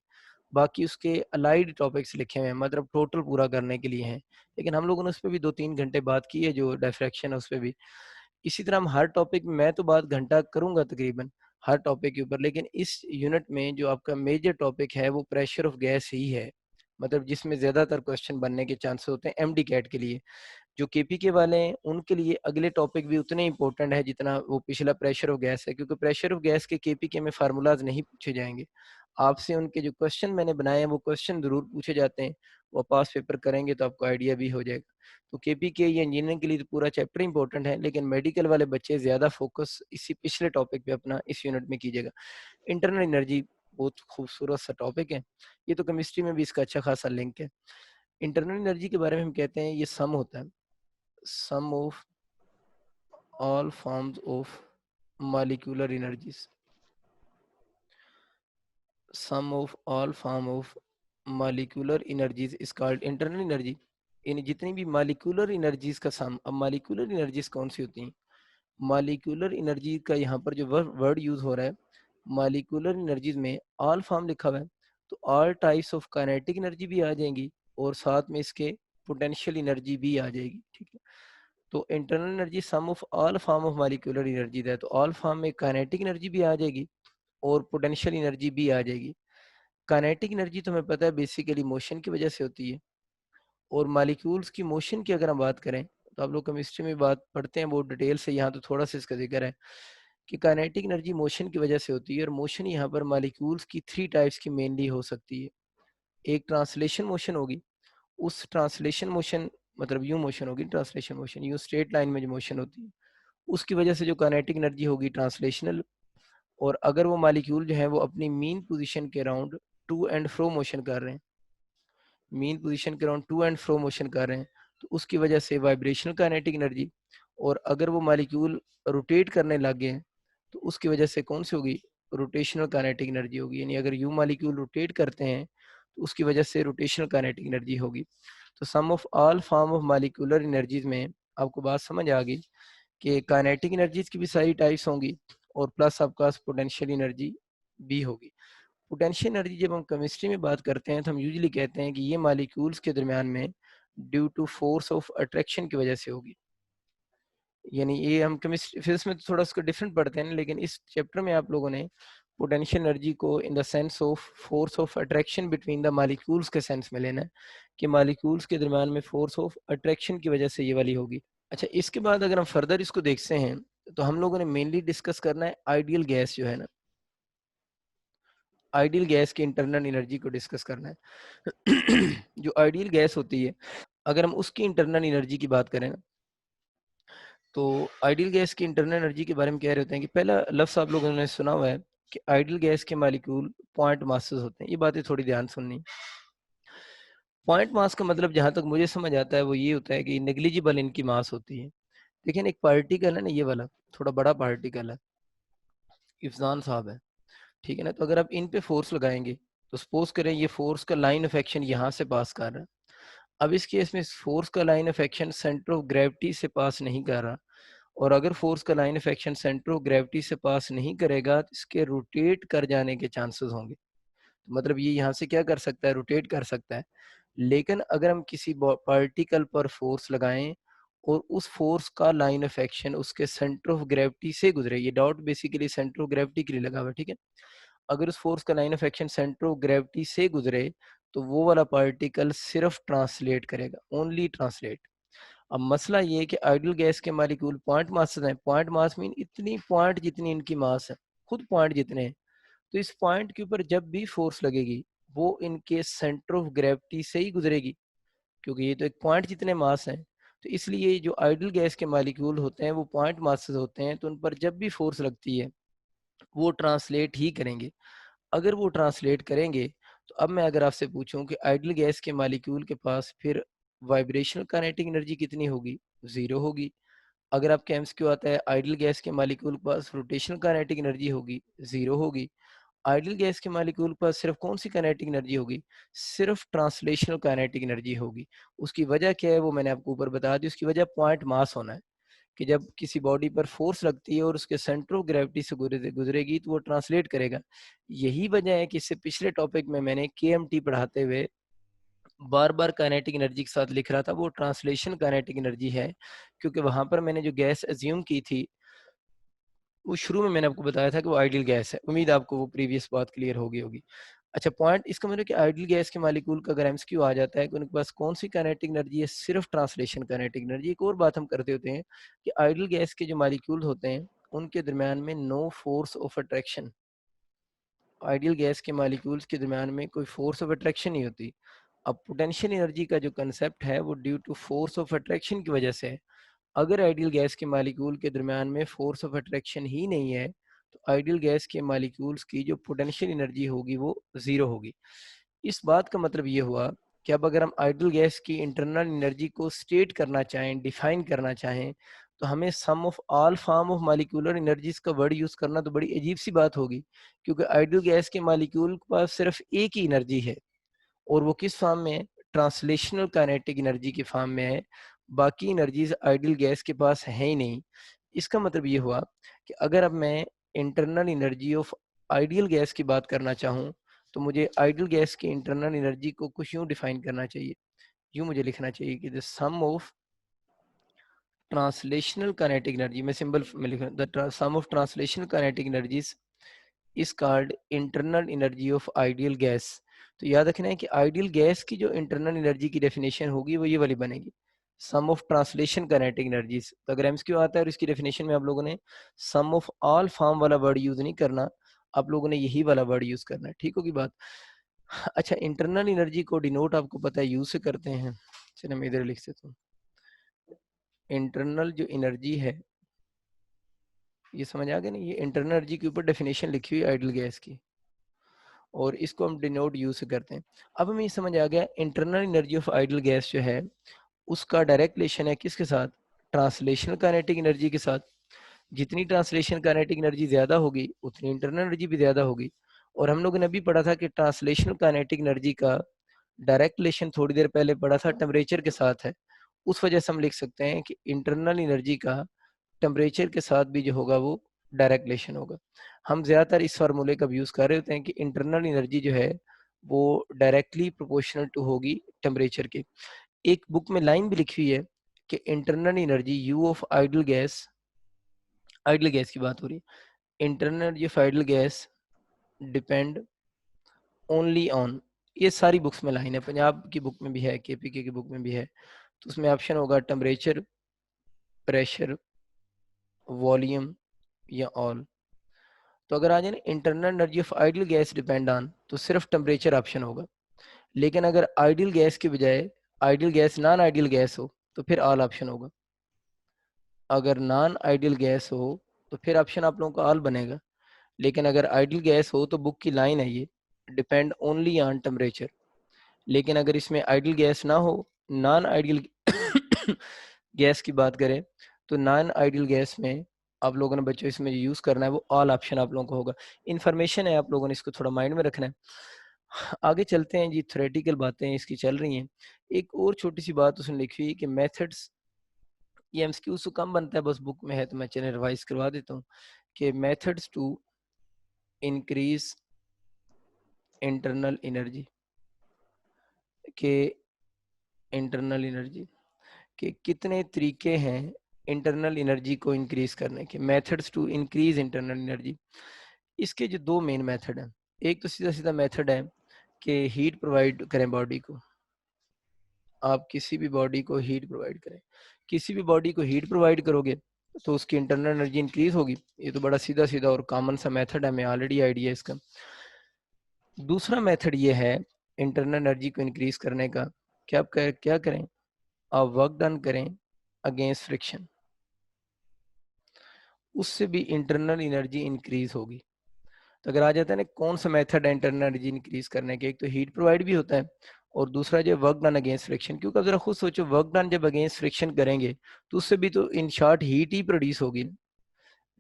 बाकी उसके अलाइड टॉपिक्स लिखे हुए हैं, मतलब टोटल पूरा करने के लिए हैं। लेकिन हम लोगों ने उस पर भी 2-3 घंटे बात की है, जो डिफ्रैक्शन है उस पर भी। इसी तरह हम हर टॉपिक में, मैं तो बात घंटा करूंगा तकरीबन हर टॉपिक के ऊपर, लेकिन इस यूनिट में जो आपका मेजर टॉपिक है वो प्रेशर ऑफ गैस ही है, मतलब जिसमें ज्यादातर क्वेश्चन बनने के चांसेस होते हैं एमडी कैट के लिए। जो केपी के वाले हैं उनके लिए अगले टॉपिक भी उतने इंपॉर्टेंट है जितना वो पिछला प्रेशर ऑफ गैस है, क्योंकि प्रेशर ऑफ गैस के केपी के में फार्मूलाज नहीं पूछे जाएंगे आपसे। उनके जो क्वेश्चन मैंने बनाए हैं वो क्वेश्चन जरूर पूछे जाते हैं, वो पास पेपर करेंगे तो आपको आइडिया भी हो जाएगा। तो केपी के या इंजीनियरिंग के लिए तो पूरा चैप्टर इंपॉर्टेंट है, लेकिन मेडिकल वाले बच्चे ज्यादा फोकस इसी पिछले टॉपिक पे अपना इस यूनिट में कीजिएगा। इंटरनल एनर्जी बहुत खूबसूरत सा टॉपिक है, ये तो केमिस्ट्री में भी इसका अच्छा खासा लिंक है। इंटरनल एनर्जी के बारे में हम कहते हैं ये सम होता है, sum of all forms of molecular energies, sum of all form of molecular energies is called internal energy। इन जितनी भी मालिकुलर एनर्जीज का सम, अब मालिकुलर एनर्जीज कौन सी होती हैं? मालिकुलर एनर्जी का यहाँ पर जो वर्ड यूज हो रहा है, मालिकुलर एनर्जीज में ऑल फॉर्म लिखा हुआ है, तो all types of kinetic energy भी आ जाएंगी और साथ में इसके पोटेंशियल एनर्जी भी आ जाएगी, ठीक है। तो internal energy sum of all form of molecular energy है, तो ऑल फॉर्म में काइनेटिक एनर्जी भी आ जाएगी और पोटेंशियल एनर्जी भी आ जाएगी। काइनेटिक एनर्जी तो हमें पता है बेसिकली मोशन की वजह से होती है, और मॉलिक्यूल्स की मोशन की अगर हम बात करें तो आप लोग केमिस्ट्री में बात पढ़ते हैं बहुत डिटेल से, यहाँ तो थोड़ा सा इसका जिक्र है कि काइनेटिक एनर्जी मोशन की वजह से होती है, और मोशन यहाँ पर मॉलिक्यूल्स की 3 टाइप्स की मेनली हो सकती है। एक ट्रांसलेशन मोशन होगी, उस ट्रांसलेशन मोशन मतलब यू मोशन होगी, translation motion you straight line में जो मोशन होती है उसकी वजह से जो काइनेटिक एनर्जी होगी ट्रांसलेशनल। और अगर वो मॉलिक्यूल जो है वो अपनी मीन पोजीशन के around two and fro motion कर रहे हैं, मीन पोजीशन के around two and fro motion कर रहे हैं, तो उसकी वजह से वाइब्रेशनल काइनेटिक एनर्जी। और अगर वो मॉलिक्यूल रोटेट करने लग गए हैं तो उसकी वजह से कौन सी होगी? रोटेशनल काइनेटिक एनर्जी होगी, यानी अगर यू मॉलिक्यूल रोटेट करते हैं तो उसकी वजह से रोटेशनल काइनेटिक एनर्जी होगी। तो sum of all form of molecular energies में आपको बात समझ आ गई कि काइनेटिक एनर्जीज की भी सारी टाइप्स होंगी और प्लस आपके पास पोटेंशियल एनर्जी भी होगी। पोटेंशियल एनर्जी जब हम केमिस्ट्री में बात करते हैं तो हम यूजुअली कहते हैं कि ये मॉलिक्यूल्स के दरमियान में due to force of attraction की वजह से होगी। यानी ये हम केमिस्ट्री फिजिक्स में तो थोड़ा उसको डिफरेंट पढ़ते हैं, लेकिन इस चैप्टर में आप लोगों ने पोटेंशियल एनर्जी को in the sense of force of attraction between the molecules के सेंस में लेना है कि मॉलिक्यूल्स के दरमियान में फोर्स ऑफ अट्रैक्शन की वजह से ये वाली होगी। अच्छा, इसके बाद अगर हम फर्दर इसको देखते हैं तो हम लोगों ने मेनली डिस्कस करना है आइडियल गैस जो है ना, आइडियल गैस की इंटरनल एनर्जी को डिस्कस करना है। जो आइडियल गैस होती है अगर हम उसकी इंटरनल एनर्जी की बात करें ना, तो आइडियल गैस की इंटरनल एनर्जी के बारे में कह रहे होते हैं कि पहला लफ्ज़ आप लोगों ने सुना हुआ है कि आइडियल गैस के मॉलिक्यूल पॉइंट मासेस होते हैं। ये बातें थोड़ी ध्यान सुननी। पॉइंट मास का मतलब जहां तक मुझे समझ आता है वो ये होता है कि नेग्लिजिबल इनकी मास होती है। लेकिन एक पार्टिकल है ना, ये वाला थोड़ा बड़ा पार्टिकल है, इफ्जान साहब है, ठीक है ना, तो अगर आप इन पे फोर्स लगाएंगे तो सपोज करें ये फोर्स का लाइन ऑफ एक्शन यहाँ से पास कर रहा है। अब इस केस में फोर्स का line of action centre of gravity से पास नहीं कर रहा, और अगर फोर्स का line of action centre of gravity से पास नहीं करेगा तो इसके रोटेट कर जाने के चांसेस होंगे। तो मतलब ये यहाँ से क्या कर सकता है? रोटेट कर सकता है। लेकिन अगर हम किसी पार्टिकल पर फोर्स लगाएं और उस फोर्स का लाइन ऑफ एक्शन उसके सेंटर ऑफ ग्रेविटी से गुजरे, ये dot basically centre of gravity के लिए लगा हुआ है, ठीक है। अगर उस फोर्स का line of action centre of gravity से गुजरे तो वो वाला पार्टिकल सिर्फ ट्रांसलेट करेगा, ओनली ट्रांसलेट। अब मसला ये है कि आइडियल गैस के मालिक्यूल पॉइंट मास हैं। पॉइंट मास मीन इतनी पॉइंट जितनी इनकी मास है, खुद पॉइंट जितने हैं। तो इस पॉइंट के ऊपर जब भी फोर्स लगेगी वो इनके सेंटर ऑफ ग्रेविटी से ही गुजरेगी, क्योंकि ये तो एक पॉइंट जितने मास हैं। तो इसलिए जो आइडियल गैस के मालिक्यूल होते हैं वो पॉइंट मासेस होते हैं, तो उन पर जब भी फोर्स लगती है वो ट्रांसलेट ही करेंगे। अगर वो ट्रांसलेट करेंगे तो अब मैं अगर आपसे पूछूं कि आइडियल गैस के मालिक्यूल के पास फिर वाइब्रेशनल काइनेटिक एनर्जी कितनी होगी, जीरो होगी। अगर आपके एमसीक्यू आता है आइडियल गैस के मालिक्यूल के पास रोटेशनल काइनेटिक एनर्जी होगी, जीरो होगी। आइडियल गैस के मालिक्यूल के पास सिर्फ कौन सी काइनेटिक एनर्जी होगी, सिर्फ ट्रांसलेशनल काइनेटिक एनर्जी होगी। उसकी वजह क्या है वो मैंने आपको ऊपर बता दी, उसकी वजह पॉइंट मास होना है, कि जब किसी बॉडी पर फोर्स लगती है और उसके सेंटर ऑफ ग्रेविटी से गुजरेगी तो वो ट्रांसलेट करेगा। यही वजह है कि इससे पिछले टॉपिक में मैंने केएमटी पढ़ाते हुए बार बार काइनेटिक एनर्जी के साथ लिख रहा था, वो ट्रांसलेशन काइनेटिक एनर्जी है, क्योंकि वहां पर मैंने जो गैस एज्यूम की थी वो शुरू में मैंने आपको बताया था कि वो आइडियल गैस है। उम्मीद है आपको वो प्रीवियस बात क्लियर हो गई होगी। अच्छा, पॉइंट इसका मतलब कि आइडियल गैस के मालिक्यूल का अगर एमसीक्यू आ जाता है कि उनके पास कौन सी काइनेटिक एनर्जी है, सिर्फ ट्रांसलेशन काइनेटिक एनर्जी। एक और बात हम करते होते हैं कि आइडियल गैस के जो मालिक्यूल होते हैं उनके दरमियान में no force of attraction, ideal gas के मालिक्यूल्स के दरमियान में कोई फोर्स ऑफ अट्रैक्शन नहीं होती। अब पोटेंशियल एनर्जी का जो कंसेप्ट है वो due to force of attraction की वजह से है। अगर आइडियल गैस के मालिक्यूल के दरमियान में फोर्स ऑफ अट्रैक्शन ही नहीं है तो आइडियल गैस के मालिक्यूल्स की जो पोटेंशियल एनर्जी होगी वो जीरो होगी। इस बात का मतलब ये हुआ कि अब अगर हम आइडियल गैस की इंटरनल एनर्जी को स्टेट करना चाहें, डिफाइन करना चाहें, तो हमें sum of all form of molecular energies का वर्ड यूज करना तो बड़ी अजीब सी बात होगी, क्योंकि आइडियल गैस के मालिक्यूल के पास सिर्फ एक ही एनर्जी है और वो किस फॉर्म में है, ट्रांसलेशनल काइनेटिक एनर्जी के फॉर्म में है। बाकी एनर्जीज आइडियल गैस के पास है ही नहीं। इसका मतलब ये हुआ कि अगर अब मैं internal energy of ideal gas की बात करना चाहूँ तो मुझे आइडियल गैस की इंटरनल एनर्जी को कुछ यूं डिफाइन करना चाहिए, यूं मुझे लिखना चाहिए कि the sum of translational kinetic energy, मैं सिंबल में लिख रहा हूँ, the sum of translational kinetic energies is called internal energy of ideal gas. तो याद रखना है कि आइडियल गैस की जो इंटरनल एनर्जी की डेफिनेशन होगी वो ये वाली बनेगी, सम ऑफ ट्रांसलेशन काइनेटिक एनर्जीज। तो अगर एमसीक्यू आता है और इसकी डेफिनेशन में आप लोगों ने सम ऑफ ऑल फॉर्म वाला वर्ड यूज नहीं करना, आप लोगों ने यही वाला वर्ड यूज करना है, ठीक होगी बात। अच्छा, इंटरनल एनर्जी को डिनोट आपको पता है यूज से करते हैं, चलिए मैं इधर लिख देता हूँ। इंटरनल जो एनर्जी है, ये समझ आ गया ना, ये इंटरनल एनर्जी के ऊपर डेफिनेशन लिखी हुई आइडियल गैस की और इसको हम डिनोट यूज से करते हैं। अब हमें ये समझ आ गया internal energy of ideal gas जो है उसका डायरेक्ट रिलेशन है किसके साथ, ट्रांसलेशनल काइनेटिक एनर्जी के साथ। जितनी ट्रांसलेशन काइनेटिक एनर्जी ज्यादा होगी उतनी इंटरनल एनर्जी भी ज्यादा होगी। और हम लोगों ने अभी पढ़ा था कि ट्रांसलेशनल काइनेटिक एनर्जी का डायरेक्ट रिलेशन थोड़ी देर पहले पढ़ा था टेम्परेचर के साथ है। उस वजह से हम लिख सकते हैं कि इंटरनल एनर्जी का टेम्परेचर के साथ भी जो होगा वो डायरेक्ट रिलेशन होगा। हम ज्यादातर इस फार्मूले का यूज कर रहे होते हैं कि इंटरनल एनर्जी जो है वो डायरेक्टली प्रोपोर्शनल टू होगी टेम्परेचर के। एक बुक में लाइन भी लिखी हुई है कि internal energy you of ideal gas, ideal gas की बात हो रही है, internal energy of ideal gas depend only on, ये सारी बुक्स में लाइन है, पंजाब की बुक में भी है, केपीके की बुक में भी है। तो उसमें ऑप्शन होगा टेम्परेचर, प्रेशर, वॉल्यूम या ऑल। तो अगर आ जाए ना internal energy of ideal gas depend on, तो सिर्फ टेम्परेचर ऑप्शन होगा। लेकिन अगर आइडियल गैस के बजाय ideal gas non ideal gas हो तो फिर ऑल ऑप्शन होगा। अगर नॉन आइडियल गैस हो तो फिर ऑप्शन आप लोगों का ऑल बनेगा। लेकिन अगर आइडियल गैस हो तो बुक की लाइन है ये, डिपेंड ओनली ऑन टेम्परेचर। लेकिन अगर इसमें आइडियल गैस ना हो, नॉन आइडियल गैस की बात करें, तो नॉन आइडियल गैस में आप लोगों ने बच्चों इसमें यूज करना है वो ऑल ऑप्शन आप लोगों को होगा। इन्फॉर्मेशन है, आप लोगों ने इसको थोड़ा माइंड में रखना है। आगे चलते हैं जी, थ्योरेटिकल बातें इसकी चल रही हैं। एक और छोटी सी बात उसने लिखी हुई कि मेथड्स, ये एमसीक्यू से कम बनता है, बस बुक में है तो मैं चैनल रिवाइज करवा देता हूँ कि methods to increase internal energy, के इंटरनल एनर्जी के कितने तरीके हैं इंटरनल एनर्जी को इंक्रीज करने के, methods to increase internal energy. इसके जो दो मेन मेथड हैं, एक तो सीधा सीधा मेथड है कि हीट प्रोवाइड करें बॉडी को। आप किसी भी बॉडी को हीट प्रोवाइड करें, किसी भी बॉडी को हीट प्रोवाइड करोगे तो उसकी इंटरनल एनर्जी इंक्रीज होगी। ये तो बड़ा सीधा सीधा और कॉमन सा मेथड है, हमें ऑलरेडी आइडिया है इसका। दूसरा मेथड ये है इंटरनल एनर्जी को इंक्रीज करने का, क्या करें, आप वर्क डन करें अगेंस्ट फ्रिक्शन, उससे भी इंटरनल एनर्जी इंक्रीज होगी। तो अगर आ जाता है ना कौन सा मेथड है इंटरनल एनर्जी इंक्रीज करने के, एक तो हीट प्रोवाइड भी होता है और दूसरा जो वर्क डन अगेंस्ट फ्रिक्शन। क्योंकि अब जरा खुद सोचो, वर्क डन जब अगेंस्ट फ्रिक्शन करेंगे तो उससे भी तो in short heat he produce होगी।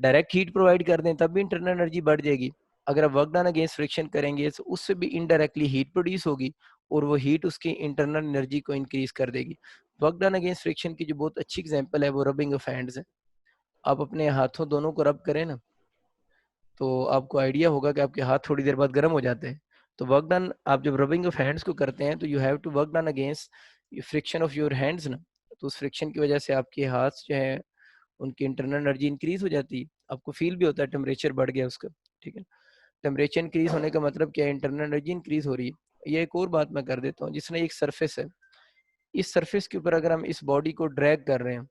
डायरेक्ट हीट प्रोवाइड कर दें तब भी इंटरनल एनर्जी बढ़ जाएगी, अगर आप वर्क डन अगेंस्ट फ्रिक्शन करेंगे तो उससे भी इनडायरेक्टली हीट प्रोड्यूस होगी और वो हीट उसकी इंटरनल एनर्जी को इंक्रीज कर देगी। वर्क डन अगेंस्ट फ्रिक्शन की जो बहुत अच्छी एग्जांपल है वो रबिंग ऑफ हैंड्स है। आप अपने हाथों दोनों को रब करें ना, तो आपको आइडिया होगा कि आपके हाथ थोड़ी देर बाद गर्म हो जाते हैं। तो वर्क डन, आप जब रबिंग ऑफ हैंड्स को करते हैं तो you have to work done against friction of your hands ना, तो उस फ्रिक्शन की वजह से आपके हाथ जो है उनकी इंटरनल एनर्जी इंक्रीज हो जाती है। आपको फील भी होता है टेम्परेचर बढ़ गया उसका, ठीक है। टेम्परेचर इंक्रीज होने का मतलब क्या है, इंटरनल एनर्जी इंक्रीज हो रही है। ये एक और बात मैं कर देता हूँ, जिसने एक सरफेस है, इस सरफेस के ऊपर अगर हम इस बॉडी को ड्रैग कर रहे हैं,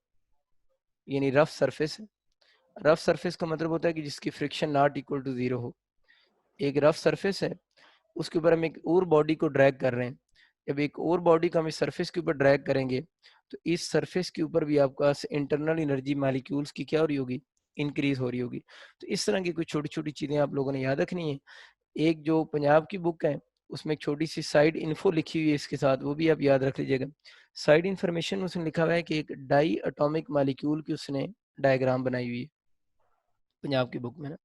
यानी रफ सरफेस है। रफ सरफेस का मतलब होता है कि जिसकी friction not equal to zero हो। एक रफ सरफेस है, उसके ऊपर हम एक और बॉडी को ड्रैग कर रहे हैं। जब एक और बॉडी को हम इस सरफेस के ऊपर ड्रैग करेंगे तो इस सरफेस के ऊपर भी आपका इंटरनल एनर्जी मालिक्यूल्स की क्या हो रही होगी, इंक्रीज हो रही होगी। तो इस तरह की कुछ छोटी छोटी चीजें आप लोगों ने याद रखनी है। एक जो पंजाब की बुक है उसमें एक छोटी सी साइड इन्फो लिखी हुई है इसके साथ, वो भी आप याद रख लीजिएगा। साइड इन्फॉर्मेशन में उसने लिखा हुआ है कि एक डाई अटोमिक मालिक्यूल की उसने डायग्राम बनाई हुई है पंजाब की बुक में ना।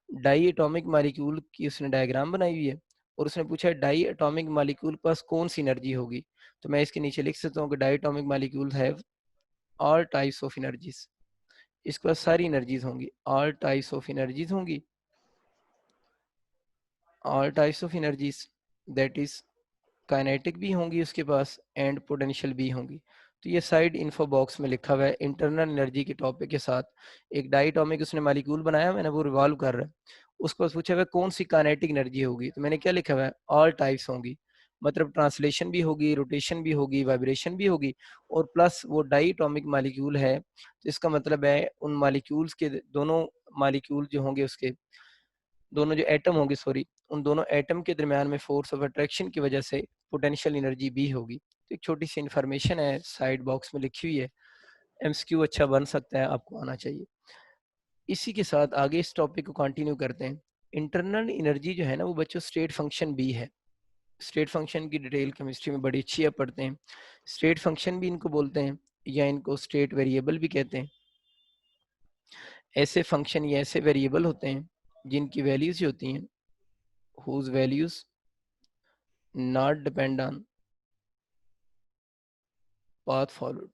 डाई एटॉमिक मॉलिक्यूल की उसने डायग्राम बनाई हुई है और उसने पूछा है डाई एटॉमिक मॉलिक्यूल के पास कौन सी एनर्जी होगी। तो मैं इसके नीचे लिख सकता हूँ कि diatomic molecule have all types of energies, इसके पास सारी एनर्जीज होंगी, ऑल टाइप्स ऑफ एनर्जीज होंगी, all types of energies, that is kinetic भी होंगी उसके पास एंड पोटेंशियल भी होंगी। तो ये साइड इन्फो बॉक्स में लिखा हुआ है इंटरनल एनर्जी के टॉपिक के साथ। एक डाइटोमिक उसने मॉलिक्यूल बनाया, मैंने वो रिवॉल्व कर रहा है, उसको पूछा हुआ कौन सी काइनेटिक एनर्जी होगी, तो मैंने क्या लिखा हुआ है, ऑल टाइप्स होंगी। मतलब ट्रांसलेशन भी होगी, रोटेशन भी होगी, वाइब्रेशन भी होगी, और प्लस वो डाइटोमिक मॉलिक्यूल है तो इसका मतलब है उन मॉलिक्यूल्स के दोनों मॉलिक्यूल जो होंगे उसके दोनों जो एटम होंगे, सॉरी, उन दोनों एटम के दरमियान में फोर्स ऑफ अट्रैक्शन की वजह से पोटेंशियल एनर्जी भी होगी। तो एक छोटी सी इन्फॉर्मेशन है साइड बॉक्स में लिखी हुई है, एमसीक्यू अच्छा बन सकता है, आपको आना चाहिए। इसी के साथ आगे इस टॉपिक को कंटिन्यू करते हैं। इंटरनल एनर्जी जो है ना वो बच्चों स्टेट फंक्शन भी है। स्टेट फंक्शन की डिटेल केमिस्ट्री में बड़ी अच्छी आप पढ़ते हैं। स्टेट फंक्शन भी इनको बोलते हैं या इनको स्टेट वेरिएबल भी कहते हैं। ऐसे फंक्शन या ऐसे वेरिएबल होते हैं जिनकी वैल्यूज होती हैं whose values not depend on path followed।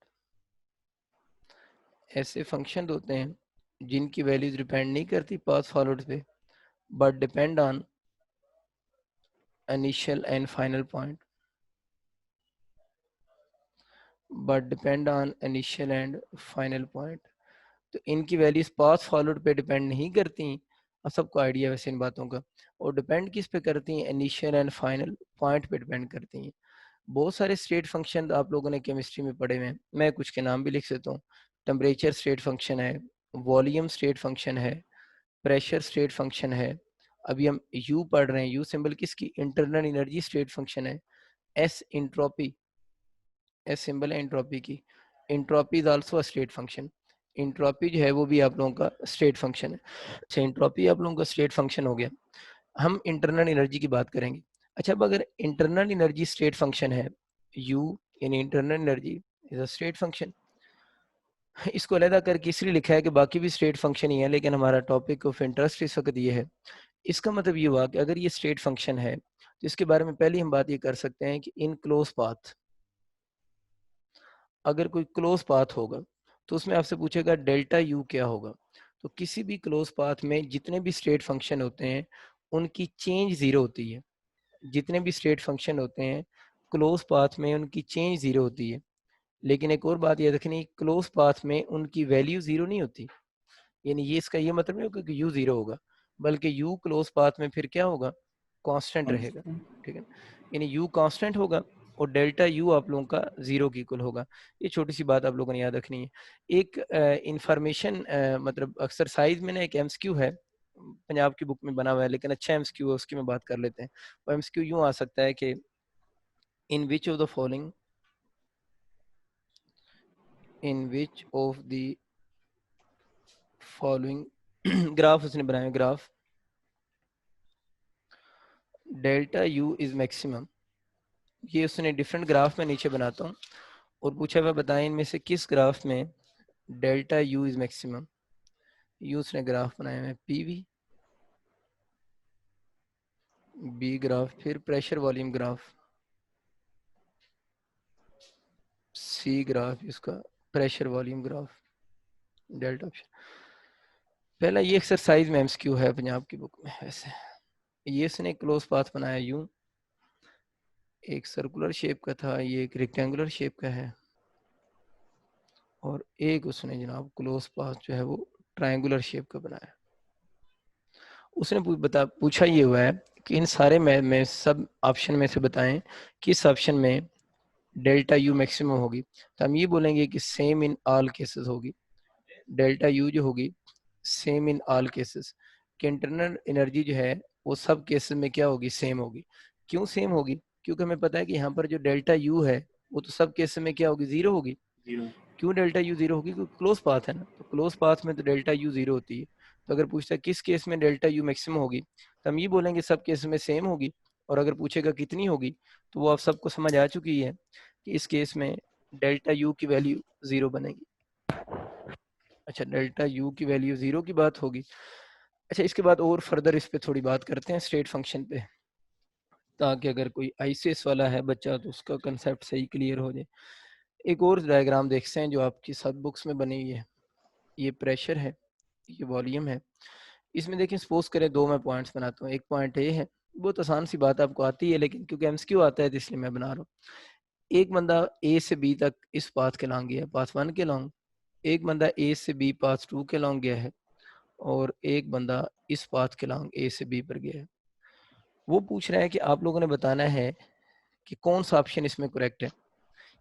ऐसे फंक्शन होते हैं जिनकी वैल्यूज डिपेंड नहीं करती पाथ फॉलोड पे, but depend on initial and final point, but depend on initial and final point. तो इनकी वैल्यूज पाथ फॉलोड पे डिपेंड नहीं करती। अब सबको आइडिया वैसे इन बातों का। और डिपेंड किस पे करती हैं, इनिशियल एंड फाइनल पॉइंट पे डिपेंड करती हैं। बहुत सारे स्टेट फंक्शन आप लोगों ने केमिस्ट्री में पढ़े हुए हैं, मैं कुछ के नाम भी लिख सकता हूँ। टेम्परेचर स्टेट फंक्शन है, वॉल्यूम स्टेट फंक्शन है, प्रेशर स्टेट फंक्शन है। अभी हम यू पढ़ रहे हैं, यू सिंबल किसकी, इंटरनल एनर्जी स्टेट फंक्शन है। एस इंट्रोपी, एस सिंबल है इंट्रोपी की, entropy is also a state function. Entropy जो है वो भी आप लोगों का स्टेट फंक्शन है। अच्छा, इंट्रोपी आप लोगों का स्टेट फंक्शन हो गया। हम इंटरनल एनर्जी की बात करेंगे। अच्छा, अब अगर इंटरनल एनर्जी स्टेट फंक्शन है, यू यानी internal energy is a state function, इसको अलग करके इसलिए लिखा है कि बाकी भी स्टेट फंक्शन ही है, लेकिन हमारा टॉपिक ऑफ इंटरेस्ट इस वक्त ये है। इसका मतलब ये हुआ कि अगर ये स्टेट फंक्शन है तो इसके बारे में पहली हम बात ये कर सकते हैं कि इन क्लोज पाथ, अगर कोई क्लोज पाथ होगा तो उसमें आपसे पूछेगा डेल्टा यू क्या होगा। तो किसी भी क्लोज पाथ में जितने भी स्टेट फंक्शन होते हैं उनकी चेंज जीरो होती है। जितने भी स्टेट फंक्शन होते हैं क्लोज पाथ में उनकी चेंज जीरो होती है। लेकिन एक और बात याद रखनी, क्लोज पाथ में उनकी वैल्यू जीरो नहीं होती। यानी ये इसका ये मतलब नहीं होगा कि यू जीरो होगा, बल्कि u क्लोज पाथ में फिर क्या होगा, कांस्टेंट रहेगा, ठीक है। यानी u कांस्टेंट होगा और डेल्टा u आप लोगों का 0 के इक्वल होगा। ये छोटी सी बात आप लोगों ने याद रखनी है। एक इंफॉर्मेशन मतलब एक्सरसाइज में ना एक एमसीक्यू है, पंजाब की बुक में बना हुआ है, लेकिन अच्छा एमसीक्यू है, उसकी में बात कर लेते हैं। वो एमसीक्यू यूं आ सकता है कि in which of the following, in which of the following graph उसने बनाया, graph delta U is maximum. ये उसने डिफरेंट ग्राफ में नीचे बनाता हूँ और पूछा हुआ बताएं इनमें से किस ग्राफ में delta U is maximum. You उसने ग्राफ बनाया है पीवी, बी ग्राफ, फिर प्रेशर वॉल्यूम ग्राफ, सी ग्राफ इसका pressure volume graph, delta option. पहला ये एक्सरसाइज में एमसीक्यू है पंजाब की बुक में। वैसे ये इसने क्लोज पाथ बनाया यूं, एक सर्कुलर शेप का था, ये एक रेक्टेंगुलर शेप का है, और एक उसने जनाब क्लोज पाथ जो है वो ट्रायंगुलर शेप का बनाया। उसने पूछा ये हुआ है कि इन सारे में सब ऑप्शन में से बताएं किस ऑप्शन में डेल्टा यू मैक्सिमम होगी। तो हम ये बोलेंगे कि सेम इन ऑल केसेस होगी, डेल्टा यू जो होगी सेम इन ऑल केसेस, कि इंटरनल एनर्जी जो है वो सब केसेस में क्या होगी, सेम होगी। क्यों सेम होगी, क्योंकि हमें पता है कि यहाँ पर जो डेल्टा यू है वो तो सब केसेस में क्या होगी, जीरो होगी। क्यों डेल्टा यू जीरो होगी, क्योंकि क्लोज पाथ है ना, तो क्लोज पाथ में तो डेल्टा यू जीरो होती है। तो अगर पूछता है किस केस में डेल्टा यू मैक्सिमम होगी, तो हम ये बोलेंगे सब केस में सेम होगी। और अगर पूछेगा कितनी होगी, तो वो आप सबको समझ आ चुकी है कि इस केस में डेल्टा यू की वैल्यू जीरो बनेगी। अच्छा, डेल्टा यू की वैल्यू जीरो की बात होगी। अच्छा, इसके बाद और फर्दर इस पे थोड़ी बात करते हैं स्टेट फंक्शन पे, ताकि अगर कोई आईसीएस वाला है बच्चा तो उसका कंसेप्ट सही क्लियर हो जाए। एक और डायग्राम देखते हैं जो आपकी सब बुक्स में बनी हुई है। ये प्रेशर है, ये वॉल्यूम है। इसमें देखिए सपोज करें दो मैं पॉइंट्स बनाता हूँ। एक पॉइंट ए है, बहुत आसान सी बात आपको आती है, लेकिन क्योंकि एमसीक्यू आता है तो इसलिए मैं बना रहा हूँ। एक बंदा ए से बी तक इस पाथ के लॉन्ग गया है, पाथ 1 के लॉन्ग। एक बंदा ए से बी पाथ 2 के लॉन्ग गया है, और एक बंदा इस पाथ के लॉन्ग ए से बी पर गया है। वो पूछ रहा है कि आप लोगों ने बताना है कि कौन सा ऑप्शन इसमें करेक्ट है।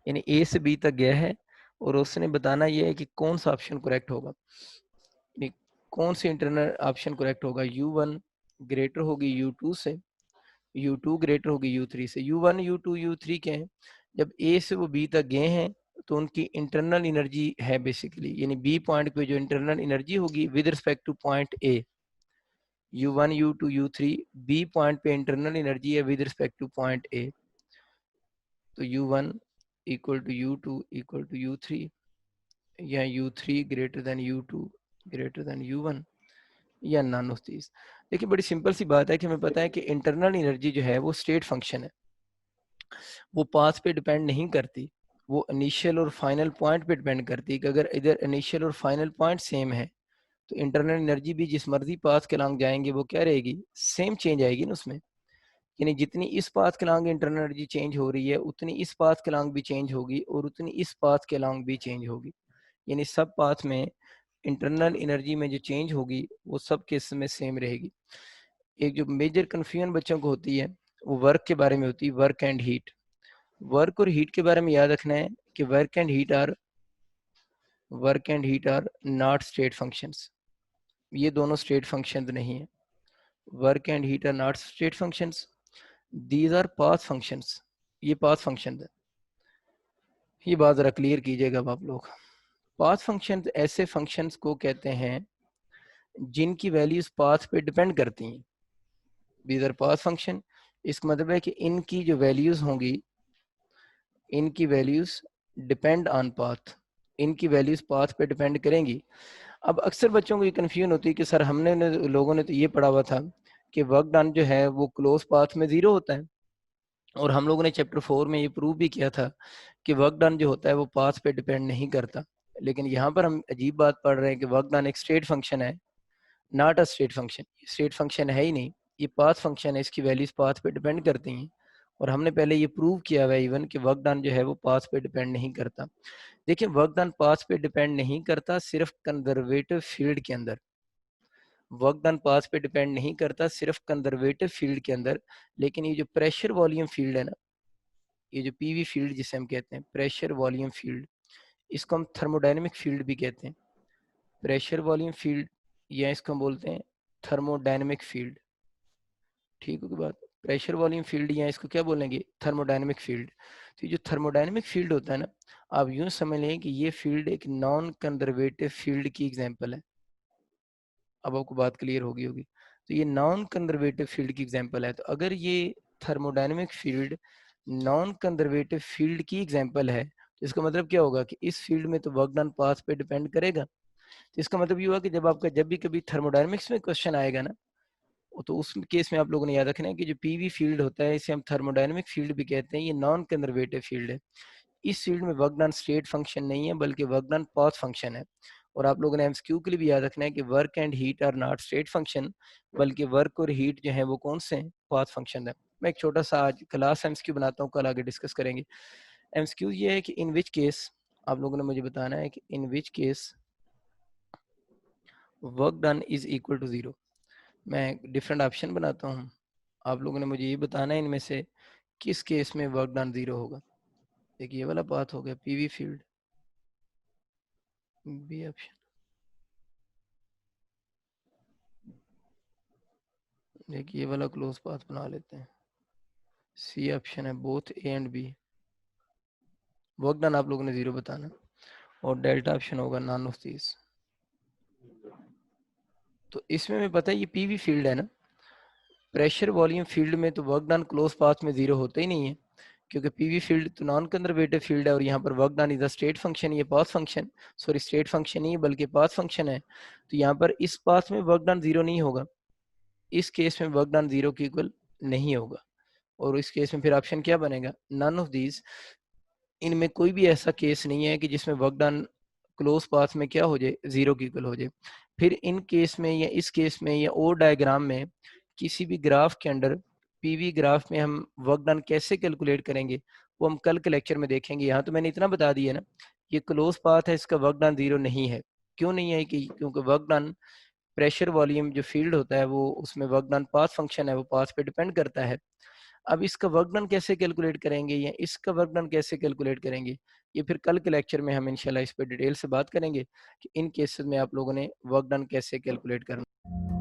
यानी ए से बी तक गया है और उसने बताना ये है कि कौन सा ऑप्शन करेक्ट होगा, यानी कौन सी इंटरनल ऑप्शन करेक्ट होगा। u1 ग्रेटर होगी u2 से, u2 ग्रेटर होगी u3 से। u1 u2 u3 क्या है, जब ए से वो बी तक गए हैं तो उनकी इंटरनल एनर्जी है बेसिकली, यानी बी पॉइंट पे जो इंटरनल एनर्जी होगी with respect to point A, u1 u2 u3 B point पे इंटरनल एनर्जी है with respect to point A. तो u1 equal to u2 equal to u3, या u3 greater than u2 greater than u1, या none of these. देखिए बड़ी simple सी बात है कि हमें पता है कि इंटरनल एनर्जी जो है वो स्टेट फंक्शन है, वो पाथ पे डिपेंड नहीं करती, वो इनिशियल और फाइनल पॉइंट पे डिपेंड करती है। कि अगर इधर इनिशियल और फाइनल पॉइंट सेम है तो इंटरनल एनर्जी भी जिस मर्जी पाथ के लॉन्ग जाएंगे वो क्या रहेगी, सेम चेंज आएगी ना उसमें। यानी जितनी इस पाथ के लॉन्ग इंटरनल एनर्जी चेंज हो रही है उतनी इस पाथ के लॉन्ग भी चेंज होगी, और उतनी इस पाथ के लॉन्ग भी चेंज होगी। यानी सब पाथ में इंटरनल एनर्जी में जो चेंज होगी वो सब केस में सेम रहेगी। एक जो मेजर कन्फ्यूजन बच्चों को होती है वो वर्क के बारे में होती है, वर्क एंड हीट। वर्क और हीट के बारे में याद रखना है कि work and heat are not state functions. ये दोनों स्टेट फंक्शंस नहीं है। Work and heat are not state functions, these are path functions. ये पाथ फंक्शन है, ये बात जरा क्लियर कीजिएगा अब आप लोग। पाथ फंक्शन ऐसे फंक्शंस को कहते हैं जिनकी वैल्यूज पाथ पे डिपेंड करती हैं। दीज आर पाथ फंक्शन, इसका मतलब है कि इनकी जो वैल्यूज होंगी, इनकी वैल्यूज डिपेंड ऑन पाथ, इनकी वैल्यूज पाथ पे डिपेंड करेंगी। अब अक्सर बच्चों को ये कन्फ्यूजन होती है कि सर हमने लोगों ने तो ये पढ़ा हुआ था कि वर्क डन जो है वो क्लोज पाथ में जीरो होता है, और हम लोगों ने चैप्टर 4 में ये प्रूव भी किया था कि वर्क डन जो होता है वो पाथ पे डिपेंड नहीं करता। लेकिन यहाँ पर हम अजीब बात पढ़ रहे हैं कि वर्क डन एक स्टेट फंक्शन है, not a state function. State function है ही नहीं, ये पाथ फंक्शन है, इसकी वैल्यूज पाथ पे डिपेंड करती हैं। और हमने पहले ये प्रूव किया हुआ है इवन कि वर्क डन जो है वो पाथ पे डिपेंड नहीं करता। देखिए वर्क डन पाथ पे डिपेंड नहीं करता सिर्फ कंजर्वेटिव फील्ड के अंदर। वर्क डन पाथ पे डिपेंड नहीं करता, सिर्फ कंजर्वेटिव फील्ड के अंदर। लेकिन ये जो प्रेशर वॉल्यूम फील्ड है ना, ये जो पीवी फील्ड जिसे हम कहते हैं प्रेशर वॉल्यूम फील्ड, इसको हम थर्मोडायनेमिक फील्ड भी कहते हैं। प्रेशर वॉल्यूम फील्ड या इसको हम बोलते हैं थर्मोडायनेमिक फील्ड। ठीक होगी बात। प्रेशर वॉल्यूम फील्ड या इसको क्या बोलेंगे, थर्मोडायनेमिक फील्ड। तो ये जो थर्मोडायनेमिक फील्ड होता है ना, आप यूं समझ लें कि ये फील्ड एक नॉन कंजर्वेटिव फील्ड की एग्जांपल है। अब आपको बात क्लियर होगी होगी। तो ये नॉन कंजर्वेटिव फील्ड की एग्जांपल है। तो अगर ये thermodynamic field non conservative field की एग्जांपल है, तो इसका मतलब क्या होगा कि इस फील्ड में तो वर्क डन पाथ पे डिपेंड करेगा। तो इसका मतलब ये हुआ कि जब भी कभी थर्मोडायनेमिक्स में क्वेश्चन आएगा ना, तो उस केस में आप लोगों ने याद रखना है कि जो पीवी फील्ड होता है इसे हम थर्मोडायनेमिक फील्ड भी कहते हैं, ये नॉन कंजर्वेटिव फील्ड है। इस फील्ड में वर्क डन स्टेट फंक्शन नहीं है बल्कि वर्क डन पाथ फंक्शन है। और आप लोगों ने एमसीक्यू के लिए भी याद रखना है कि work and heat are not state function, बल्कि वर्क और हीट जो है वो कौन से हैं, पाथ फंक्शन है। मैं एक छोटा सा आज क्लास एमसीक्यू बनाता हूँ, कल आगे डिस्कस करेंगे। एमसीक्यू ये है कि इन विच केस, आप लोगों ने मुझे बताना है कि in which case work done is equal to zero. मैं डिफरेंट ऑप्शन बनाता हूँ, आप लोगों ने मुझे ये बताना है इनमें से किस केस में वर्क डन जीरो होगा। देखिए ये वाला पाथ हो गया पीवी फील्ड, बी ऑप्शन। देखिए ये वाला क्लोज पाथ बना लेते हैं, सी ऑप्शन है both A and B. Work done आप लोगों ने जीरो बताना, और डेल्टा ऑप्शन होगा नॉन ऑफ दीज। तो इसमें मैं पता है ये पीवी फील्ड है ना, प्रेशर वॉल्यूम फील्ड में तो वर्क डन क्लोज पाथ में जीरो होता ही नहीं है, क्योंकि पीवी फील्ड तो नॉन कंजर्वेटिव फील्ड है। और यहाँ पर work done is a state function, ये path function, sorry state function नहीं बल्कि पाथ फंक्शन है। तो यहाँ पर इस पाथ में वर्क डन जीरो नहीं होगा, इस केस में वर्क डन जीरो के इक्वल नहीं होगा। और इस केस में फिर ऑप्शन क्या बनेगा, नन ऑफ दीज। इनमें कोई भी ऐसा केस नहीं है कि जिसमें वर्क डन क्लोज पाथ में क्या हो जाए, जीरो की इक्वल हो जाए। फिर इन केस में या इस केस में या और डायग्राम में किसी भी ग्राफ के अंदर, पीवी ग्राफ में हम वर्क डन कैसे कैलकुलेट करेंगे वो हम कल के लेक्चर में देखेंगे। यहाँ तो मैंने इतना बता दिया ना, ये क्लोज पाथ है, इसका वर्क डन जीरो नहीं है। क्यों नहीं है, कि क्योंकि वर्क डन प्रेशर वॉल्यूम जो फील्ड होता है वो उसमें वर्क डन पाथ फंक्शन है, वो पाथ पे डिपेंड करता है। अब इसका वर्क डन कैसे कैलकुलेट करेंगे या इसका वर्क डन कैसे कैलकुलेट करेंगे, ये फिर कल के लेक्चर में हम इंशाल्लाह इस पर डिटेल से बात करेंगे कि इन केसेस में आप लोगों ने वर्क डन कैसे कैलकुलेट करना।